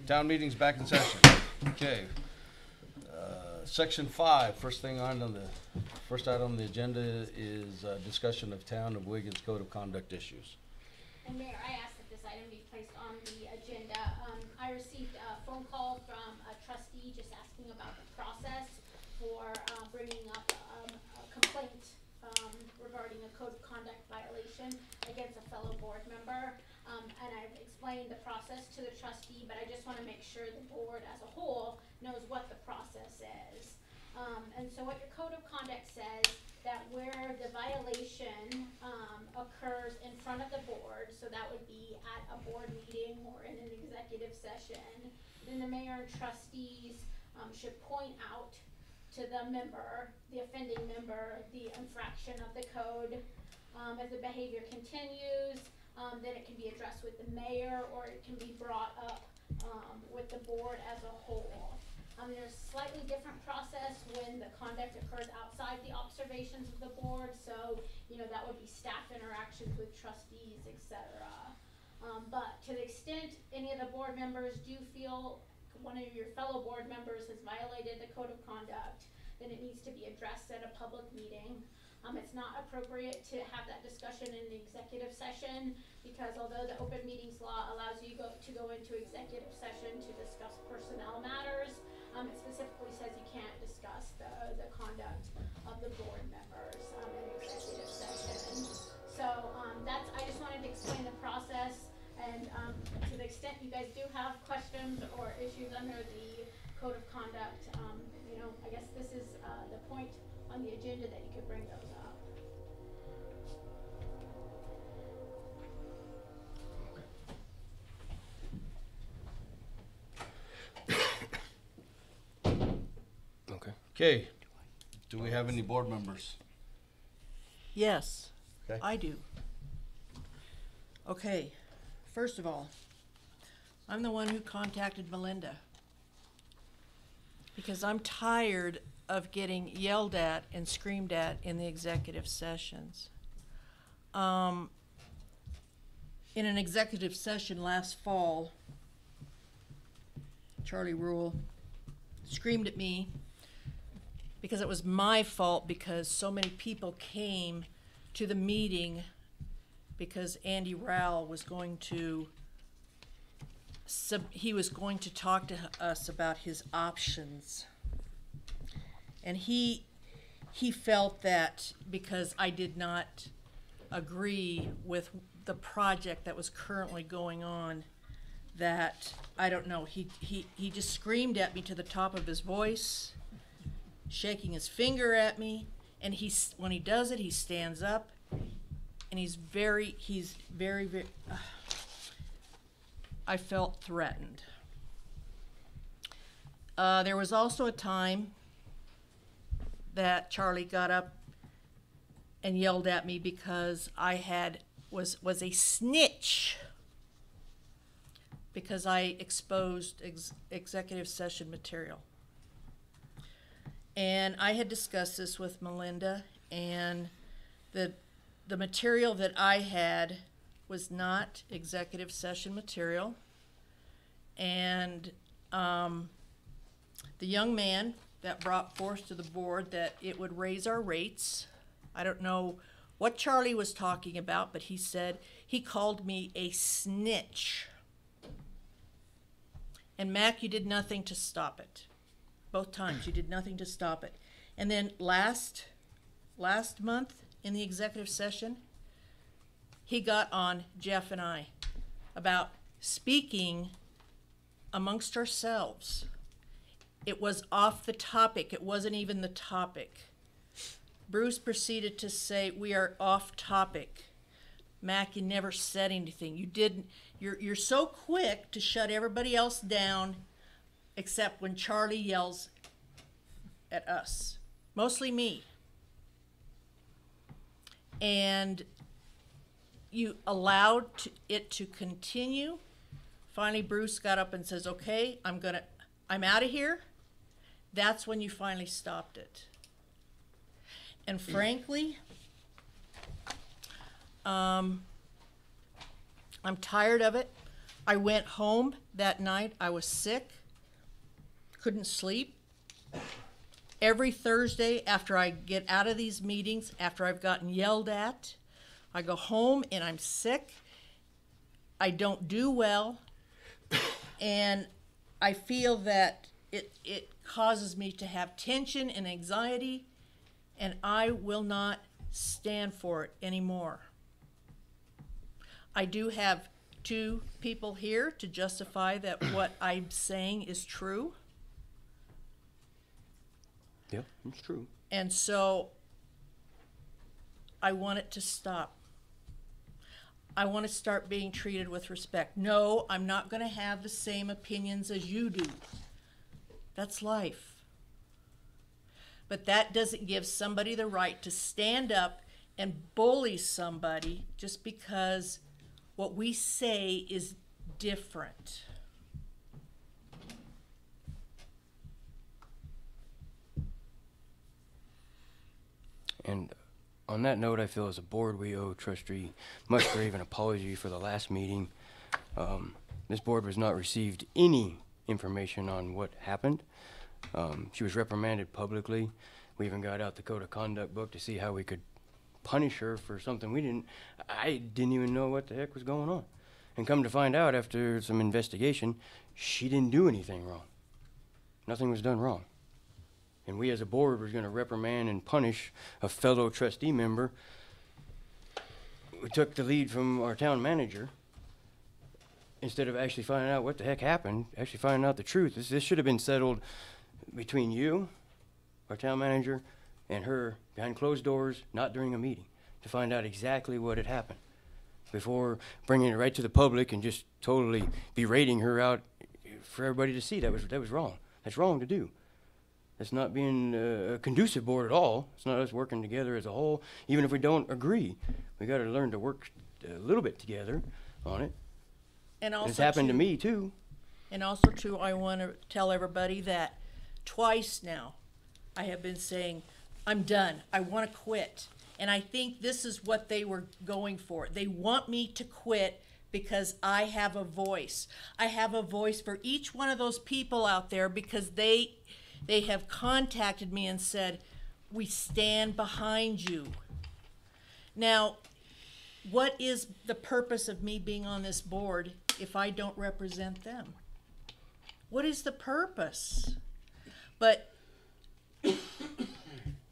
Town meeting's back in session. Okay. Section 5, first item on the agenda is discussion of Town of Wiggins Code of Conduct issues. And Mayor, I asked that this item be placed on the agenda. I received a phone call from a trustee just asking about the process for bringing up a complaint regarding a code of conduct violation against a fellow board member. And I've explained the process to the trustee, but I just wanna make sure the board as a whole knows what the process is. And so what your code of conduct says, that where the violation occurs in front of the board, so that would be at a board meeting or in an executive session, then the mayor and trustees should point out to the member, the offending member, the infraction of the code. If the behavior continues, then it can be addressed with the mayor, or it can be brought up with the board as a whole. There's a slightly different process when the conduct occurs outside the observations of the board, so, that would be staff interactions with trustees, etc. But to the extent any of the board members do feel one of your fellow board members has violated the code of conduct, then it needs to be addressed at a public meeting. It's not appropriate to have that discussion in the executive session, because although the open meetings law allows you to go into executive session to discuss personnel matters, it specifically says you can't discuss the conduct of the board members in executive session. So I just wanted to explain the process, and to the extent you guys do have questions or issues under the code of conduct, I guess this is the point on the agenda that you could bring those up. Okay. Okay. Do we have any board members? Yes, Okay. I do. Okay, first of all, I'm the one who contacted Melinda because I'm tired of getting yelled at and screamed at in the executive sessions. In an executive session last fall, Charlie Rule screamed at me because it was my fault because so many people came to the meeting because Andy Rowell was going to talk to us about his options. And he he felt that because I did not agree with the project that was currently going on, that, I don't know, he just screamed at me to the top of his voice, shaking his finger at me, and when he does it, he stands up, and he's very, I felt threatened. There was also a time that Charlie got up and yelled at me because I was a snitch because I exposed executive session material. And I had discussed this with Melinda, and the material that I had was not executive session material. And the young man that brought forth to the board that it would raise our rates, I don't know what Charlie was talking about, but he called me a snitch. And Mac, you did nothing to stop it. Both times you did nothing to stop it. And then last month in the executive session, he got on Jeff and I about speaking amongst ourselves. It was off the topic. It wasn't even the topic. Bruce proceeded to say, we are off topic. Mac, you never said anything. You didn't. You're so quick to shut everybody else down except when Charlie yells at us. Mostly me. And you allowed it to continue. Finally, Bruce got up and says, okay, I'm out of here. That's when you finally stopped it. And frankly, I'm tired of it. I went home that night. I was sick, couldn't sleep. Every Thursday after I get out of these meetings, after I've gotten yelled at, I go home and I'm sick. I don't do well. And I feel that it causes me to have tension and anxiety, and I will not stand for it anymore. I do have 2 people here to justify that what I'm saying is true. Yeah, it's true. And so I want it to stop. I want to start being treated with respect. No, I'm not going to have the same opinions as you do. That's life. But that doesn't give somebody the right to stand up and bully somebody just because what we say is different. And on that note, I feel as a board we owe Trustee Musgrave an apology for the last meeting. This board was not received any information on what happened. She was reprimanded publicly. We even got out the code of conduct book to see how we could punish her for something I didn't even know what the heck was going on. And come to find out after some investigation, she didn't do anything wrong. Nothing was done wrong. And we as a board were going to reprimand and punish a fellow trustee member. We took the lead from our town manager instead of actually finding out what the heck happened, actually finding out the truth. This should have been settled between you, our town manager, and her behind closed doors, not during a meeting, to find out exactly what had happened before bringing it right to the public and just totally berating her out for everybody to see. That was wrong. That's wrong to do. That's not being a conducive board at all. It's not us working together as a whole. Even if we don't agree, we got to learn to work a little bit together on it. And also it's happened to me too. And also too, I want to tell everybody that twice now I have been saying, I'm done. I want to quit. And I think this is what they were going for. They want me to quit because I have a voice. I have a voice for each one of those people out there because they have contacted me and said, we stand behind you. Now, what is the purpose of me being on this board if I don't represent them? What is the purpose? But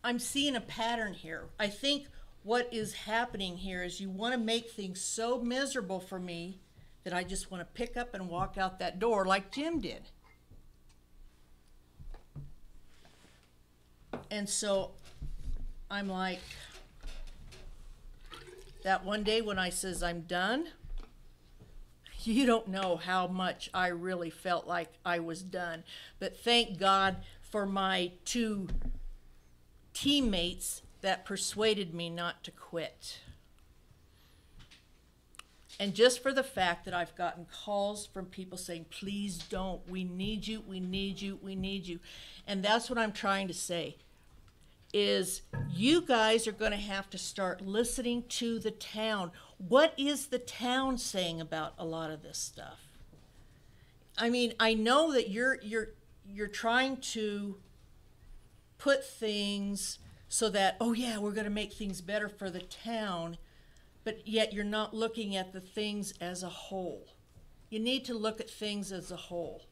I'm seeing a pattern here. I think what is happening here is you want to make things so miserable for me that I just want to pick up and walk out that door like Jim did. And so I'm like, that one day when I says I'm done, you don't know how much I really felt like I was done. But thank God for my 2 teammates that persuaded me not to quit. And just for the fact that I've gotten calls from people saying, please don't, we need you, we need you, we need you. And that's what I'm trying to say, is you guys are gonna have to start listening to the town. What is the town saying about a lot of this stuff? I mean, I know that you're trying to put things so that, oh yeah, we're gonna make things better for the town, but yet you're not looking at the things as a whole. You need to look at things as a whole,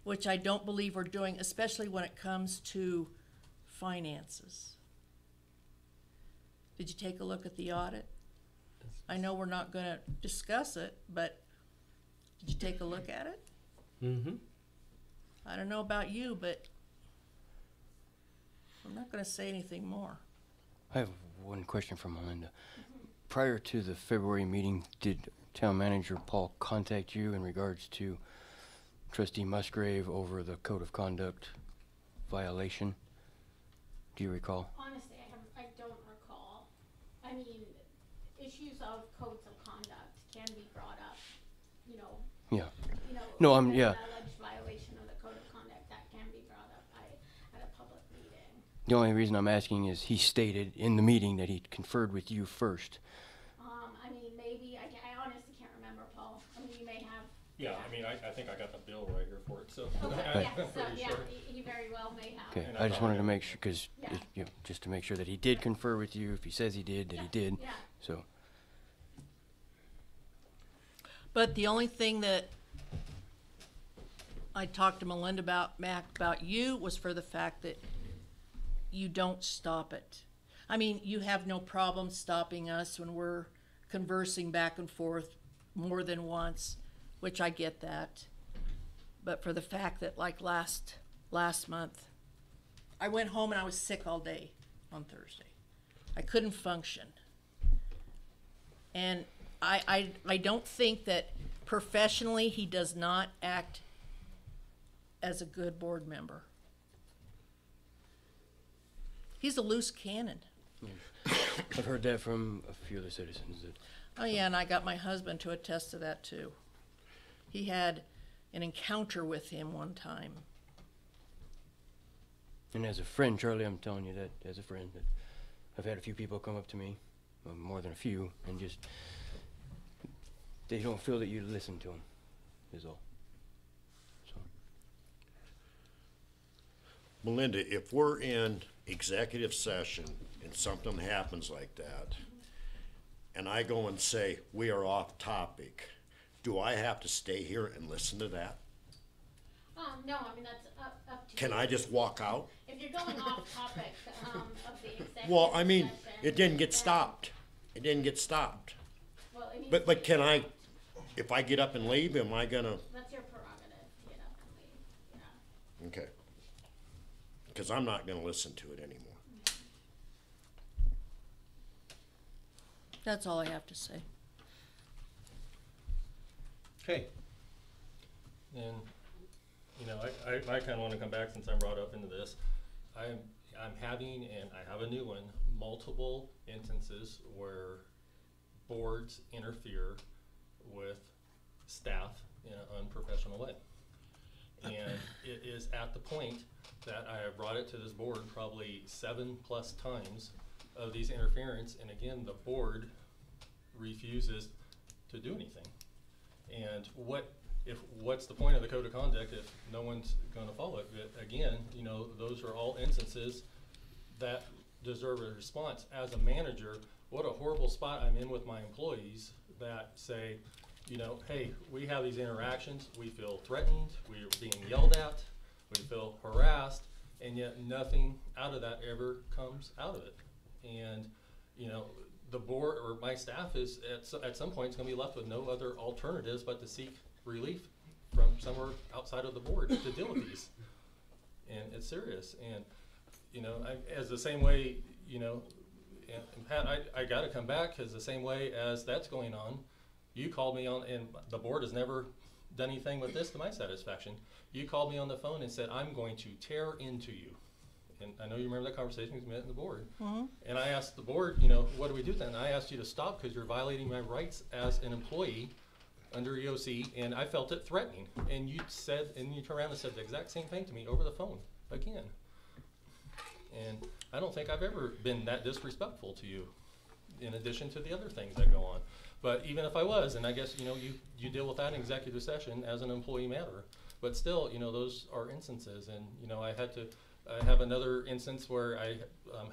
which I don't believe we're doing, especially when it comes to finances. Did you take a look at the audit? I know we're not gonna discuss it, but did you take a look at it? Mm-hmm. I don't know about you, but I'm not gonna say anything more. I have one question for Melinda. Prior to the February meeting, did Town Manager Paul contact you in regards to Trustee Musgrave over the Code of Conduct violation? Do you recall? Honestly, I don't recall. I mean, issues of codes of conduct can be brought up, you know. Yeah. You know, No, if there's yeah. an alleged violation of the code of conduct, that can be brought up at a public meeting. The only reason I'm asking is he stated in the meeting that he conferred with you first. I mean, maybe, I honestly can't remember, Paul. I mean, you may have. Yeah, I mean, I think I got the bill right here for it, so. Okay, yeah, I'm so, pretty yeah, sure. he very well may have. Okay, And I just thought wanted to that- make sure, because, Yeah. just to make sure that he did confer with you. If he says he did, that he did. Yeah. So, But the only thing that I talked to Melinda about, Mac, about you, was for the fact that you don't stop it. I mean, you have no problem stopping us when we're conversing back and forth more than once, which I get that. But for the fact that, like last month, I went home and I was sick all day on Thursday. I couldn't function. And I don't think that professionally he does not act as a good board member. He's a loose cannon. I've heard that from a few of the citizens. That Oh yeah, and I got my husband to attest to that too. He had an encounter with him one time. And as a friend, Charlie, I'm telling you that as a friend, that I've had a few people come up to me, well, more than a few, and just, they don't feel that you listen to them, is all. So. Melinda, if we're in executive session and something happens like that, and I go and say, we are off topic, do I have to stay here and listen to that? No, I mean, that's up to you. Can I just walk out? If you're going off topic, of the executive Well, I mean, session, it didn't get then- stopped. It didn't get stopped. Well, it needs But to- can I, if I get up and leave, am I gonna, That's your prerogative to get up and leave, yeah. okay. Because I'm not gonna listen to it anymore. That's all I have to say. Okay. And, you know, I kinda wanna come back since I'm brought up into this. I'm having, and I have a new one, multiple instances where boards interfere with staff in an unprofessional way. And it is at the point that I have brought it to this board probably 7+ times of these interference, and again, the board refuses to do anything. And what's the point of the code of conduct if no one's gonna follow it? But again, you know, those are all instances that deserve a response. As a manager, what a horrible spot I'm in with my employees that say, you know, hey, we have these interactions, we feel threatened, we're being yelled at, we feel harassed, and yet nothing out of that ever comes out of it. And, you know, the board or my staff is at some point is going to be left with no other alternatives but to seek relief from somewhere outside of the board to deal with these. And it's serious. And, you know, as the same way, you know, and Pat, I got to come back because the same way as that's going on, you called me on, and the board has never done anything with this to my satisfaction. You called me on the phone and said, I'm going to tear into you. And I know you remember that conversation we met in the board. Mm-hmm. And I asked the board, you know, what do we do then? I asked you to stop because you're violating my rights as an employee under EOC, and I felt it threatening. And you said, and you turned around and said the exact same thing to me over the phone again. And I don't think I've ever been that disrespectful to you, in addition to the other things that go on. But even if I was, and I guess, you know, you deal with that in executive session as an employee matter. But still, you know, those are instances. And, you know, I have another instance where I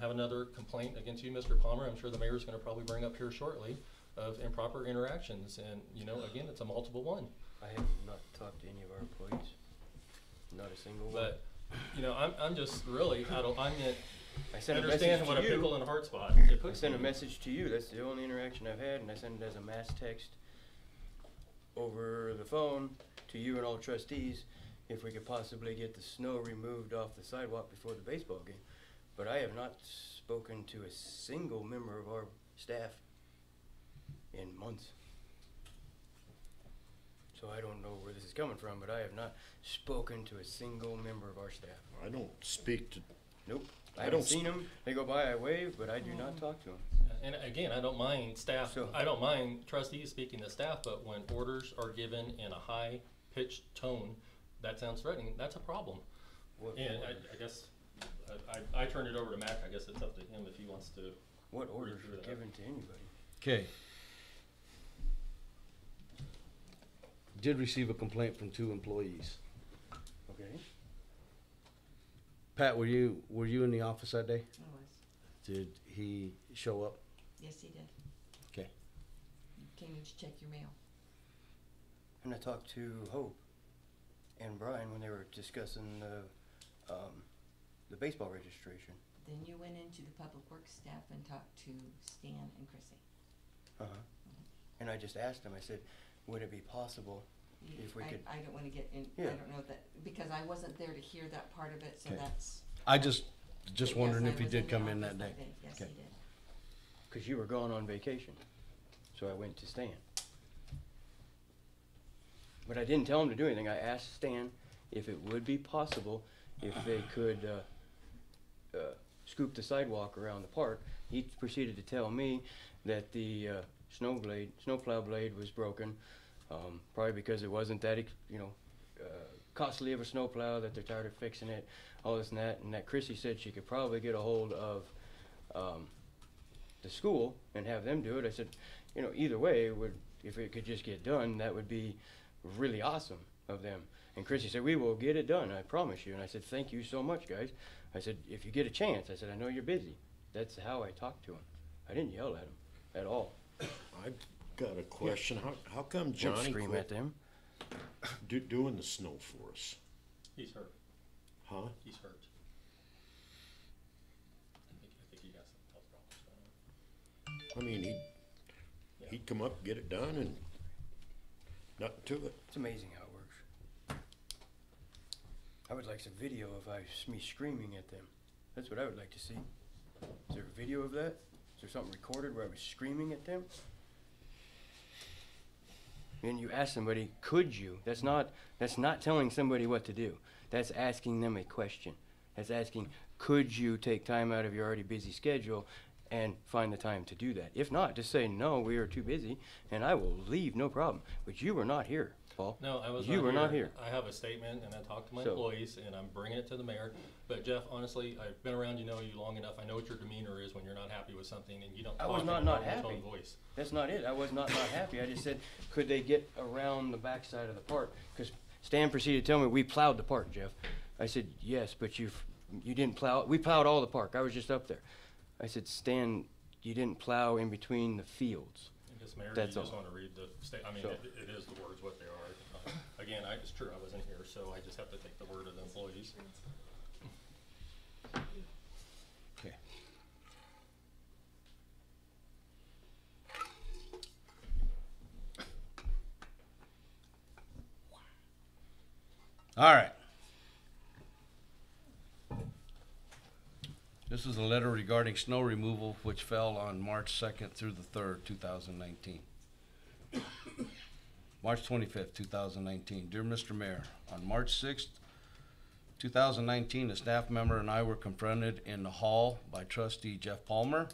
have another complaint against you, Mr. Palmer. I'm sure the mayor's going to probably bring up here shortly of improper interactions. And, you know, again, it's a multiple one. I have not talked to any of our employees. Not a single one. But, you know, I'm just really, I sent a understand message what to a you. pickle in a hard spot it I puts sent a me. message to you. That's the only interaction I've had, and I sent it as a mass text over the phone to you and all trustees if we could possibly get the snow removed off the sidewalk before the baseball game. But I have not spoken to a single member of our staff in months. So I don't know where this is coming from, but I have not spoken to a single member of our staff. I don't speak to, Nope. I I haven't don't seen them. They go by, I wave, but I do not talk to them. And again, I don't mind staff, So- I don't mind trustees speaking to staff, but when orders are given in a high-pitched tone, that sounds threatening, that's a problem. What And orders? I guess, I turned it over to Mac, I guess it's up to him if he wants to. What orders through were that. given to anybody? Okay. Did receive a complaint from 2 employees. Okay. Pat, were you in the office that day? I was. Did he show up? Yes, he did. Okay. You came in to check your mail. And I talked to Hope and Brian when they were discussing the baseball registration. Then you went into the public works staff and talked to Stan and Chrissy. Uh-huh. And I just asked him, I said, would it be possible if we could? I don't wanna get in, I Yeah. don't know that, because I wasn't there to hear that part of it, so Okay. that's. I just Yes, wondering I if he was did the come in office that day. Yes, he Okay. did. Because you were gone on vacation. So I went to Stan. But I didn't tell him to do anything. I asked Stan if it would be possible if they could scoop the sidewalk around the park. He proceeded to tell me that the snowplow blade was broken, probably because it wasn't that costly of a snowplow, that they're tired of fixing it, all this and that Chrissy said she could probably get a hold of the school and have them do it. I said, you know, either way, if it could just get done, that would be really awesome of them. And Chrissy said, we will get it done, I promise you. And I said, thank you so much, guys. I said, if you get a chance, I said, I know you're busy. That's how I talked to him. I didn't yell at him at all. I've got a question. How come Don't Johnny scream quit at them. doing the snow for us? He's hurt, Huh? he's hurt. I think he got some health problems going on. I mean, he'd come up, get it done, and nothing to it. It's amazing how it works. I would like some video of me screaming at them. That's what I would like to see. Is there a video of that? Is there something recorded where I was screaming at them? And you ask somebody, could you? That's not telling somebody what to do. That's asking them a question. That's asking, could you take time out of your already busy schedule and find the time to do that? If not, just say, no, we are too busy, and I will leave, no problem. But you were not here, Paul. No, I was You were not here. I have a statement, and I talked to my So- employees, and I'm bringing it to the mayor. But Jeff, honestly, I've been around, you know you long enough. I know what your demeanor is when you're not happy with something, and you don't I talk was in not a not monotone happy. voice. That's not it. I was not happy. I just said, could they get around the backside of the park? Because Stan proceeded to tell me, we plowed the park, Jeff. I said, yes, but you didn't plow. We plowed all the park. I was just up there. I said, Stan, you didn't plow in between the fields. I guess, Mayor, That's you just all. want to read the I mean, So- it is the words what they are. Again, it's true, I wasn't here, so I just have to take the word of the employees. All right. This is a letter regarding snow removal which fell on March 2nd through the 3rd, 2019. March 25th, 2019. Dear Mr. Mayor, on March 6th, 2019, a staff member and I were confronted in the hall by Trustee Jeff Palmer.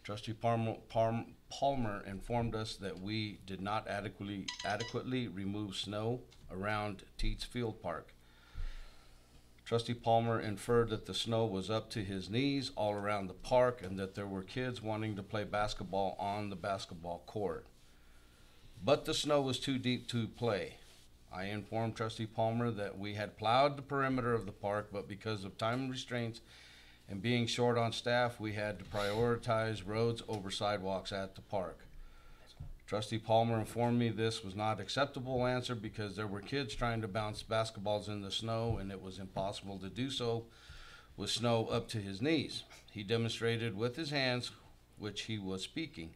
Trustee Palmer informed us that we did not adequately remove snow around Teets Field Park. Trustee Palmer inferred that the snow was up to his knees all around the park and that there were kids wanting to play basketball on the basketball court. But the snow was too deep to play. I informed Trustee Palmer that we had plowed the perimeter of the park, but because of time restraints and being short on staff, we had to prioritize roads over sidewalks at the park. Trustee Palmer informed me this was not acceptable answer because there were kids trying to bounce basketballs in the snow and it was impossible to do so with snow up to his knees. He demonstrated with his hands while he was speaking.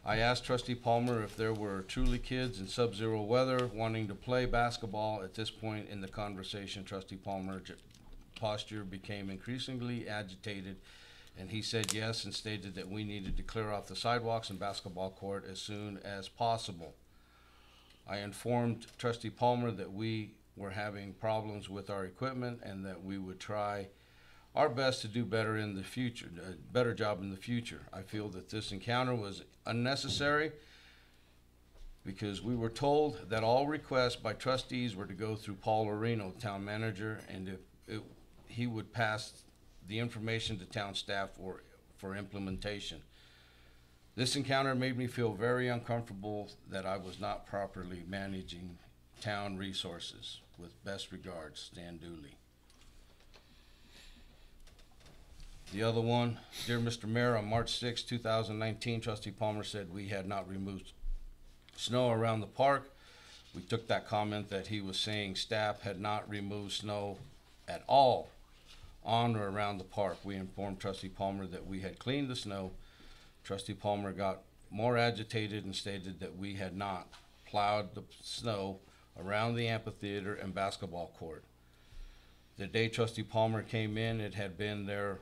I asked Trustee Palmer if there were truly kids in sub-zero weather wanting to play basketball. At this point in the conversation, Trustee Palmer's posture became increasingly agitated, and he said yes and stated that we needed to clear off the sidewalks and basketball court as soon as possible. I informed Trustee Palmer that we were having problems with our equipment and that we would try our best to do better in the future, a better job in the future. I feel that this encounter was unnecessary because we were told that all requests by trustees were to go through Paul Areno, town manager, and he would pass the information to town staff for implementation. This encounter made me feel very uncomfortable that I was not properly managing town resources. With best regards, Stan Dooley. The other one, dear Mr. Mayor, on March 6, 2019, Trustee Palmer said we had not removed snow around the park. We took that comment that he was saying staff had not removed snow at all on or around the park. We informed Trustee Palmer that we had cleaned the snow. Trustee Palmer got more agitated and stated that we had not plowed the snow around the amphitheater and basketball court. The day Trustee Palmer came in, it had been there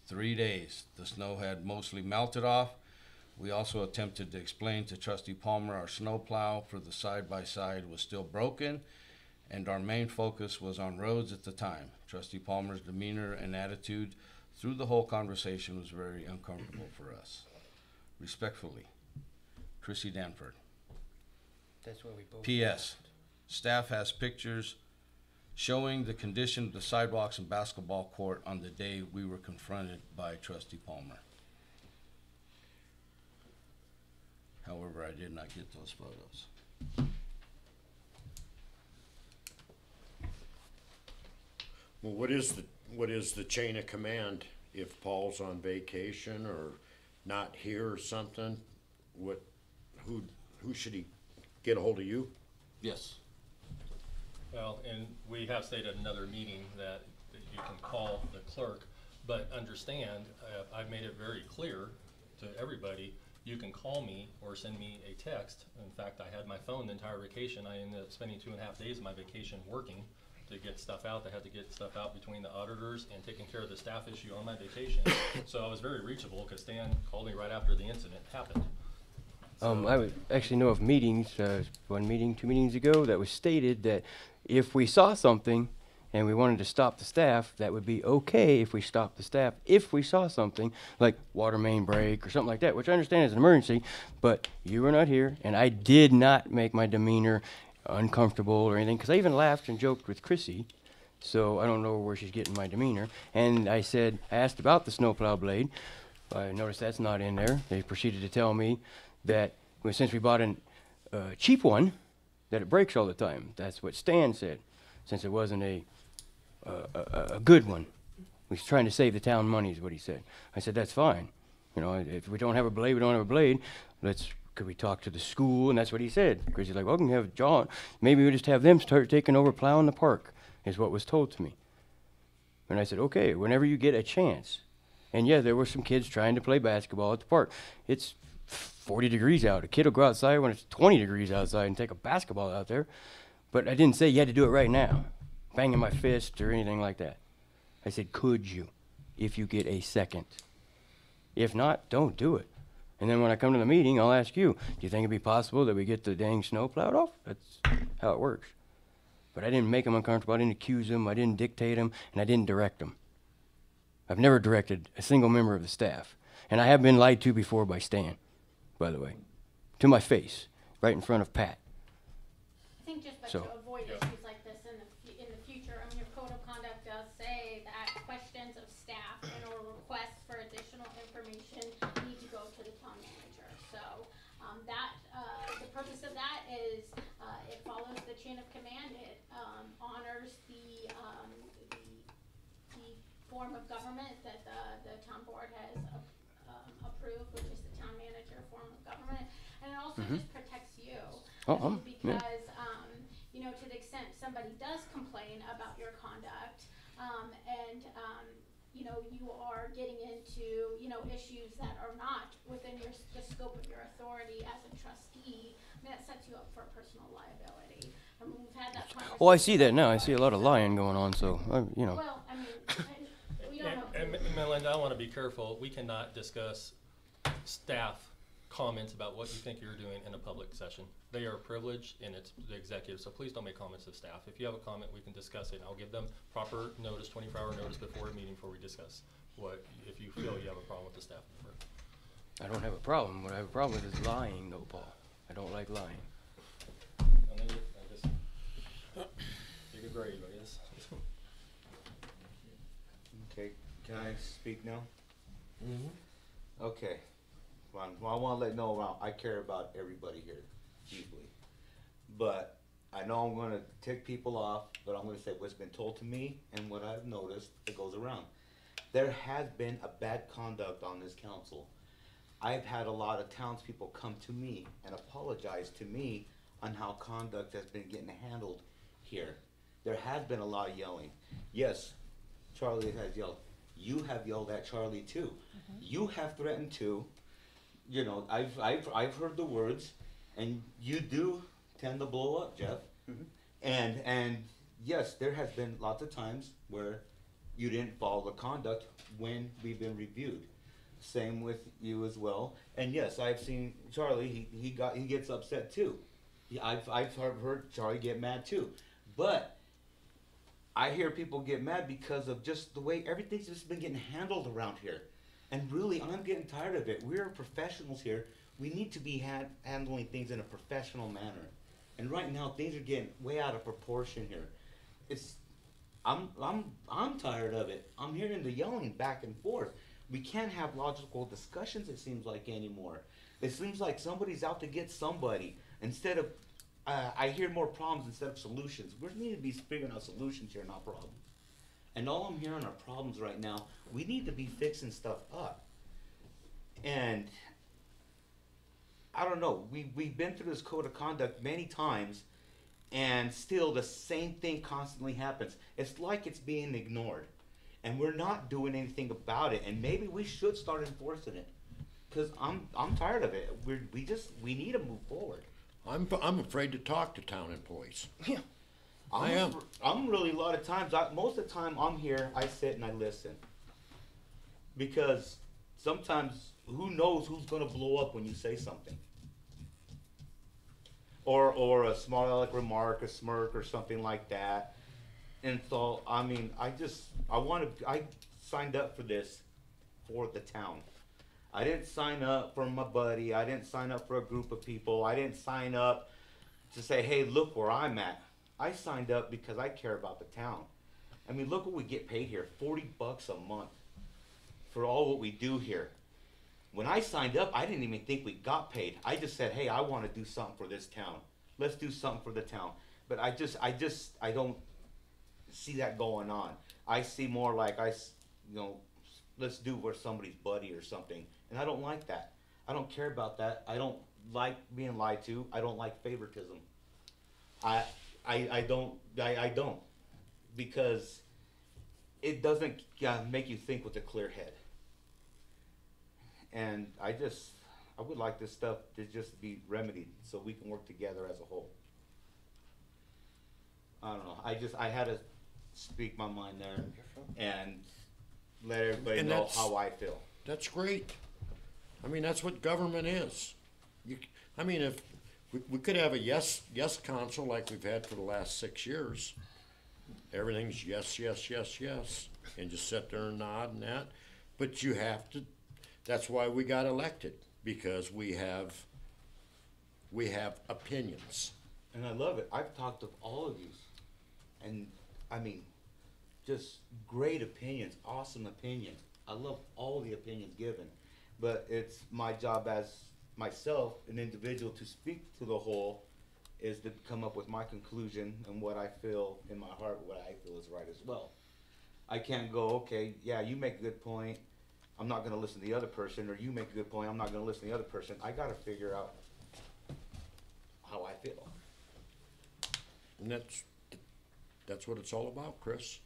3 days. The snow had mostly melted off. We also attempted to explain to Trustee Palmer our snow plow for the side-by-side was still broken, and our main focus was on roads at the time. Trustee Palmer's demeanor and attitude through the whole conversation was very uncomfortable for us. Respectfully, Chrissy Danford. That's what we both. P.S. Staff has pictures showing the condition of the sidewalks and basketball court on the day we were confronted by Trustee Palmer. However, I did not get those photos. Well, what is the chain of command if Paul's on vacation or not here or something? Who should he get a hold of you? Yes. Well, and we have stated at another meeting that you can call the clerk, but understand, I've made it very clear to everybody, you can call me or send me a text. In fact, I had my phone the entire vacation. I ended up spending 2.5 days of my vacation working to get stuff out. I had to get stuff out between the auditors and taking care of the staff issue on my vacation. So I was very reachable because Stan called me right after the incident happened. I would actually know of meetings, 1 meeting, 2 meetings ago, that was stated that if we saw something and we wanted to stop the staff, that would be okay if we stopped the staff. If we saw something like water main break or something like that, which I understand is an emergency, but you were not here, and I did not make my demeanor uncomfortable or anything, because I even laughed and joked with Chrissy, so I don't know where she's getting my demeanor. And I asked about the snowplow blade. I noticed that's not in there. They proceeded to tell me that since we bought a cheap one, that it breaks all the time. That's what Stan said, since it wasn't a good one. He's trying to save the town money is what he said. I said, that's fine. You know, if we don't have a blade, we don't have a blade. Could we talk to the school? And that's what he said. Because he's like, well, we can have John. Maybe we just have them start taking over plowing the park, is what was told to me. And I said, okay, whenever you get a chance. And yeah, there were some kids trying to play basketball at the park. It's 40 degrees out. A kid will go outside when it's 20 degrees outside and take a basketball out there. But I didn't say you had to do it right now, banging my fist or anything like that. I said, could you, if you get a second? If not, don't do it. And then when I come to the meeting, I'll ask you, do you think it'd be possible that we get the dang snow plowed off? That's how it works. But I didn't make them uncomfortable. I didn't accuse them. I didn't dictate them. And I didn't direct them. I've never directed a single member of the staff. And I have been lied to before by Stan, by the way, to my face, right in front of Pat. I think just So- to avoid issues like this in the future, I mean, your code of conduct does say that questions of staff and or requests for additional information need to go to the town manager. So, the purpose of that is, it follows the chain of command. It, honors the form of government that the town board has, approved, which is the town manager form of government. And it also just protects you. Because, you know, to the extent somebody does complain about your conduct, you know, you are getting into, you know, issues that are not within the scope of your authority as a trustee, I mean, that sets you up for personal liability. I mean, we've had that conversation. Well, I see that now. I see a lot of lying going on, so, you know. Well, I mean, we don't know. And Melinda, I want to be careful. We cannot discuss staff comments about what you think you're doing in a public session. They are privileged and it's the executive, so please don't make comments of staff. If you have a comment, we can discuss it. And I'll give them proper notice, 24-hour notice before a meeting before we discuss what, if you feel you have a problem with the staff member. I don't have a problem. What I have a problem with is lying, though, Paul. I don't like lying. I mean, I guess you can brave, I guess. Okay, can I speak now? Okay. Well, I want to let know I care about everybody here deeply. But I know I'm going to tick people off, but I'm going to say what's been told to me and what I've noticed that goes around. There has been a bad conduct on this council. I've had a lot of townspeople come to me and apologize to me on how conduct has been getting handled here. There has been a lot of yelling. Yes, Charlie has yelled. You have yelled at Charlie too. You have threatened to. You know, I've heard the words, and you do tend to blow up, Jeff. And yes, there has been lots of times where you didn't follow the conduct when we've been reviewed. Same with you as well. And yes, I've seen Charlie. He gets upset too. I've heard Charlie get mad too. But I hear people get mad because of just the way everything's just been getting handled around here. And really, I'm getting tired of it. We're professionals here. We need to be handling things in a professional manner. And right now, things are getting way out of proportion here. I'm tired of it. I'm hearing the yelling back and forth. We can't have logical discussions, it seems like, anymore. It seems like somebody's out to get somebody. Instead of, I hear more problems instead of solutions. We need to be figuring out solutions here, not problems. And all I'm hearing are problems right now. We need to be fixing stuff up. And I don't know, we've been through this code of conduct many times, and still the same thing constantly happens. It's like it's being ignored, and we're not doing anything about it. And maybe we should start enforcing it, because I'm tired of it. We need to move forward. I'm afraid to talk to town employees. Yeah. I am. I'm really a lot of times, most of the time I'm here, I sit and I listen. Because sometimes, who knows who's gonna blow up when you say something. Or a small aleck remark, a smirk, or something like that. And so, I mean, I signed up for this for the town. I didn't sign up for my buddy, I didn't sign up for a group of people, I didn't sign up to say, hey, look where I'm at. I signed up because I care about the town. I mean, look what we get paid here, $40 a month for all what we do here. When I signed up, I didn't even think we got paid. I just said, hey, I want to do something for this town. Let's do something for the town. But I don't see that going on. I see more like, let's do for somebody's buddy or something. And I don't like that. I don't care about that. I don't like being lied to. I don't like favoritism. I don't, because it doesn't make you think with a clear head. And I would like this stuff to just be remedied so we can work together as a whole. I don't know, I had to speak my mind there and let everybody And know that's- how I feel. That's great. I mean, that's what government is. I mean, if we could have a yes council like we've had for the last 6 years. Everything's yes, yes, yes, yes, and just sit there and nod and that. But you have to. That's why we got elected, because we have opinions. And I love it. I've talked to all of you, and I mean, just great opinions, awesome opinions. I love all the opinions given, but it's my job as myself, an individual, to speak to the whole, is to come up with my conclusion and what I feel in my heart, what I feel is right as well. I can't go, okay, yeah, you make a good point, I'm not gonna listen to the other person, or you make a good point, I'm not gonna listen to the other person. I gotta figure out how I feel. And that's what it's all about, Chris.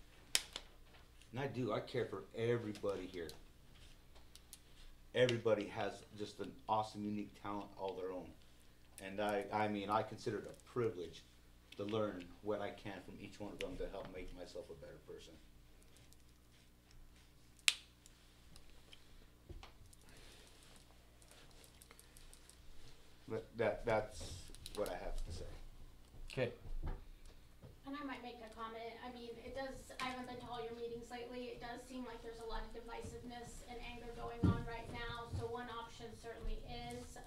And I do, I care for everybody here. Everybody has just an awesome, unique talent all their own. And I mean, I consider it a privilege to learn what I can from each one of them to help make myself a better person. But that's what I have to say. Okay. And I might make a comment, I mean, I haven't been to all your meetings lately, it does seem like there's a lot of divisiveness and anger going on right now, so one option certainly is,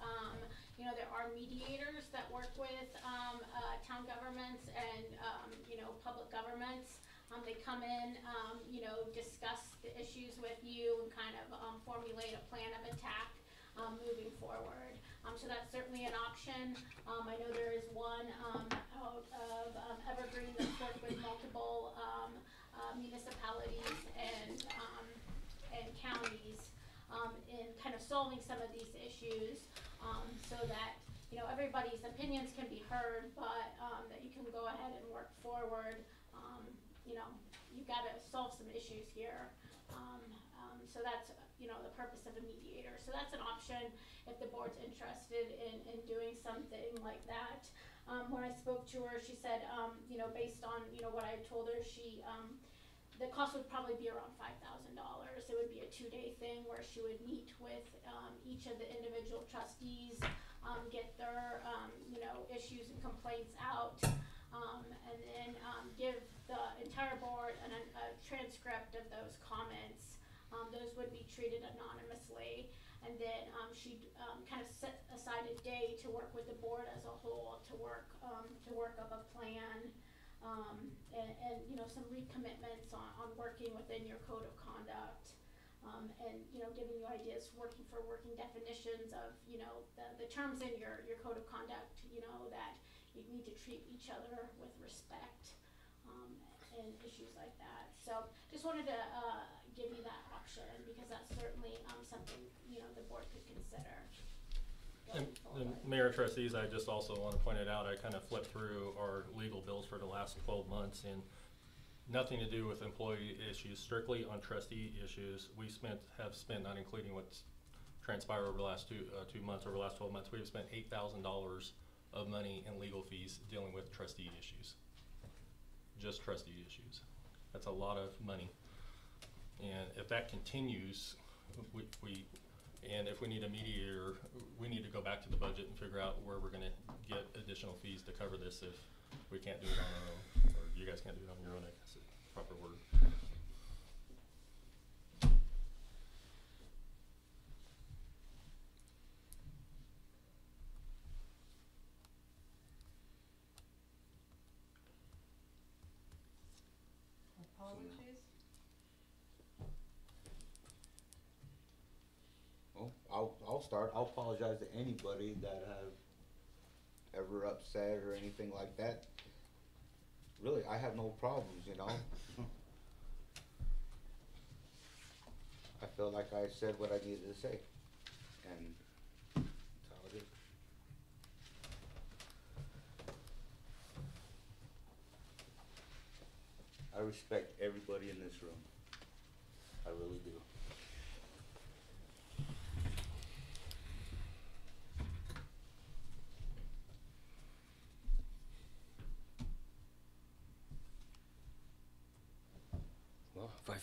there are mediators that work with, town governments and, public governments. They come in, discuss the issues with you and kind of, formulate a plan of attack, moving forward. So that's certainly an option. I know there is one, out of, Evergreen that's worked with multiple, municipalities and counties, in kind of solving some of these issues, so that, everybody's opinions can be heard, but, that you can go ahead and work forward. You've gotta solve some issues here. So that's, the purpose of a mediator. So that's an option if the board's interested in doing something like that. When I spoke to her, she said, based on, what I told her, the cost would probably be around $5,000. It would be a 2-day thing where she would meet with, each of the individual trustees, get their, issues and complaints out, and then, give the entire board a transcript of those comments. Those would be treated anonymously, and then she'd kind of set aside a day to work with the board as a whole to work up a plan, and some recommitments on working within your code of conduct, and giving you ideas working definitions of the terms in your code of conduct, that you need to treat each other with respect, and issues like that. So just wanted to give you that option, because that's certainly something the board could consider. And Mayor and Trustees, I just also want to point it out, I kind of flipped through our legal bills for the last 12 months, and nothing to do with employee issues, strictly on trustee issues. We have spent, not including what's transpired over the last two months, over the last 12 months, we've spent $8,000 of money in legal fees dealing with trustee issues. Just trustee issues. That's a lot of money. And if that continues, and if we need a mediator, we need to go back to the budget and figure out where we're gonna get additional fees to cover this if we can't do it on our own, or you guys can't do it on your own, I guess is the proper word. Apologies? Well, I'll start. I'll apologize to anybody that have ever upset or anything like that. Really, I have no problems, I feel like I said what I needed to say, and that's how it is. I respect everybody in this room. I really do.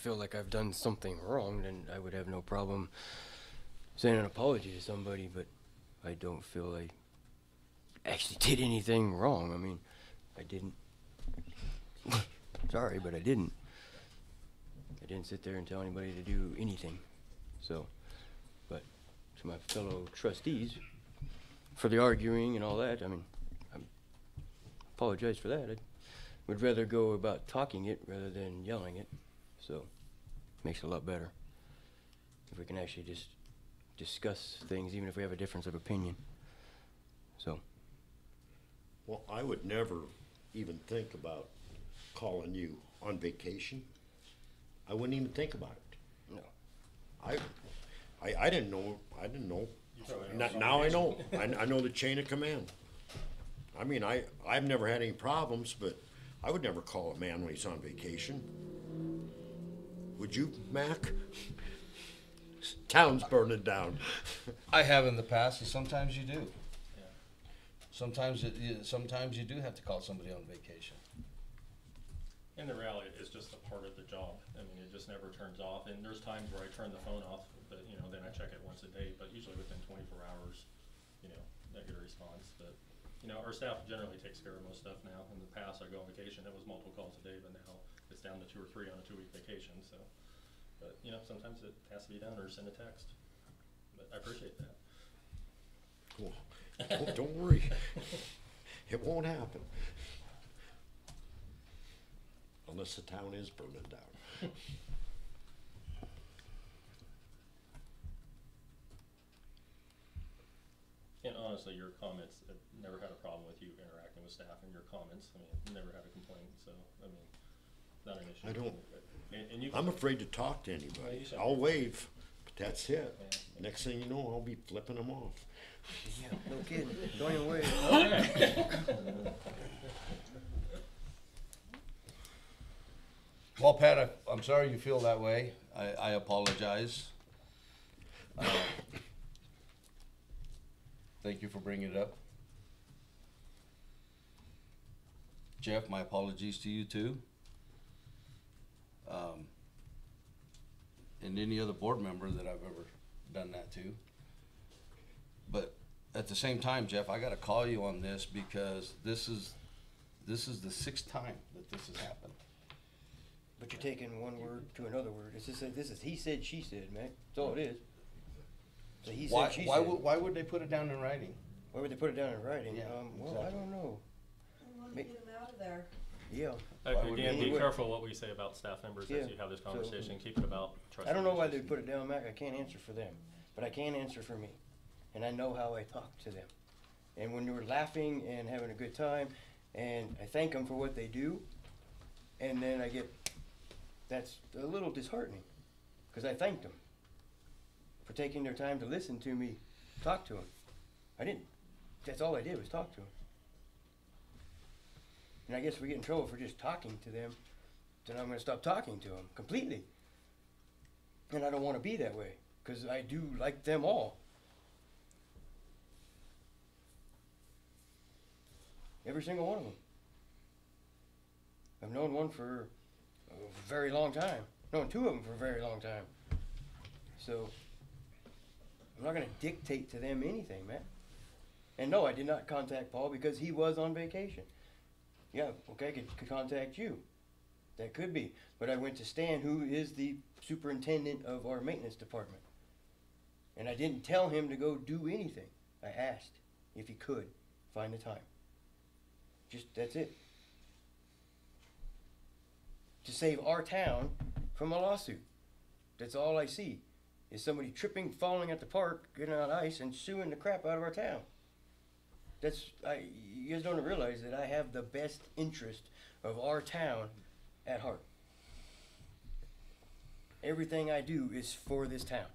feel like I've done something wrong, then I would have no problem saying an apology to somebody, but I don't feel I actually did anything wrong. I mean, I didn't. Sorry, but I didn't. I didn't sit there and tell anybody to do anything. So, but to my fellow trustees, for the arguing and all that, I mean, I apologize for that. I would rather go about talking it rather than yelling it. So, makes it a lot better if we can actually just discuss things, even if we have a difference of opinion. So. Well, I would never even think about calling you on vacation. I wouldn't even think about it. No. I didn't know. Now I know. I know the chain of command. I mean, I've never had any problems, but I would never call a man when he's on vacation. Would you, Mac? Town's burning down. I have in the past, and sometimes you do. Sometimes you do have to call somebody on vacation. In the reality, it's just a part of the job. I mean, it just never turns off. And there's times where I turn the phone off, but then I check it once a day. But usually within 24 hours, I get a response. But our staff generally takes care of most stuff now. In the past, I go on vacation, it was multiple calls a day, but now it's down to 2 or 3 on a 2-week vacation. So, but sometimes it has to be done or send a text. But I appreciate that. Cool. Don't worry. It won't happen. Unless the town is burning down. And honestly, your comments, I've never had a problem with you interacting with staff and your comments. I mean, never had a complaint, so, I mean, not an issue. I don't. And you I'm afraid to talk to anybody. I'll wave, but that's it. Next thing you know, I'll be flipping them off. Yeah, no kidding. Don't even wave. Well, Pat, I'm sorry you feel that way. I apologize. Thank you for bringing it up. Jeff, my apologies to you too. And any other board member that I've ever done that to. But at the same time, Jeff, I gotta call you on this because this is the 6th time that this has happened. But you're taking one word to another word. This is he said, she said, man. That's all it is. So he said, she said. Why would they put it down in writing? Why would they put it down in writing? Yeah, Well, exactly. I don't know. I want to get him out of there. Yeah. Again, be Anyway. careful what we say about staff members Yeah, as you have this so- conversation. Keep it about trust. I don't know why they put it down, Mac. I can't answer for them. But I can answer for me. And I know how I talk to them. And when we're laughing and having a good time, and I thank them for what they do, and then that's a little disheartening. Because I thanked them for taking their time to listen to me talk to them. That's all I did was talk to them. And I guess we get in trouble for just talking to them, then I'm going to stop talking to them completely. And I don't want to be that way, because I do like them all. Every single one of them. I've known one for a very long time. Known 2 of them for a very long time. So, I'm not going to dictate to them anything, man. And no, I did not contact Paul because he was on vacation. Yeah, okay, I could contact you. That could be. But I went to Stan, who is the superintendent of our maintenance department. And I didn't tell him to go do anything. I asked if he could find the time. That's it. To save our town from a lawsuit. That's all I see. Is somebody tripping, falling at the park, getting on ice, and suing the crap out of our town. You guys don't realize that I have the best interest of our town at heart. Everything I do is for this town.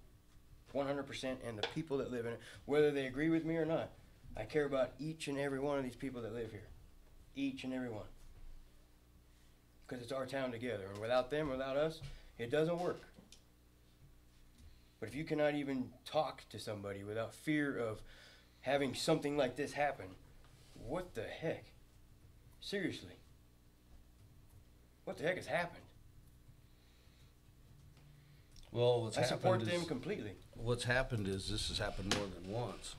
100%, and the people that live in it, whether they agree with me or not. I care about each and every one of these people that live here. Each and every one. Because it's our town together, and without them, without us, it doesn't work. But if you cannot even talk to somebody without fear of having something like this happen, what the heck? Seriously. What the heck has happened? Well, what's I support happened them is, completely. what's happened is this has happened more than once.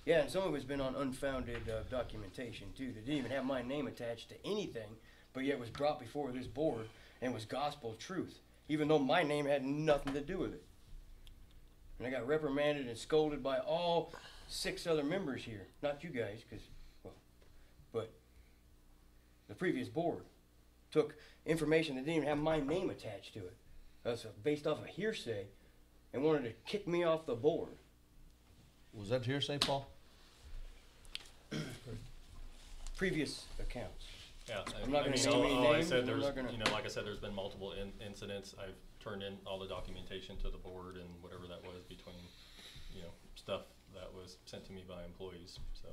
Yeah, and some of it's been on unfounded documentation too. They didn't even have my name attached to anything, but yet was brought before this board and was gospel truth, even though my name had nothing to do with it. And I got reprimanded and scolded by all 6 other members here. Not you guys, but the previous board took information that didn't even have my name attached to it. That's based off of hearsay, and wanted to kick me off the board. Was that hearsay, Paul? Previous accounts. Yeah, I'm not gonna I mean, name any all I names, said, I'm there's, not gonna- you know, like I said, there's been multiple incidents. I've turned in all the documentation to the board and whatever that was between, you know, stuff that was sent to me by employees, so.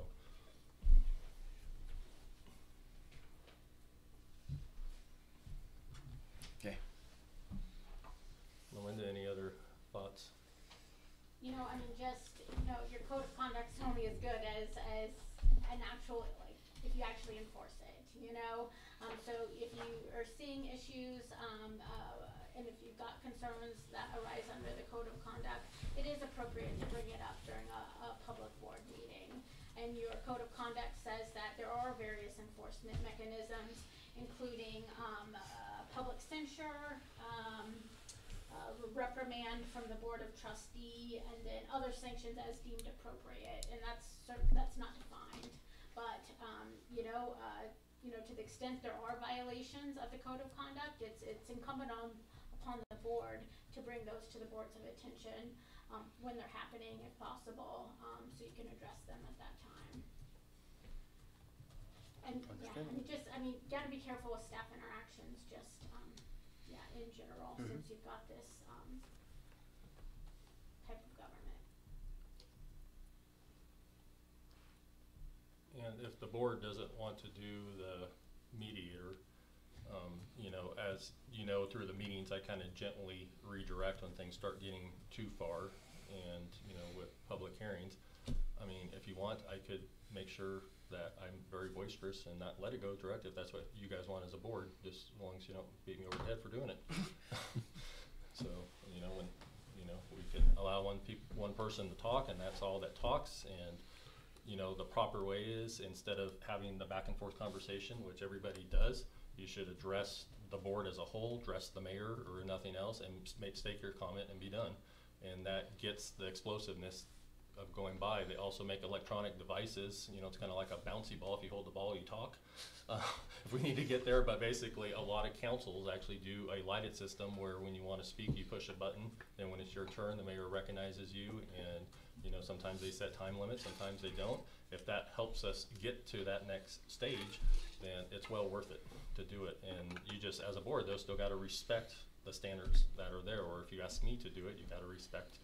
Okay. Melinda, any other thoughts? You know, I mean, just, you know, your code of conduct's only as good as an actual, like, if you actually enforce it, you know? So if you are seeing issues, and if you've got concerns that arise under the code of conduct, it is appropriate to bring it up during a public board meeting. And your code of conduct says that there are various enforcement mechanisms, including, public censure, reprimand from the board of trustee, and then other sanctions as deemed appropriate, and that's not defined. But, you know, to the extent there are violations of the code of conduct, it's incumbent upon the board to bring those to the board's of attention, when they're happening, if possible, so you can address them at that time. And, yeah, I mean, you gotta be careful with staff interactions, just, in general, since you've got this, type of government. And if the board doesn't want to do the mediator, you know, as you know, through the meetings, I kind of gently redirect when things start getting too far, and, you know, with public hearings. I mean, if you want, I could make sure that I'm very boisterous and not let it go direct if that's what you guys want as a board, just as long as you don't beat me over the head for doing it. So, you know, when, you know, we can allow one person to talk, and that's all that talks, and, you know, the proper way is, instead of having the back and forth conversation, which everybody does, you should address the board as a whole, address the mayor or nothing else, and state your comment and be done. And that gets the explosiveness of going by. They also make electronic devices, you know, it's kind of like a bouncy ball. If you hold the ball, you talk. If we need to get there, but basically a lot of councils actually do a lighted system where when you want to speak, you push a button, and when it's your turn, the mayor recognizes you, and, you know, sometimes they set time limits, sometimes they don't. If that helps us get to that next stage, then it's well worth it to do it. And you just, as a board, though, still gotta respect the standards that are there, or if you ask me to do it, you gotta respect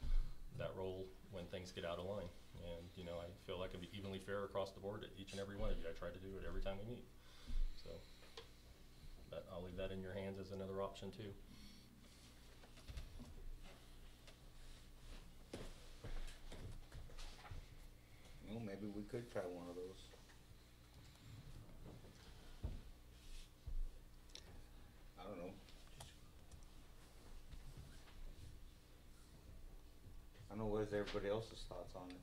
that role when things get out of line. And, you know, I feel like it'd be evenly fair across the board to each and every one of you. I try to do it every time we meet. So, but I'll leave that in your hands as another option too. Well, maybe we could try one of those. I don't know. I don't know, what is everybody else's thoughts on it?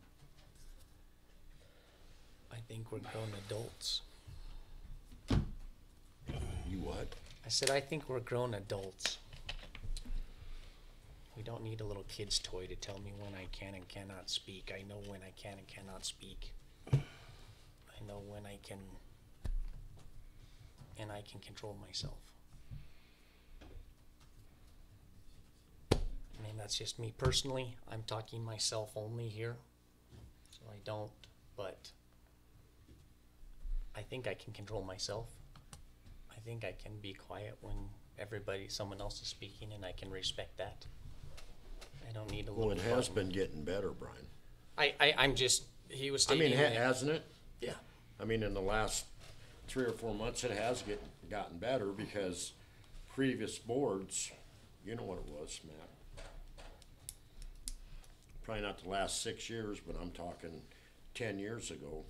I think we're grown adults. You what? I said, I think we're grown adults. We don't need a little kid's toy to tell me when I can and cannot speak. I know when I can and cannot speak. I know when I can, and I can control myself. I mean, that's just me personally. I'm talking myself only here, so I don't, but I think I can control myself. I think I can be quiet when someone else is speaking, and I can respect that. I don't need a little. Well, it has been getting better, Brian. I'm just, he was I stating. mean, hasn't it? Yeah. I mean, in the last 3 or 4 months, it has gotten better, because previous boards, you know what it was, Matt. Probably not the last 6 years, but I'm talking 10 years ago.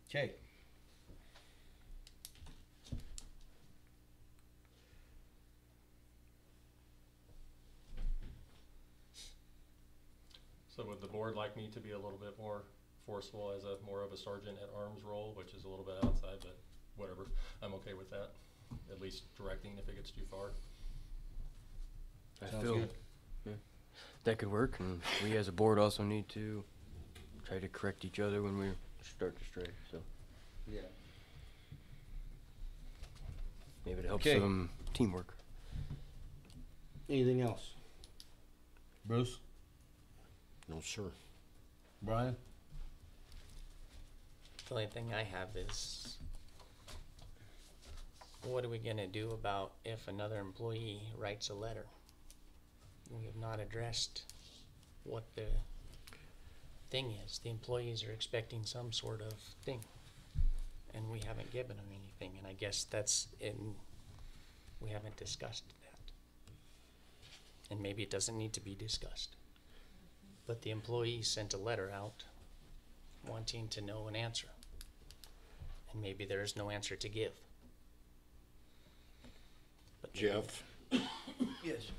Okay, So would the board like me to be a little bit more forceful as a more of a sergeant at arms role, which is a little bit outside, but whatever. I'm okay with that. At least directing if it gets too far. I Sounds feel good. that could work, and we as a board also need to try to correct each other when we start to stray. So Yeah. maybe it helps Okay. some teamwork. Anything else? Bruce? No, sir. Brian? The only thing I have is, what are we gonna do about if another employee writes a letter? We have not addressed what the thing is. The employees are expecting some sort of thing, and we haven't given them anything, and I guess we haven't discussed that. And maybe it doesn't need to be discussed. But the employee sent a letter out wanting to know an answer. And maybe there is no answer to give. But maybe- Jeff, Yes.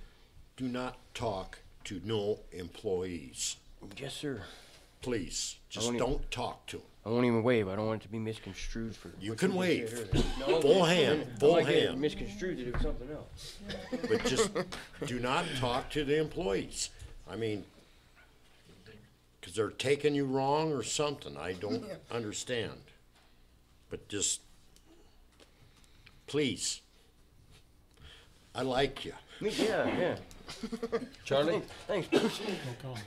do not talk to no employees. Yes, sir. Please, just won't even- don't talk to them. I won't even wave. I don't want it to be misconstrued for. You what can just wave. said earlier. No, Full hand, I full might get it hand. misconstrued to do something else. But just do not talk to the employees. I mean, because they're taking you wrong or something. I don't understand. But just, please. I like you. Yeah. Charlie? Thanks, Bruce. No comment.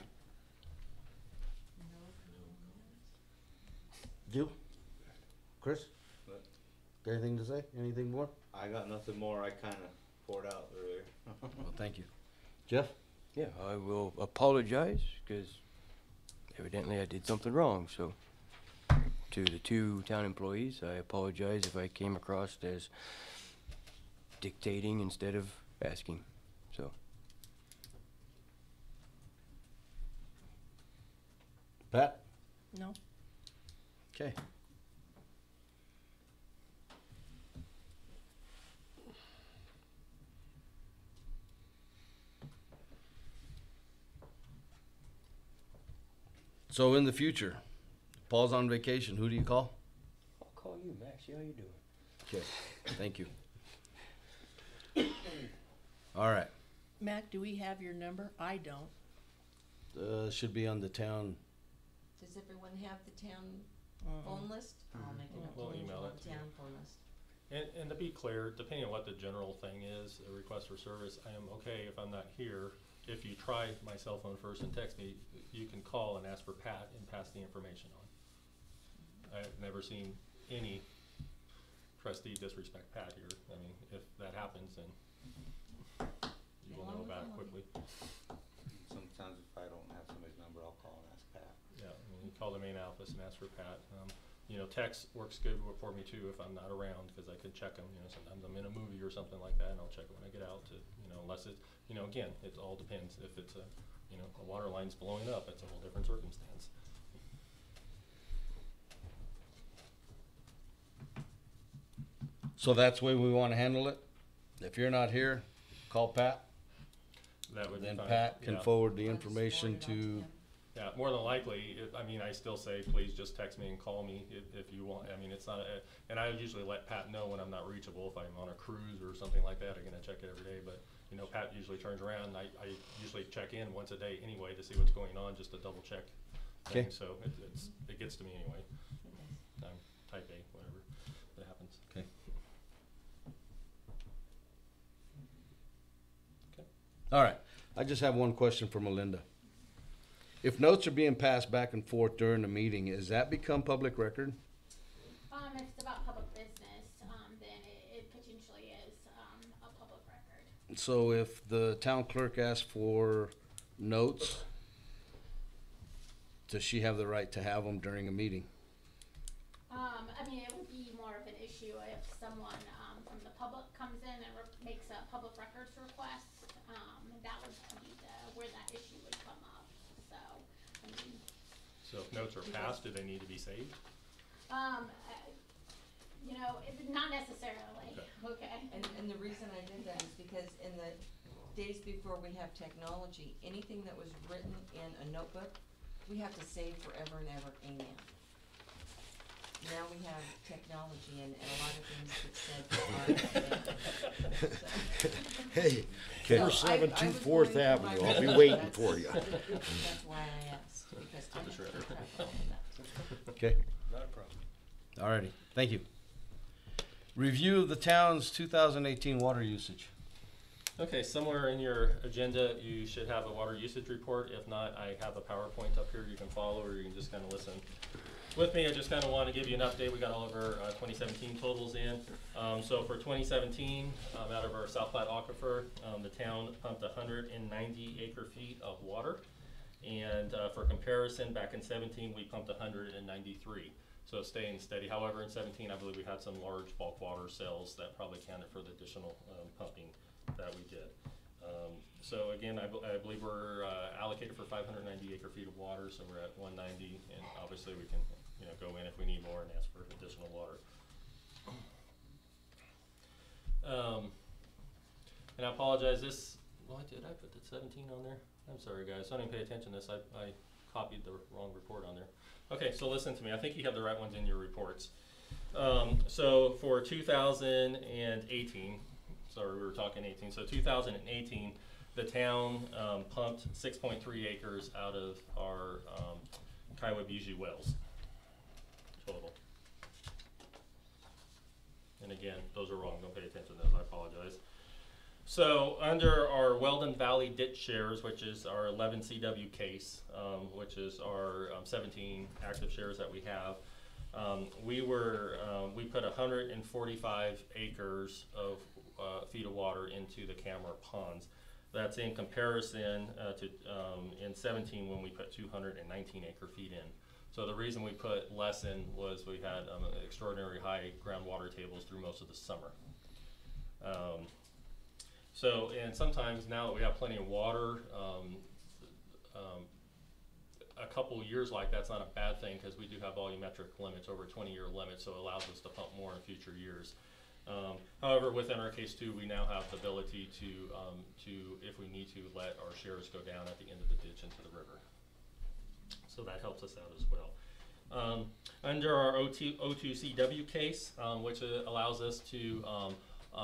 You? Chris? Got anything to say? Anything more? I got nothing more. I kind of poured out earlier. Well, thank you. Jeff? Yeah, I will apologize because evidently I did something wrong. So, to the two town employees, I apologize if I came across as dictating instead of asking. So, Pat? No? Okay. So in the future, Paul's on vacation, who do you call? I'll call you, Max. See how you doing. Okay, thank you. All right, Mac, do we have your number? I don't. should be on the town. Does everyone have the town Uh-uh. phone list? Mm-hmm. I'll make it We'll up email on it to the you. town phone list. And to be clear, depending on what the general thing is, a request for service, I am okay if I'm not here. If you try my cell phone first and text me, you can call and ask for Pat and pass the information on. I've never seen any trustee disrespect Pat here. I mean, if that happens, then you will know about it quickly. Sometimes if I don't have somebody's number, I'll call and ask Pat. Yeah, I mean, you call the main office and ask for Pat. You know, text works good for me too if I'm not around, because I can check them. You know, sometimes I'm in a movie or something like that, and I'll check it when I get out. To, you know, unless it, you know, again, it all depends. If it's a, you know, a water line's blowing up, it's a whole different circumstance. So that's the way we want to handle it? If you're not here, call Pat. That would be Then fine. Pat can Yeah. forward the information to, Yeah, more than likely, I mean, I still say, please just text me and call me if you want. I mean, it's not, and I usually let Pat know when I'm not reachable. If I'm on a cruise or something like that, I'm gonna check it every day. But, you know, Pat usually turns around, and I usually check in once a day anyway to see what's going on, just to double check. Okay. So it gets to me anyway. I'm type A, whatever, it happens. okay. All right, I just have one question for Melinda. If notes are being passed back and forth during the meeting, has that become public record? If it's about public business, then it potentially is, a public record. So if the town clerk asks for notes, does she have the right to have them during a meeting? I mean, it would be more of an issue if someone, from the public comes in and makes a public records request. That would be where that issue would come up, so, I mean. So if notes are passed, do they need to be saved? You know, not necessarily, okay. And the reason I did that is because in the days before we have technology, anything that was written in a notebook, we have to save forever and ever, amen. Now we have technology and a lot of things that said are. Hey, So we're I 724 was Fourth going through my Avenue, I'll be report. waiting That's- for you. That's why I asked, because I have to keep track of all of that. Okay, Not a problem. alrighty, thank you. Review of the town's 2018 water usage. Okay, somewhere in your agenda, you should have a water usage report. If not, I have a PowerPoint up here you can follow, or you can just kind of listen with me. I just kind of want to give you an update. We got all of our 2017 totals in. So for 2017, out of our South Platte Aquifer, the town pumped 190 acre-feet of water. And for comparison, back in 17, we pumped 193. So it's staying steady. However, in 17, I believe we had some large bulk water sales that probably counted for the additional pumping that we did. So again, I believe we're allocated for 590 acre-feet of water, so we're at 190, and obviously we can, go in if we need more and ask for additional water. And I apologize, why did I put the 17 on there? I'm sorry guys, I didn't pay attention to this. I copied the wrong report on there. Okay, so listen to me. I think you have the right ones in your reports. So for 2018, sorry, we were talking 18. So 2018, the town pumped 6.3 acres out of our Kiowa Bijou wells total. And again, those are wrong. Don't pay attention to those. I apologize. So under our Weldon Valley ditch shares, which is our 11 CW case, which is our 17 active shares that we have, we put 145 acres of feet of water into the Camera ponds. That's in comparison to in 17 when we put 219 acre feet in. So the reason we put less in was we had extraordinary high groundwater tables through most of the summer. So, and sometimes now that we have plenty of water, a couple years like that's not a bad thing, because we do have volumetric limits, over 20-year limits, so it allows us to pump more in future years. However, within our case too, we now have the ability to, if we need to, let our shares go down at the end of the ditch into the river. So that helps us out as well. Under our O2CW case, which allows us to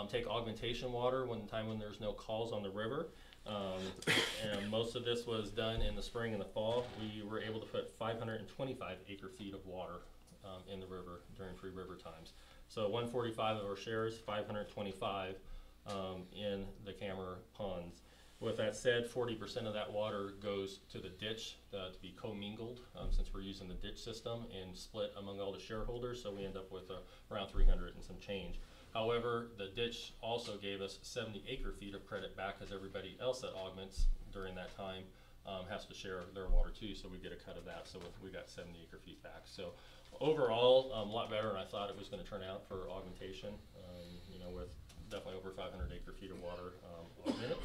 take augmentation water when there's no calls on the river. And most of this was done in the spring and the fall. We were able to put 525 acre feet of water in the river during free river times. So 145 of our shares, 525 in the Camera ponds. With that said, 40% of that water goes to the ditch to be commingled, since we're using the ditch system, and split among all the shareholders, so we end up with around 300 and some change. However, the ditch also gave us 70 acre feet of credit back, as everybody else that augments during that time has to share their water too, so we get a cut of that, so we got 70 acre feet back. So overall, a lot better than I thought it was going to turn out for augmentation, with definitely over 500 acre feet of water augmented.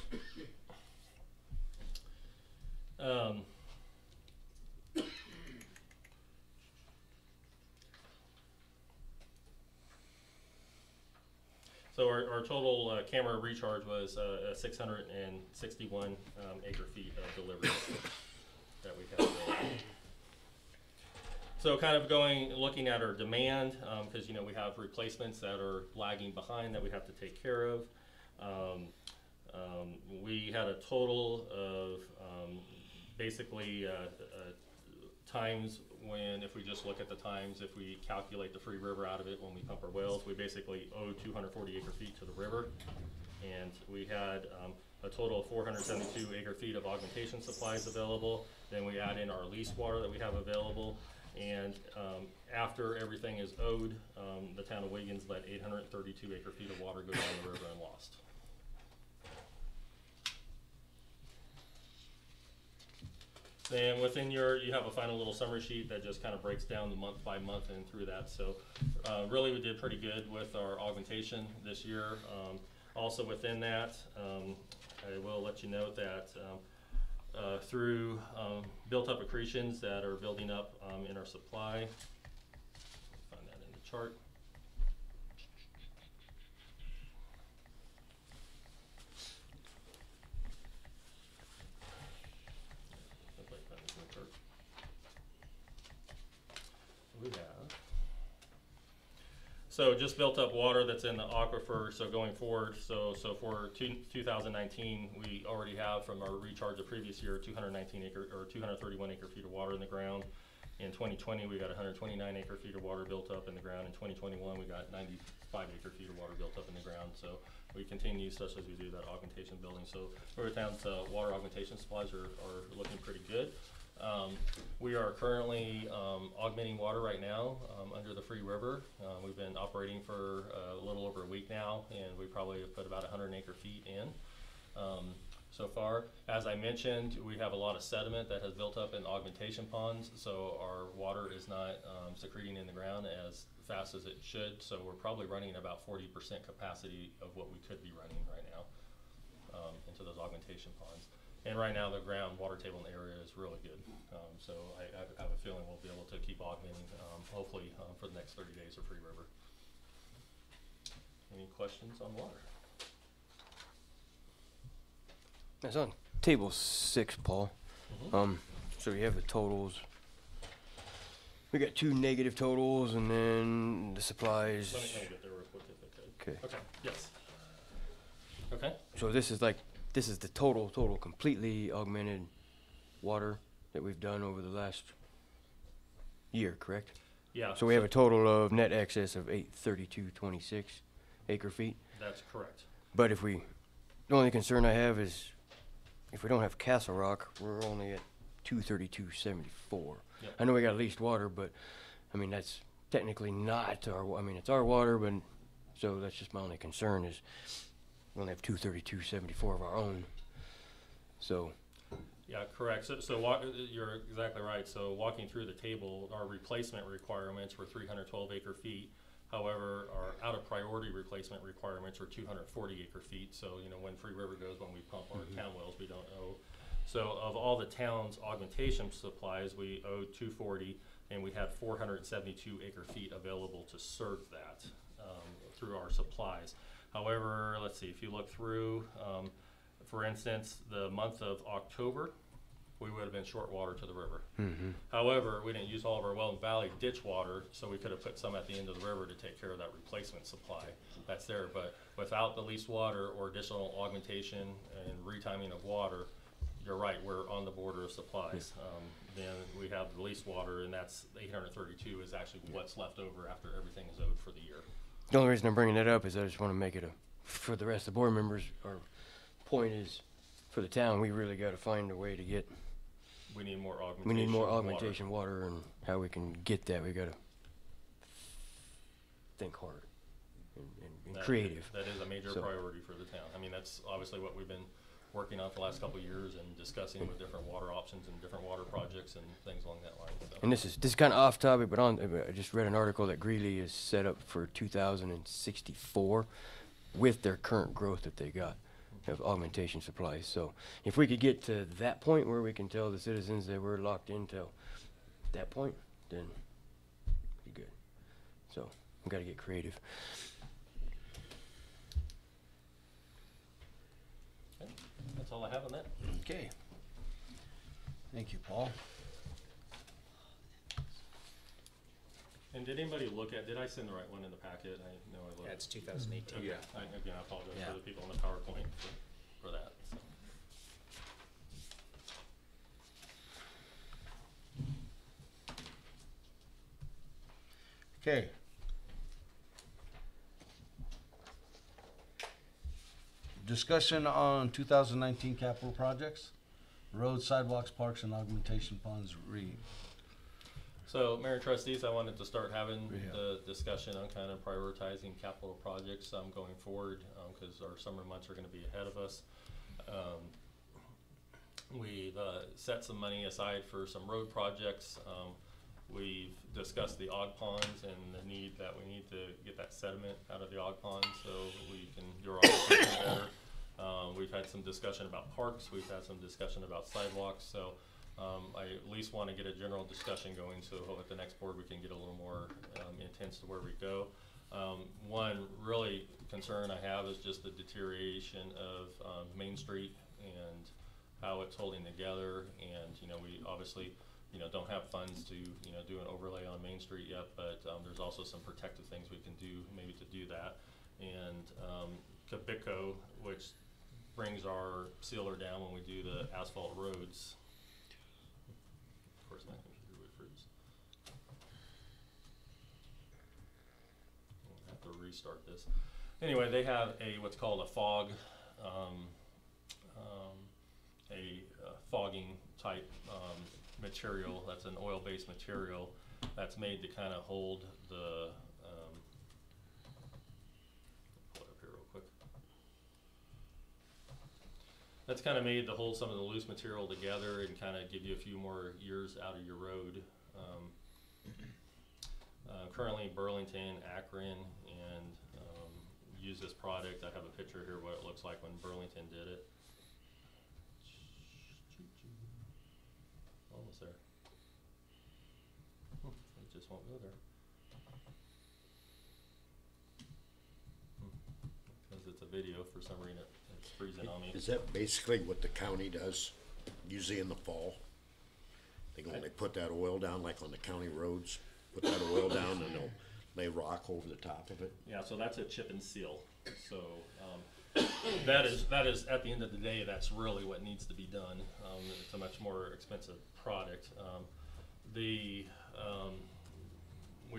So our total Camera recharge was 661 acre feet of delivery that we have available. So kind of looking at our demand, because we have replacements that are lagging behind that we have to take care of. We had a total of basically times when, if we just look at the times, if we calculate the free river out of it when we pump our wells, we basically owe 240 acre feet to the river. And we had a total of 472 acre feet of augmentation supplies available. Then we add in our lease water that we have available. And after everything is owed, the town of Wiggins let 832 acre feet of water go down the river and lost. Then within you have a final little summary sheet that just kind of breaks down the month by month and through that. So really we did pretty good with our augmentation this year. Also within that, I will let you know that through built up accretions that are building up in our supply, find that in the chart. So just built up water that's in the aquifer, so going forward, so for 2019, we already have from our recharge the previous year, 231 acre feet of water in the ground. In 2020, we got 129 acre feet of water built up in the ground. In 2021, we got 95 acre feet of water built up in the ground. So we continue, such as we do that augmentation building. So Rivertown's water augmentation supplies are looking pretty good. We are currently augmenting water right now under the Free River. We've been operating for a little over a week now, and we probably have put about 100 acre feet in so far. As I mentioned, we have a lot of sediment that has built up in augmentation ponds, so our water is not secreting in the ground as fast as it should. So we're probably running about 40% capacity of what we could be running right now into those augmentation ponds. And right now, the groundwater table in the area is really good. So I have a feeling we'll be able to keep augmenting, hopefully, for the next 30 days of Free River. Any questions on water? It's on table 6, Paul. So you have the totals. We got 2 negative totals, and then the supplies. Let me get there real quick if I could. Okay. Okay, yes. Okay. So this is the total completely augmented water that we've done over the last year, correct? Yeah. So we have a total of net excess of 832.26 acre feet. That's correct. But the only concern I have is if we don't have Castle Rock, we're only at 232.74. Yep. I know we got leased water, but I mean that's technically not our. I mean it's our water, but so that's just my only concern is we only have 232.74 of our own. So. Yeah, correct. So you're exactly right. So walking through the table, our replacement requirements were 312 acre feet. However, our out of priority replacement requirements are 240 acre feet. So, you know, when Free River goes, when we pump our town wells, we don't owe. So of all the town's augmentation supplies, we owe 240, and we had 472 acre feet available to serve that through our supplies. However, let's see, if you look through, for instance, the month of October, we would have been short water to the river. However, we didn't use all of our Well and Valley ditch water, so we could have put some at the end of the river to take care of that replacement supply that's there. But without the leased water or additional augmentation and retiming of water, you're right, we're on the border of supplies. Then we have the leased water, and that's 832 is actually what's left over after everything is owed for the year. The only reason I'm bringing that up is I just want to make it for the rest of the board members. Our point is, for the town, we really got to find a way to get. We need more augmentation. We need more augmentation water, and how we can get that. We got to think hard and creative. That is a major priority for the town. I mean, that's obviously what we've been working on for the last couple of years and discussing with different water options and different water projects and things along that line. So. And this is kind of off topic, but I just read an article that Greeley is set up for 2064 with their current growth that they got of augmentation supplies. So if we could get to that point where we can tell the citizens that we're locked in till that point, then be good. So we got to get creative. Okay. That's all I have on that. Okay. Thank you, Paul. And did anybody look at, did I send the right one in the packet? I know I looked. That's 2018. Okay. Again, I apologize Yeah. for the people on the PowerPoint for that. So. Okay. Discussion on 2019 capital projects, roads, sidewalks, parks, and augmentation ponds. So, Mayor and Trustees, I wanted to start having the discussion on kind of prioritizing capital projects going forward because our summer months are going to be ahead of us. We've set some money aside for some road projects. We've discussed the aug ponds and the need that we need to get that sediment out of the aug ponds so we can do our augmentation better. We've had some discussion about parks. We've had some discussion about sidewalks. So I at least want to get a general discussion going so at the next board we can get a little more intense to where we go. One really concern I have is just the deterioration of Main Street and how it's holding together. And, you know, we obviously don't have funds to, do an overlay on Main Street yet, but, there's also some protective things we can do maybe to do that. And, Cabico, which brings our sealer down when we do the asphalt roads. Of course, my computer would freeze. I'll have to restart this. Anyway, they have what's called a fog, fogging type material. That's an oil-based material that's made to kind of hold the. Pull it up here real quick. That's kind of made to hold some of the loose material together and kind of give you a few more years out of your road. Currently, Burlington, Akron, and use this product. I have a picture here of what it looks like when Burlington did it. Almost there. It just won't go there. Because it's a video, for some reason it's freezing on me. Is that basically what the county does, usually in the fall? They go and they put that oil down, like on the county roads, put that oil down and they'll lay rock over the top of it? Yeah, so that's a chip and seal. So that is at the end of the day, that's really what needs to be done. It's a much more expensive product. We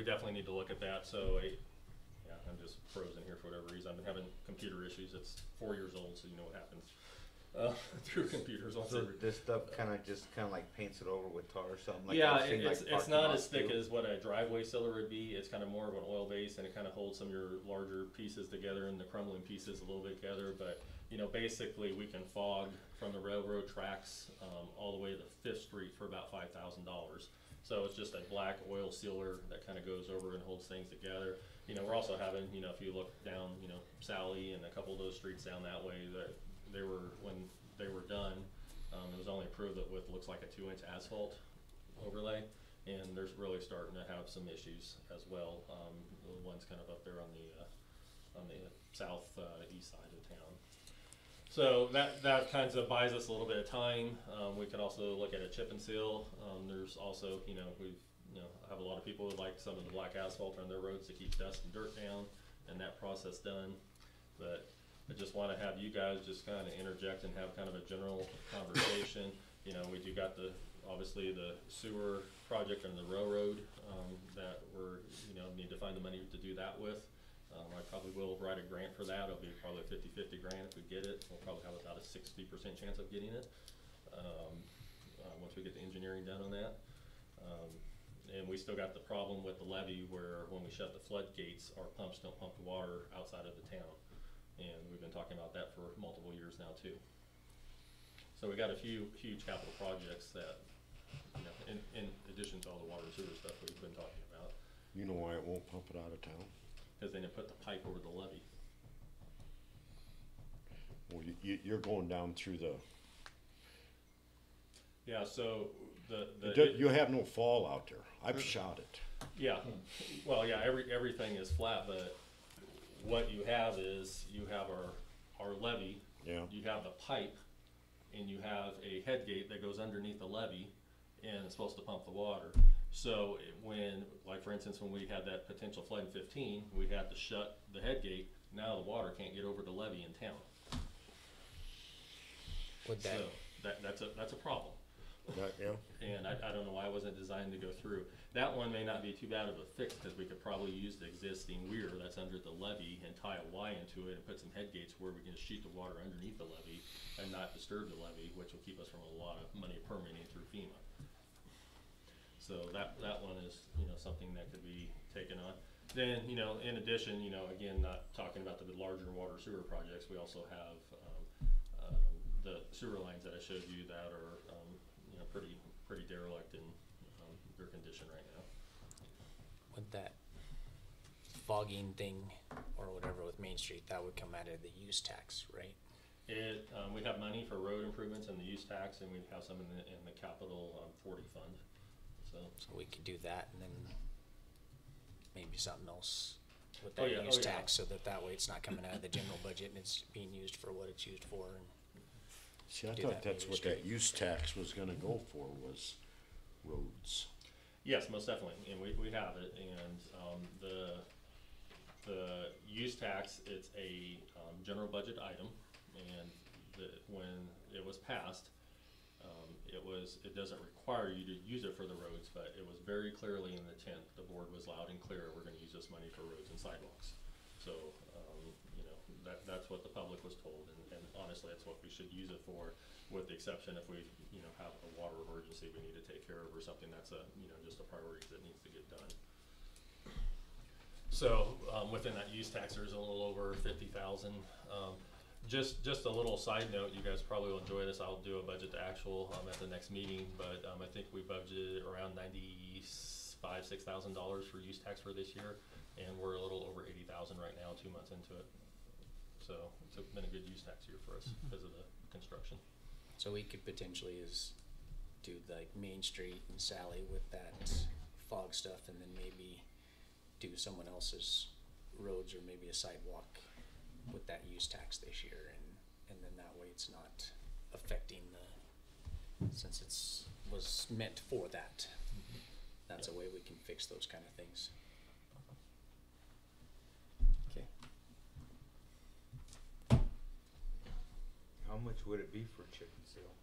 definitely need to look at that. So yeah, I'm just frozen here for whatever reason. I've been having computer issues. It's 4 years old, so you know what happens through computers. So this stuff kind of like paints it over with tar or something? Like yeah, I've seen, it's not as thick as what a driveway sealer would be. It's kind of more of an oil base, and it kind of holds some of your larger pieces together and the crumbling pieces a little bit together. But basically we can fog from the railroad tracks all the way to 5th Street for about $5,000. So it's just a black oil sealer that kind of goes over and holds things together. We're also having, if you look down, Sally and a couple of those streets down that way, that when they were done, it was only approved with looks like a 2-inch asphalt overlay, and there's really starting to have some issues as well. The ones kind of up there on the southeast side of town. So that kind of buys us a little bit of time. We could also look at a chip and seal. There's also, I have a lot of people who like some of the black asphalt on their roads to keep dust and dirt down, and that process done. But I just want to have you guys just kind of interject and have kind of a general conversation. We do got obviously the sewer project on the railroad that we're, need to find the money to do that with. I probably will write a grant for that. It'll be probably a 50-50 grant if we get it. We'll probably have about a 60% chance of getting it once we get the engineering done on that. And we still got the problem with the levee where when we shut the floodgates, our pumps don't pump the water outside of the town. And we've been talking about that for multiple years now too. So we got a few huge capital projects that, in addition to all the water and sewer stuff we've been talking about. You know why it won't pump it out of town? Because they didn't put the pipe over the levee. Well, you're going down through the. Yeah, so you have no fall out there. I've shot it. Yeah, well, yeah, everything is flat, but what you have is you have our levee. Yeah. You have the pipe, and you have a head gate that goes underneath the levee, and it's supposed to pump the water. So when, like for instance, when we had that potential flood in 15, we had to shut the head gate. Now the water can't get over the levee in town. Would that? So that's a problem. Yeah. And I don't know why it wasn't designed to go through. That one may not be too bad of a fix because we could probably use the existing weir that's under the levee and tie a Y into it and put some head gates where we can just shoot the water underneath the levee and not disturb the levee, which will keep us from a lot of money permitting through FEMA. So that one is something that could be taken on. Then in addition, again, not talking about the larger water sewer projects, we also have the sewer lines that I showed you that are pretty derelict in their condition right now. With that fogging thing or whatever with Main Street, that would come out of the use tax, right? We have money for road improvements and the use tax, and we have some in the capital 40 fund. So we could do that, and then maybe something else with that use tax, so that way it's not coming out of the general budget and it's being used for what it's used for. And see, I thought that's what that use tax was gonna go for, was roads? Yes, most definitely, and we have it, and, the use tax, it's a, general budget item, and when it was passed, it doesn't require you to use it for the roads, but it was very clearly in the intent, the board was loud and clear, we're gonna use this money for roads and sidewalks. So, you know, that's what the public was told, and honestly, that's what we should use it for, with the exception if we, you know, have a water emergency we need to take care of, or something that's just a priority that needs to get done. So, within that use tax, there's a little over 50,000. Just a little side note, you guys probably will enjoy this. I'll do a budget to actual at the next meeting, but I think we budgeted around $6,000 for use tax for this year, and we're a little over 80,000 right now, 2 months into it. So it's been a good use tax year for us because of the construction. So we could potentially do like Main Street and Sally with that fog stuff, and then maybe do someone else's roads or maybe a sidewalk with that use tax this year, and then that way it's not affecting since was meant for that. That's a way we can fix those kind of things. Okay. How much would it be for chip and seal?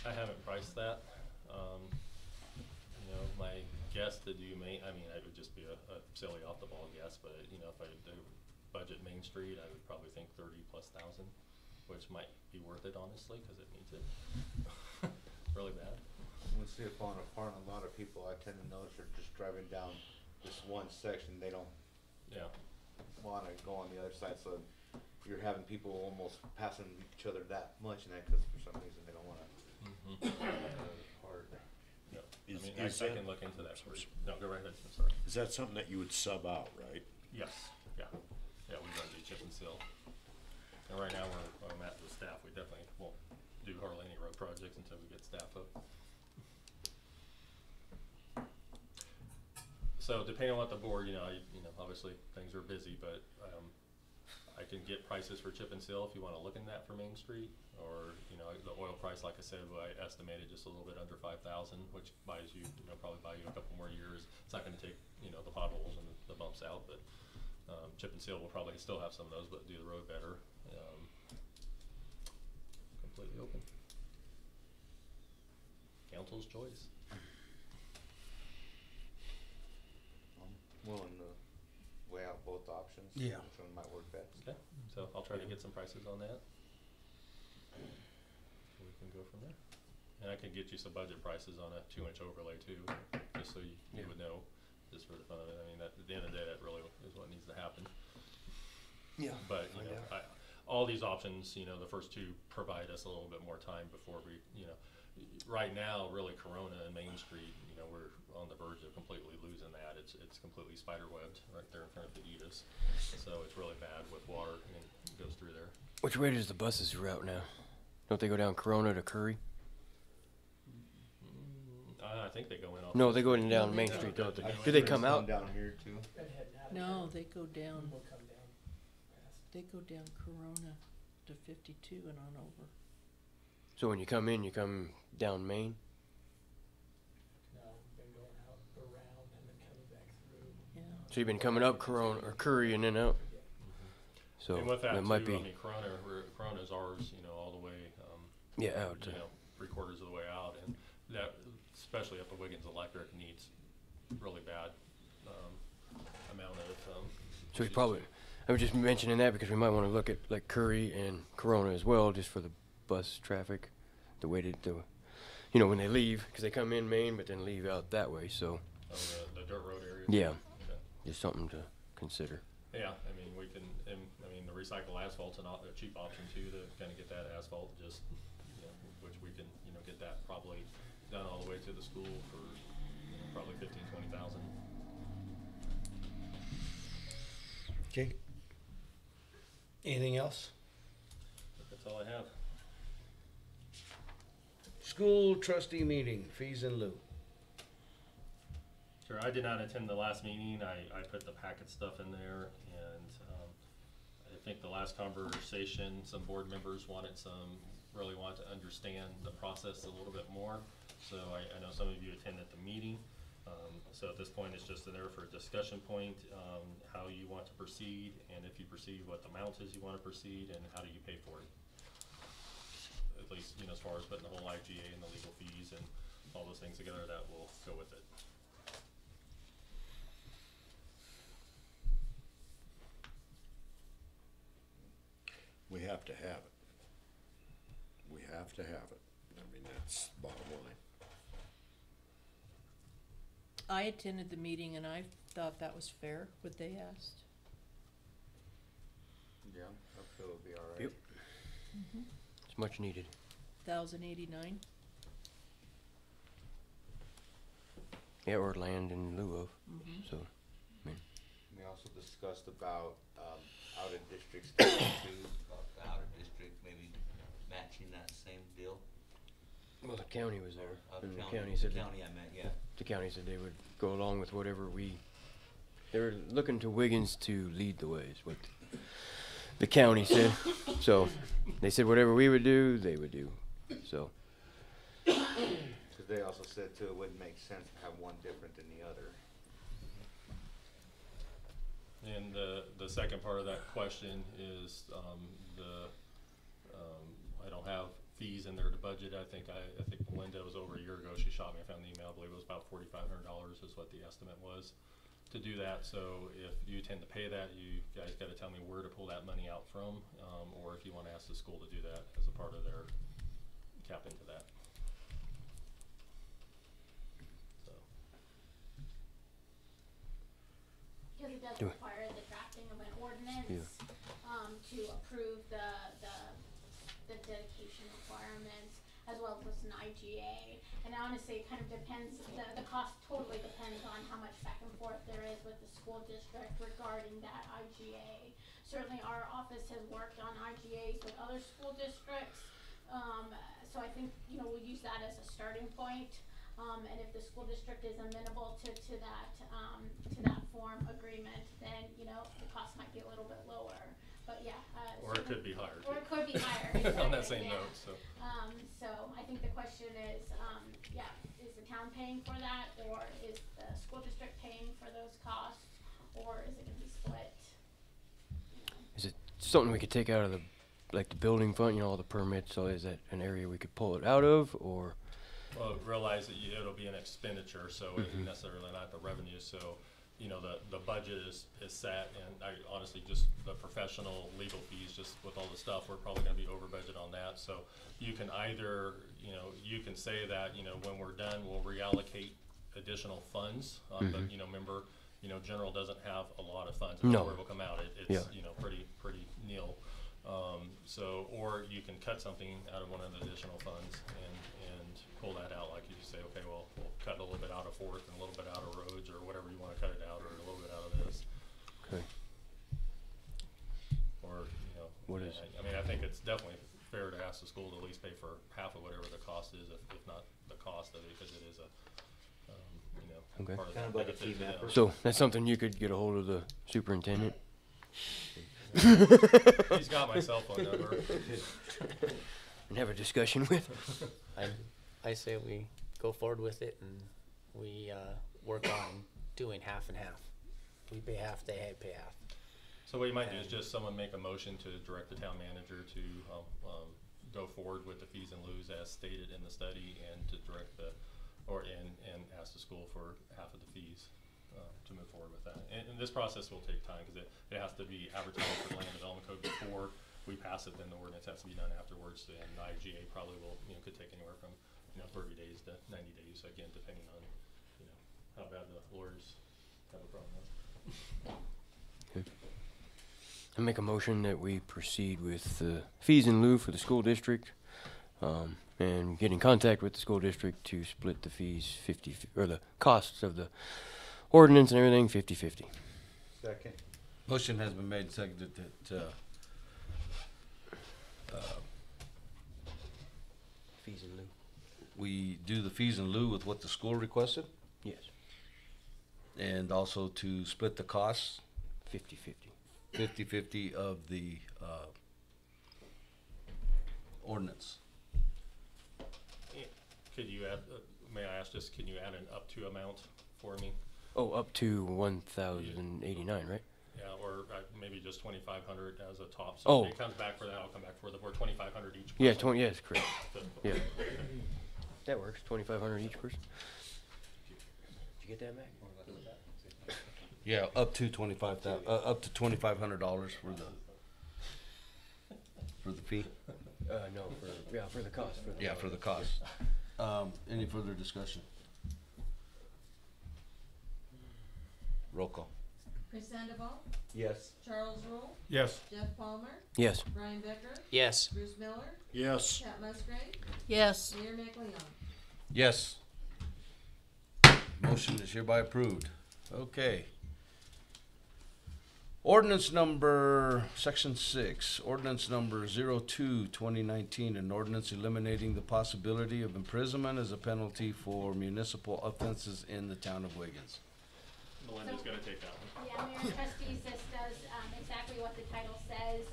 I haven't priced that. You know, my guess to do it would just be a silly off the ball guess, but you know, if I do budget Main Street, I would probably think 30,000+, which might be worth it honestly, because it needs it really bad. We'll see if on a lot of people I tend to notice are just driving down this one section, they don't wanna go on the other side, so you're having people almost passing each other that much, and that because for some reason they don't wanna hard. No, Is I that- can look into that. No, go right ahead, I'm sorry. Is that something that you would sub out, right? Yes, yeah, we don't do chip and seal. And right now I'm at the staff, we definitely won't do hardly any road projects until we get staff up. So depending on what the board, obviously things are busy, but I can get prices for chip and seal if you wanna look in that for Main Street, or, the oil price, like I said, I estimated just a little bit under 5,000, which buys you, probably buy you a couple more years. It's not gonna take, the potholes and the bumps out, but chip and seal will probably still have some of those, but do the road better. Completely open. Council's choice. I'm willing to weigh out both options. Yeah. Which one might work best. Okay, so I'll try to get some prices on that. We can go from there. And I can get you some budget prices on a 2-inch overlay too, just so you would know, just for the fun of it. I mean, at the end of the day, that really is what needs to happen. Yeah. But, all these options, the first two provide us a little bit more time before we, right now, really Corona and Main Street, we're on the verge of completely losing that. It's completely spider-webbed right there in front of the Edith's. So it's really bad with water and it goes through there. Which way does the buses route now? Don't they go down Corona to Curry? I think they go in off. No, they go in down Main Street, don't they? Do they come out? Down here too. No, they go down. They go down Corona to 52 and on over. So when you come in, you come down Main? No, been going out around and then coming back through. Yeah. So you've been coming up Corona or Curry and then out? So and with that too, might be. I mean, Corona's ours, all the way, out. 3/4 of the way out, and that, especially up at Wiggins, the electric needs really bad amount of. So we probably, I was just mentioning that because we might want to look at like Curry and Corona as well, just for the bus traffic, the way when they leave, because they come in Main but then leave out that way. So. Oh, the dirt road area. Yeah. Okay. Just something to consider. Yeah, I mean, we can, the recycle asphalt's a cheap option too, to kind of get that asphalt, just, which we can, get that probably done all the way to the school for probably 15,000-20,000. Okay. Anything else? That's all I have. School trustee meeting, fees in lieu. Sure, I did not attend the last meeting. I put the packet stuff in there, and I think the last conversation, some board members really wanted to understand the process a little bit more. So I know some of you attended the meeting. So at this point, it's just there for a discussion point, how you want to proceed, and if you proceed, what the amount is you want to proceed, and how do you pay for it. At least, you know, as far as putting the whole IGA and the legal fees and all those things together, that will go with it. We have to have it. We have to have it. I mean, that's bottom line. I attended the meeting and I thought that was fair, what they asked. Yeah, I feel it'll be all right. Yep. It's much needed. 1,089. Yeah, or land in lieu of. So, I mean, We also discussed about, out of district stuff too, about the out of district, maybe matching that same deal. well, the county was there, and the County, county said that, I meant, yeah. the county said they would go along with whatever they were looking to Wiggins to lead the way, is what the county said. So, they said whatever we would do, they would do. So, Cause they also said too, it wouldn't make sense to have one different than the other. And the second part of that question is I don't have fees in there to budget. I think Melinda was over a year ago. She shot me. I found the email. I believe it was about $4,500 is what the estimate was to do that. So if you tend to pay that, you guys got to tell me where to pull that money out from, or if you want to ask the school to do that as a part of their cap into that. So. Because it does Do it. require the drafting of an ordinance, to approve the dedication requirements, as well as an IGA. And honestly, it kind of depends, the cost totally depends on how much back and forth there is with the school district regarding that IGA. Certainly our office has worked on IGAs with other school districts, so I think, you know, we'll use that as a starting point. And if the school district is amenable to that form agreement, then, you know, the cost might be a little bit lower. But yeah. Or it could be higher. Or it could be higher. On that exactly, same yeah. note, so. So I think the question is, is the town paying for that, or is the school district paying for those costs, or is it gonna be split? You know? is it something we could take out of the building fund, you know, all the permits, so is that an area we could pull it out of, or? Well, realize that it'll be an expenditure, so it's necessarily not the revenue, so, you know, the budget is set, and I honestly, just the professional legal fees, just with all the stuff, we're probably gonna be over budget on that, so you can either, you know, you can say that, you know, when we're done, we'll reallocate additional funds, but, you know, remember, you know, general doesn't have a lot of funds, No. where it will come out, it's, Yeah. you know, pretty nil. So, or you can cut something out of one of the additional funds and pull that out, like you say, okay, well, we'll cut a little bit out of Fourth and a little bit out of roads, or whatever you wanna cut it out, or a little bit out of this. Okay. Or, you know, What is- I mean, I think it's definitely fair to ask the school to at least pay for half of whatever the cost is, if not the cost of it, because it is a, you know, Okay. part of Kind the of like a benefit team to them. effort. So, that's something you could get a hold of the superintendent? He's got my cell phone number. And have a discussion with? I say we go forward with it and we, work on doing half and half. We pay half, they pay half. So what you might do is just someone make a motion to direct the town manager to, go forward with the fees and lieu as stated in the study, and to direct and ask the school for half of the fees, to move forward with that. And this process will take time, because it has to be advertised for the land development code before we pass it, then the ordinance has to be done afterwards, and the IGA probably will, you know, could take anywhere from, you know, 30 days to 90 days, again, depending on, you know, how bad the lawyers have a problem with. Okay. I make a motion that we proceed with the fees in lieu for the school district, and get in contact with the school district to split the fees 50, or the costs of the ordinance and everything 50-50. Second. Motion has been made and seconded that, Fees in lieu. we do the fees in lieu with what the school requested, Yes. and also to split the costs 50-50. 50-50 of the, ordinance. could you add, may I ask just, can you add an up to amount for me? Oh, up to 1,089, right? Yeah, or maybe just 2,500 as a top. So Oh. if it comes back for that, I'll come back for the, or 2,500 each. Yeah, person. yes, correct. So- Yeah. That works, 2,500 each person. Did you get that, Mac? Yeah, up to up to $2,500 for the fee. No, for the cost. Yeah, for the cost. Any further discussion? Roll call. Chris Sandoval, Yes. Charles Roll, Yes. Jeff Palmer, Yes. Brian Becker, Yes. Bruce Miller, Yes. Pat Musgrave, Yes. Mayor McLeon. Yes. Motion is hereby approved. Okay. Ordinance number, section 6, ordinance number 02/2019, an ordinance eliminating the possibility of imprisonment as a penalty for municipal offenses in the town of Wiggins. Melinda's gonna take that one. Yeah, Mayor and Trustees, this does, exactly what the title says.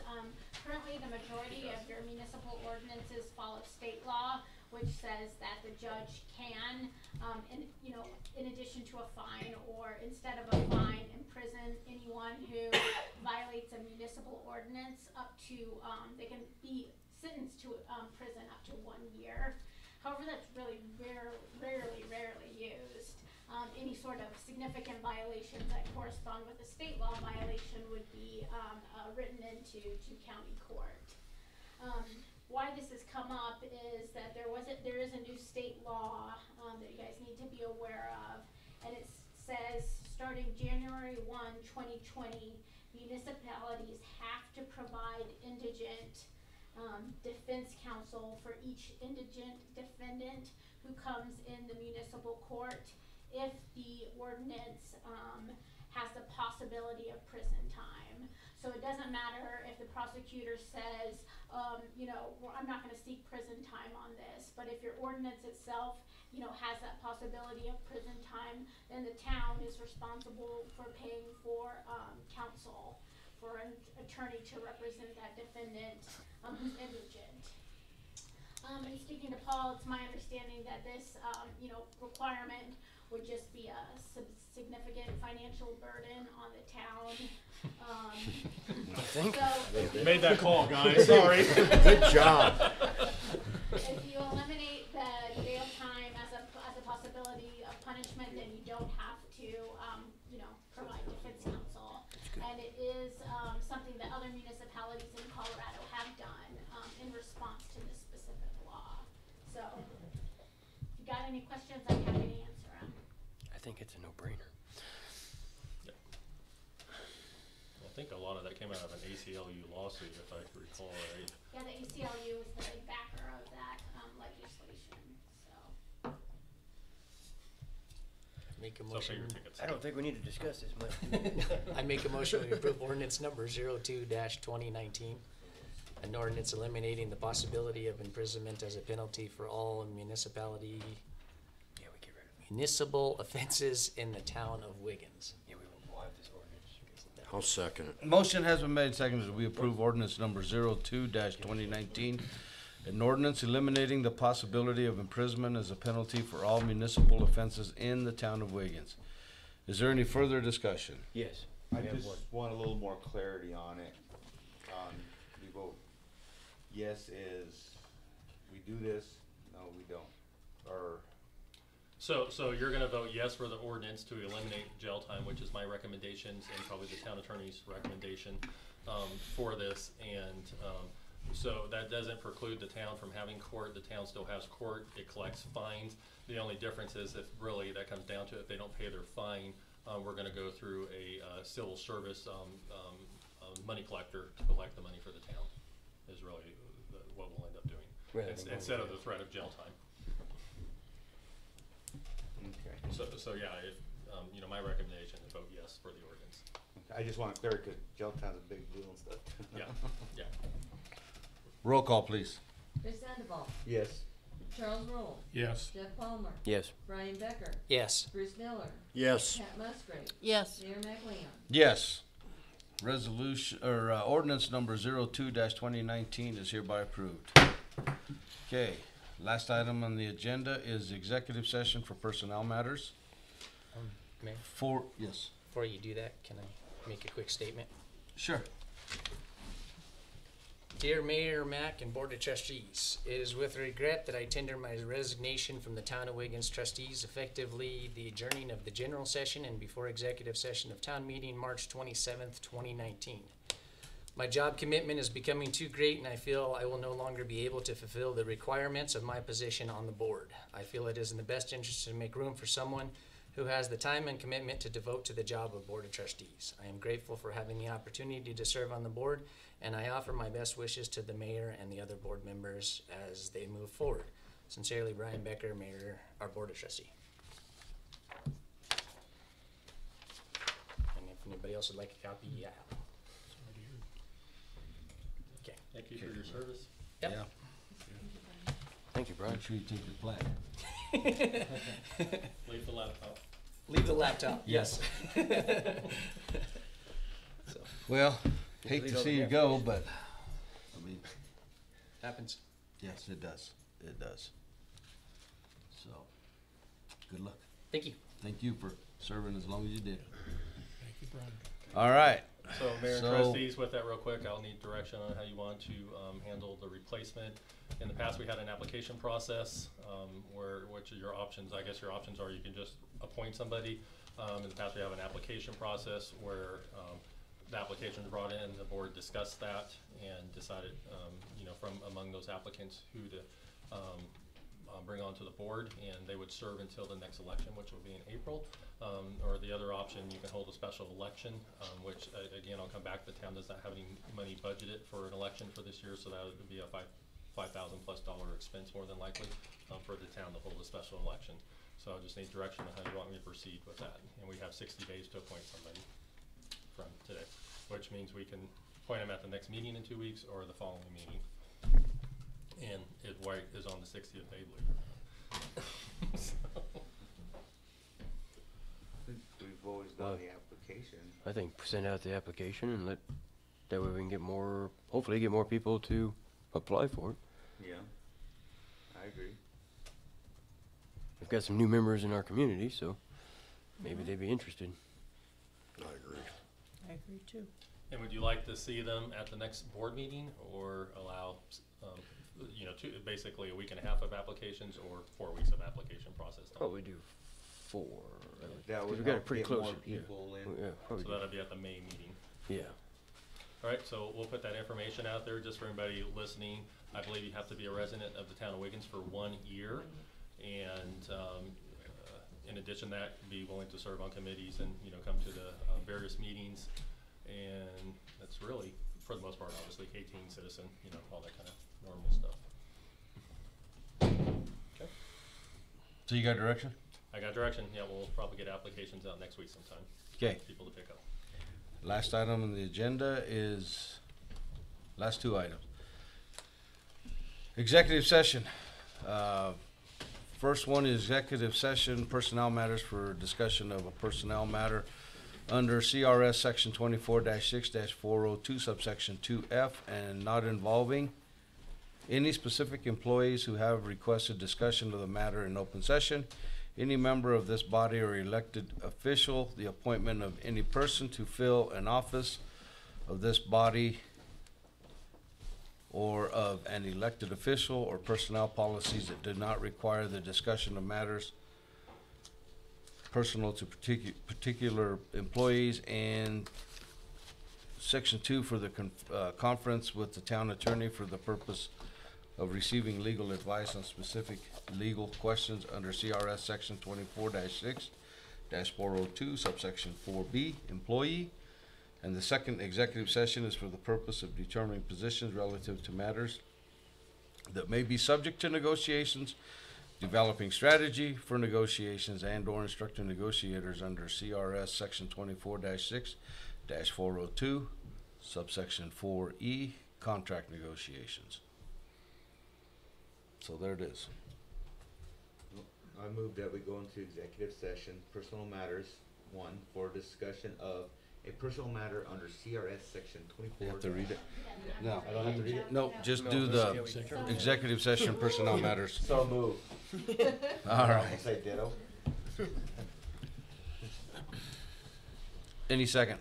Currently, the majority of your municipal ordinances follow state law, which says that the judge can, in addition to a fine, or instead of a fine, imprison anyone who violates a municipal ordinance up to, they can be sentenced to, prison up to 1 year. However, that's really rarely used. Any sort of significant violations that correspond with a state law violation would be written into county court. Why this has come up is that there is a new state law that you guys need to be aware of, and it says starting January 1, 2020, municipalities have to provide indigent defense counsel for each indigent defendant who comes in the municipal court if the ordinance has the possibility of prison time. So it doesn't matter if the prosecutor says, I'm not gonna seek prison time on this, but if your ordinance itself, has that possibility of prison time, then the town is responsible for paying for counsel for an attorney to represent that defendant who's indigent. And speaking to Paul, it's my understanding that this, requirement would just be a significant financial burden on the town. So, Made that call, guys, sorry. Good job. if you eliminate the jail time as a possibility of punishment, then you don't have to, provide defense counsel. And it is, something that other municipalities in Colorado have done, in response to this specific law. So, if you got any questions, I'm happy to answer them. I think it's a no-brainer. I think a lot of that came out of an ACLU lawsuit, if I recall right. Yeah, the ACLU is the big backer of that, legislation, so. Make a So motion. figure tickets. I don't think we need to discuss this much. I make a motion to approve ordinance number 02-2019. An ordinance eliminating the possibility of imprisonment as a penalty for all municipal offenses in the town of Wiggins. Yeah, we'll have this ordinance. I'll second it. Motion has been made and seconded that we approve ordinance number 02-2019, an ordinance eliminating the possibility of imprisonment as a penalty for all municipal offenses in the town of Wiggins. Is there any further discussion? Yes. I we have just one. want a little more clarity on it. We vote yes is, we do this, no, we don't, or. So you're gonna vote yes for the ordinance to eliminate jail time, which is my recommendations and probably the town attorney's recommendation, for this. And, so that doesn't preclude the town from having court. The town still has court. It collects fines. The only difference is if really that comes down to it, if they don't pay their fine, we're gonna go through a, civil service, money collector to collect the money for the town, is really what we'll end up doing. Instead of the threat of jail time. Okay. So yeah, my recommendation is vote yes for the ordinance. I just want to clear it, cause jail time's a big deal and stuff. Yeah, yeah. Roll call, please. Chris Sandoval, Yes. Charles Roll, Yes. Jeff Palmer, Yes. Brian Becker, Yes. Bruce Miller, Yes. Pat Musgrave, Yes. Mayor McLeon. Yes. Resolution, or ordinance number 02-2019 is hereby approved. Okay, Last item on the agenda is executive session for personnel matters. Mayor, Yes. before you do that, can I make a quick statement? Sure. Dear Mayor Mack and Board of Trustees, it is with regret that I tender my resignation from the Town of Wiggins Trustees effectively the adjourning of the general session and before executive session of town meeting March 27th, 2019. My job commitment is becoming too great and I feel I will no longer be able to fulfill the requirements of my position on the board. I feel it is in the best interest to make room for someone who has the time and commitment to devote to the job of Board of Trustees. I am grateful for having the opportunity to serve on the board, and I offer my best wishes to the mayor and the other board members as they move forward. Sincerely, Brian Becker, Mayor, our Board of Trustee. And if anybody else would like a copy, yeah. Okay. Thank you for your service. Yep. Yeah. Thank you, Brian. Make sure you take the plaque. Leave the laptop. Leave the laptop, yes. So, Well, hate to see you go, but, I mean, happens. yes, it does. It does. So, good luck. Thank you. Thank you for serving as long as you did. Thank you, Brian. All right. So Mayor and So- Trustees, with that real quick, I'll need direction on how you want to handle the replacement. In the past, we had an application process which are your options? I guess your options are you can just appoint somebody. In the past, we have an application process where the application is brought in, the board discussed that and decided, from among those applicants who to bring onto the board, and they would serve until the next election, which will be in April. Or the other option, you can hold a special election, which again, I'll come back, the town does not have any money budgeted for an election for this year, so that would be a $5,000+ expense more than likely for the town to hold a special election. So I just need direction on how you want me to proceed with that. And we have 60 days to appoint somebody from today, which means we can appoint them at the next meeting in 2 weeks or the following meeting. And White is on the 60th day, believe it or not. So. We've always done the application. I think send out the application and that way we can get more, hopefully get more people to apply for it. Yeah, I agree. We've got some new members in our community, so maybe they'd be interested. I agree. I agree too. And would you like to see them at the next board meeting or allow, basically a week and a half of applications or 4 weeks of application process time? Probably do 4. That would We've got it help pretty get close. more Yeah. people in. Yeah, probably So do. that'll be at the May meeting. Yeah. All right, so we'll put that information out there just for anybody listening. I believe you have to be a resident of the town of Wiggins for 1 year. And in addition to that, be willing to serve on committees and, come to the various meetings. And that's really, for the most part, obviously, 18 citizen, all that kind of normal stuff. Okay. So you got direction? I got direction. Yeah, we'll probably get applications out next week sometime. Okay. People to pick up. Last item on the agenda is, last 2 items. Executive session. First one is executive session, personnel matters for discussion of a personnel matter under CRS section 24-6-402 subsection 2F and not involving any specific employees who have requested discussion of the matter in open session, any member of this body or elected official, the appointment of any person to fill an office of this body or of an elected official, or personnel policies that did not require the discussion of matters personal to particular employees, and section 2 for the conference with the town attorney for the purpose of receiving legal advice on specific legal questions under CRS section 24-6-402 subsection 4B, employee. And the second executive session is for the purpose of determining positions relative to matters that may be subject to negotiations, developing strategy for negotiations, and/or instructing negotiators under CRS section 24-6-402 subsection 4E, contract negotiations. So there it is. I move that we go into executive session, personal matters, 1, for discussion of a personal matter under CRS section You 24. have to read it. No. I don't have to read it? No, just do the executive session personnel matters. So move. All right. I'll say ditto. Any second?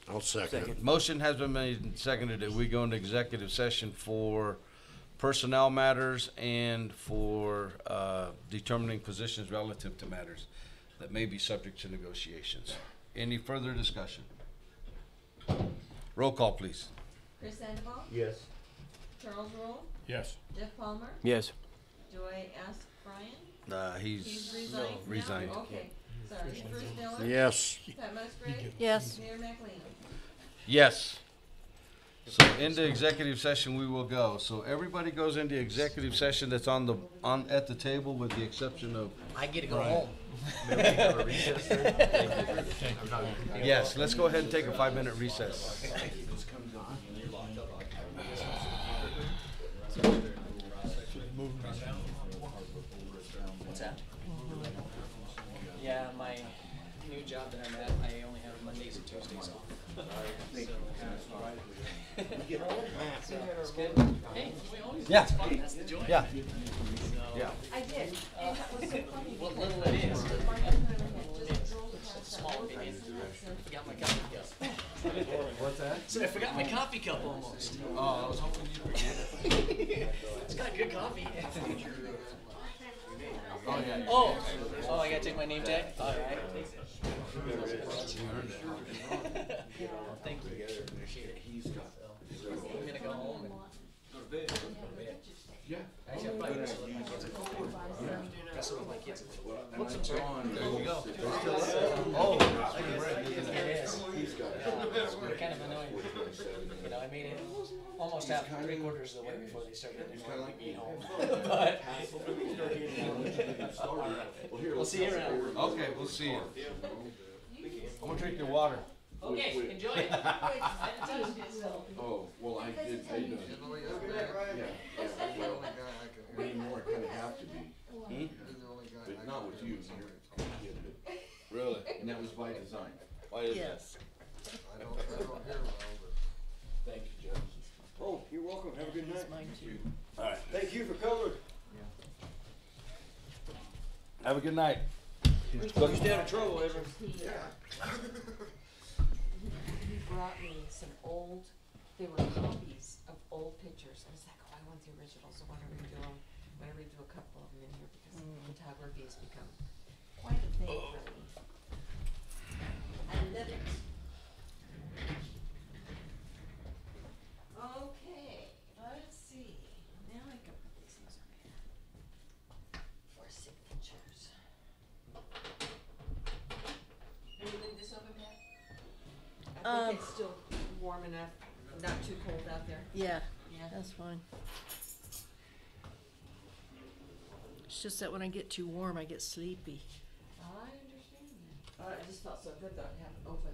I'll second it. Motion has been made and seconded that we go into executive session for personnel matters and for determining positions relative to matters that may be subject to negotiations. Any further discussion? Roll call, please. Chris Sandoval, Yes. Charles Roll, Yes. Jeff Palmer, Yes. do I ask Brian? He's He's resigned now? resigned. Okay, sorry, Bruce Miller? Yes. Pat Musgrave? Yes. Mayor McLean? Yes. So into executive session we will go. So everybody goes into executive session that's at the table with the exception of. I get to go home. Yes, let's go ahead and take a 5-minute recess. What's that? Yeah, my new job that I'm at, I only have Mondays and Tuesdays off. So it's good. Hey, we always Yeah. it's fun. That's the joy. Yeah. So, Yeah. I did, and that was so funny. What because little it is. Martin Hunter just drove past that Small little opinion. place and Forgot my coffee cup. What's that? So I forgot my coffee cup almost. Oh, I was hoping you'd forget it. It's got good coffee. Oh, yeah. Oh, I gotta take my name tag? Alright. Thank you. Appreciate it. I'm gonna go home and go to bed. Yeah. Actually, I'm probably gonna let my kids at home. That's what my kids at home. What's on? There you go. Oh, It is. Kind of annoying. You know, I made it almost half, 3/4 of the way before they started inviting me home. But we'll see you around. okay, we'll see you. I'm gonna drink your water. Okay, enjoy it. Oh, well, I did, I know. Yeah, well, anymore, I kinda have to be. But not with you, you're a kid, but- Really? and that was by design. Why is that? Yes. I don't hear well, but. Thank you, Jeff. Oh, you're welcome. Have a good night. Mine too. All right. Thank you for coming. Have a good night. Don't stay out of trouble, Evan. He brought me some old, they were copies of old pictures. I was like, oh, I want the originals, I wanna redo them. I'm gonna redo a couple of them in here because photography has become quite a thing for me. I love it. Okay, let's see. Now I can put these things over here for signatures. Will you leave this open, Pat? I think it's still warm enough, not too cold out there. Yeah, Yeah. that's fine. It's just that when I get too warm, I get sleepy. I understand that. I just felt so good though to have it open,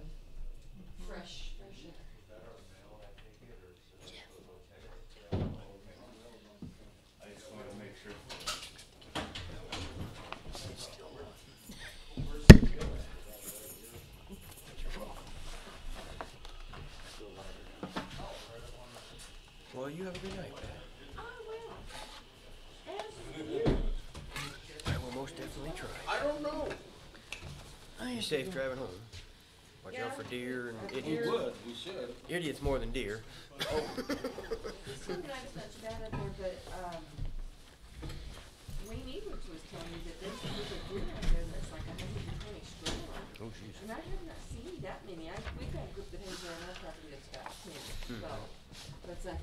fresh air. I just wanted to make sure. Well, you have a good night, man. I will. As you. I will most definitely try. I don't know. Be safe driving home. Watch out for deer and idiots. We should. Idiots more than deer. Sometimes not too bad up there, but, Wayne Edwards was telling me that there's a deer out there that's like 120 strong. Oh, jeez. And I have not seen that many. We've got a group that has their own property that's got 10, so, but it's like,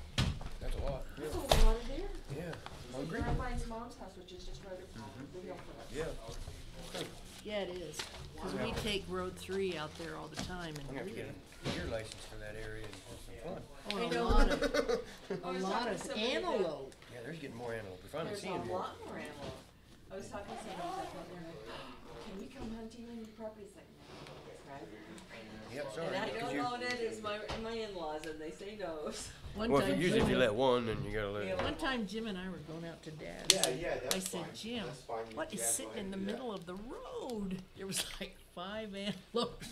That's a lot. that's a lot of deer. Yeah. So Caroline's mom's house, which is just right up the hill from us. Yeah. Yeah, it is. Cause we take Road 3 out there all the time I'm gonna have to get a deer license for that area and have some fun. and I a know. lot of, I a was lot talking of to somebody that- antelope. Yeah, there's getting more antelope. We're finally There's seeing a more. lot more antelope. I was talking to somebody that's out there, like, can we come hunting on your property? It's like, no, it's private. Yep, sorry. And I 'cause don't you're- own it, it's my in-laws, and they say no. One Well, time usually if you Jim- let one, then you gotta let. Yeah. One time Jim and I were going out to Dad's. Yeah, I that's said, fine. Jim, That's fine. what is Yeah, go sitting ahead in the and do that. middle of the road? There was like 5 antelopes.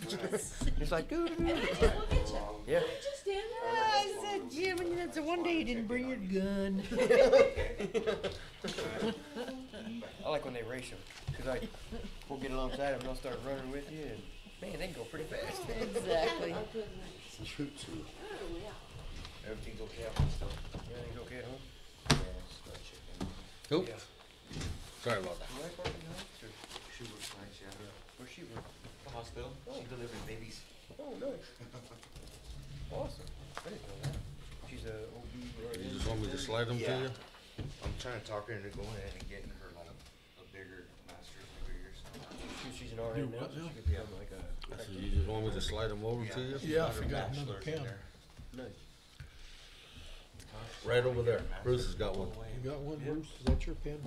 It's like, dude, And then just look at you. yeah. Just stand there. I said, Jim, and that's the one day you didn't bring your gun. I like when they race them, cause we'll get alongside them, they'll start running with you, and man, they can go pretty fast. Exactly. Everything's okay out there still? Everything's okay at home? Yeah, start chicken. Oop. Sorry about that. You like working nights, or She works nights, yeah. where's she work? The hospital, she delivers babies. Oh, nice. Awesome. I didn't know that. She's a OB or You just want me to slide them to you? I'm trying to talk her into going ahead and getting her like a bigger master's degree or something. she's an RN now, what so now? she could become like a I said, you just want me to slide them over to you? Yeah, I Her forgot another bachelor's in pen. there. nice. Right over there. Bruce has got one. You got one, Bruce? Is that your pen?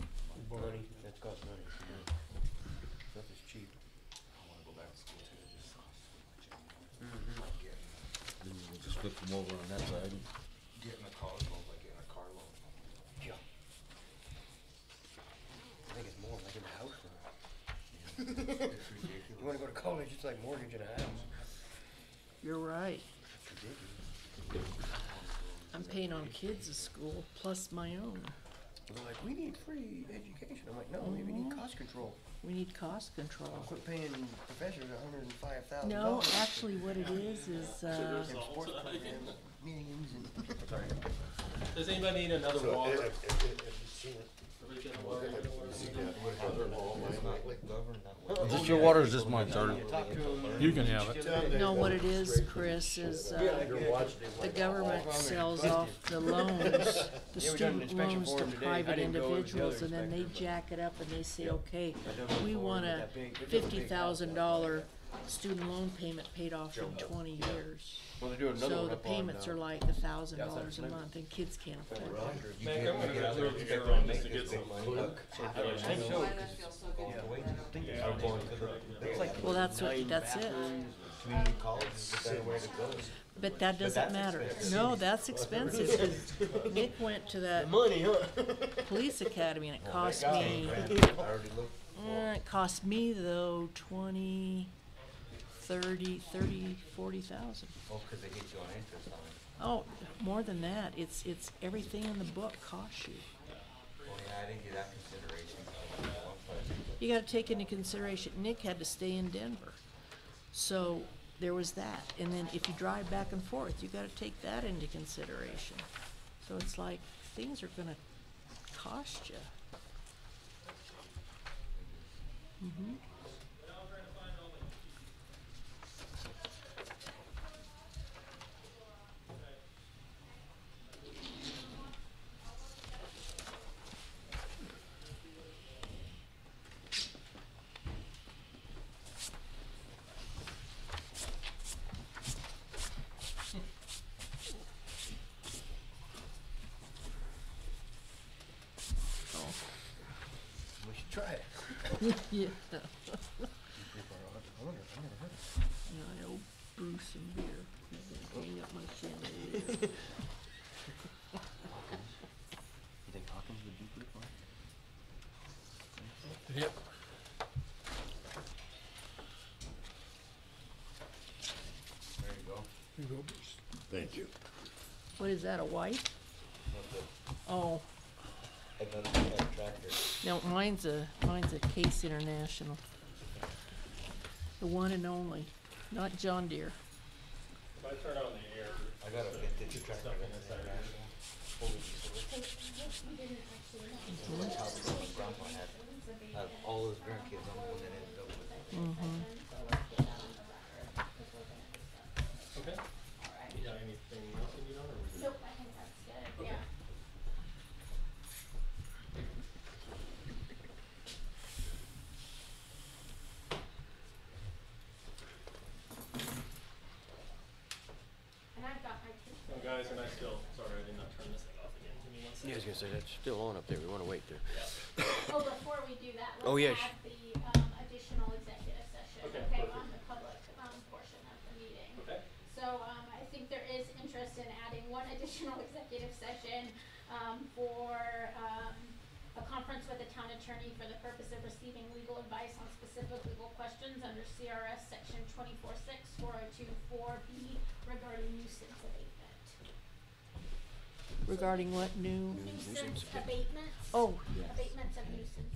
Money, that's cost money. Stuff is cheap. I wanna go back to school too, it just costs so much. Then we'll just flip them over on that side. Getting a college loan, like getting a car loan. Yeah. I think it's more like in a house now. It's ridiculous. You wanna go to college, it's like mortgaging a house. You're right. It's ridiculous. I'm paying on kids' school plus my own. They're like, we need free education. I'm like, no, we need cost control. We need cost control. I'll quit paying professors $105,000. No, actually what it is, And sports programs, meetings and. Sorry. Does anybody need another So, water? have you seen it? Everybody getting water? Is this your water or is this mine, Charlie? You can have it. No, what it is, Chris, is, the government sells off the loans, the Yeah, we got an student inspection loans to form today. I private didn't go with the individuals, other and then they inspector, jack it up and they say, Yep. okay, I done it we before want with a that big- it doesn't take $50,000 student loan payment paid off in 20 years. Well, they're doing another So one the up on, payments are like $1,000 a Limerick. month, and kids can't afford that. Mac, I'm gonna reserve the beer on just to get some. I think so. It's like Well, that's it. Community college is a better way to go. But that doesn't that's matter. expensive. No, that's expensive, 'cause Nick went to that money, huh? police academy and it cost I me, already looked. it cost me though 20, 30, 40,000. Oh, cause they get you on interest on it. Oh, more than that, it's everything in the book costs you. Oh, yeah, I didn't get that consideration. You gotta take into consideration, Nick had to stay in Denver. So there was that, and then if you drive back and forth, you gotta take that into consideration. So it's like, things are gonna cost you. Mm-hmm. We should try it. Yeah. I wonder, I never heard of it. Yeah, I owe Bruce some beer. He's gonna hang up my chandelier. You think Hawkins would do pretty fine? Yep. There you go. Here you go, Bruce. Thank you. What is that, a white? Oh, Another tractor. no, mine's a Case International. The one and only, not John Deere. If I turn on the air, I got a vintage tractor. stuff in this international. That's how my grandpa had, all those grandkids, I'm the one that ended up with it. Mm-hmm. Okay. You got anything else you need on, or we good? Nope, I think that's good, yeah. And I've got my Oh, guys, and I still, sorry, I did not turn this thing off again. Give me one Yeah, I was second. gonna say, that's still on up there. We wanna wait there. Oh, before we do that, Oh, let's yes. add the, additional executive session, Okay, okay, perfect. on the public, portion of the meeting. Okay. So, I think there is interest in adding one additional executive session, for, a conference with the town attorney for the purpose of receiving legal advice on specific legal questions under under CRS section 24.6.402.4B regarding nuisance abatement. Regarding what new? Nuisance abatements. Oh, Abatements of nuisance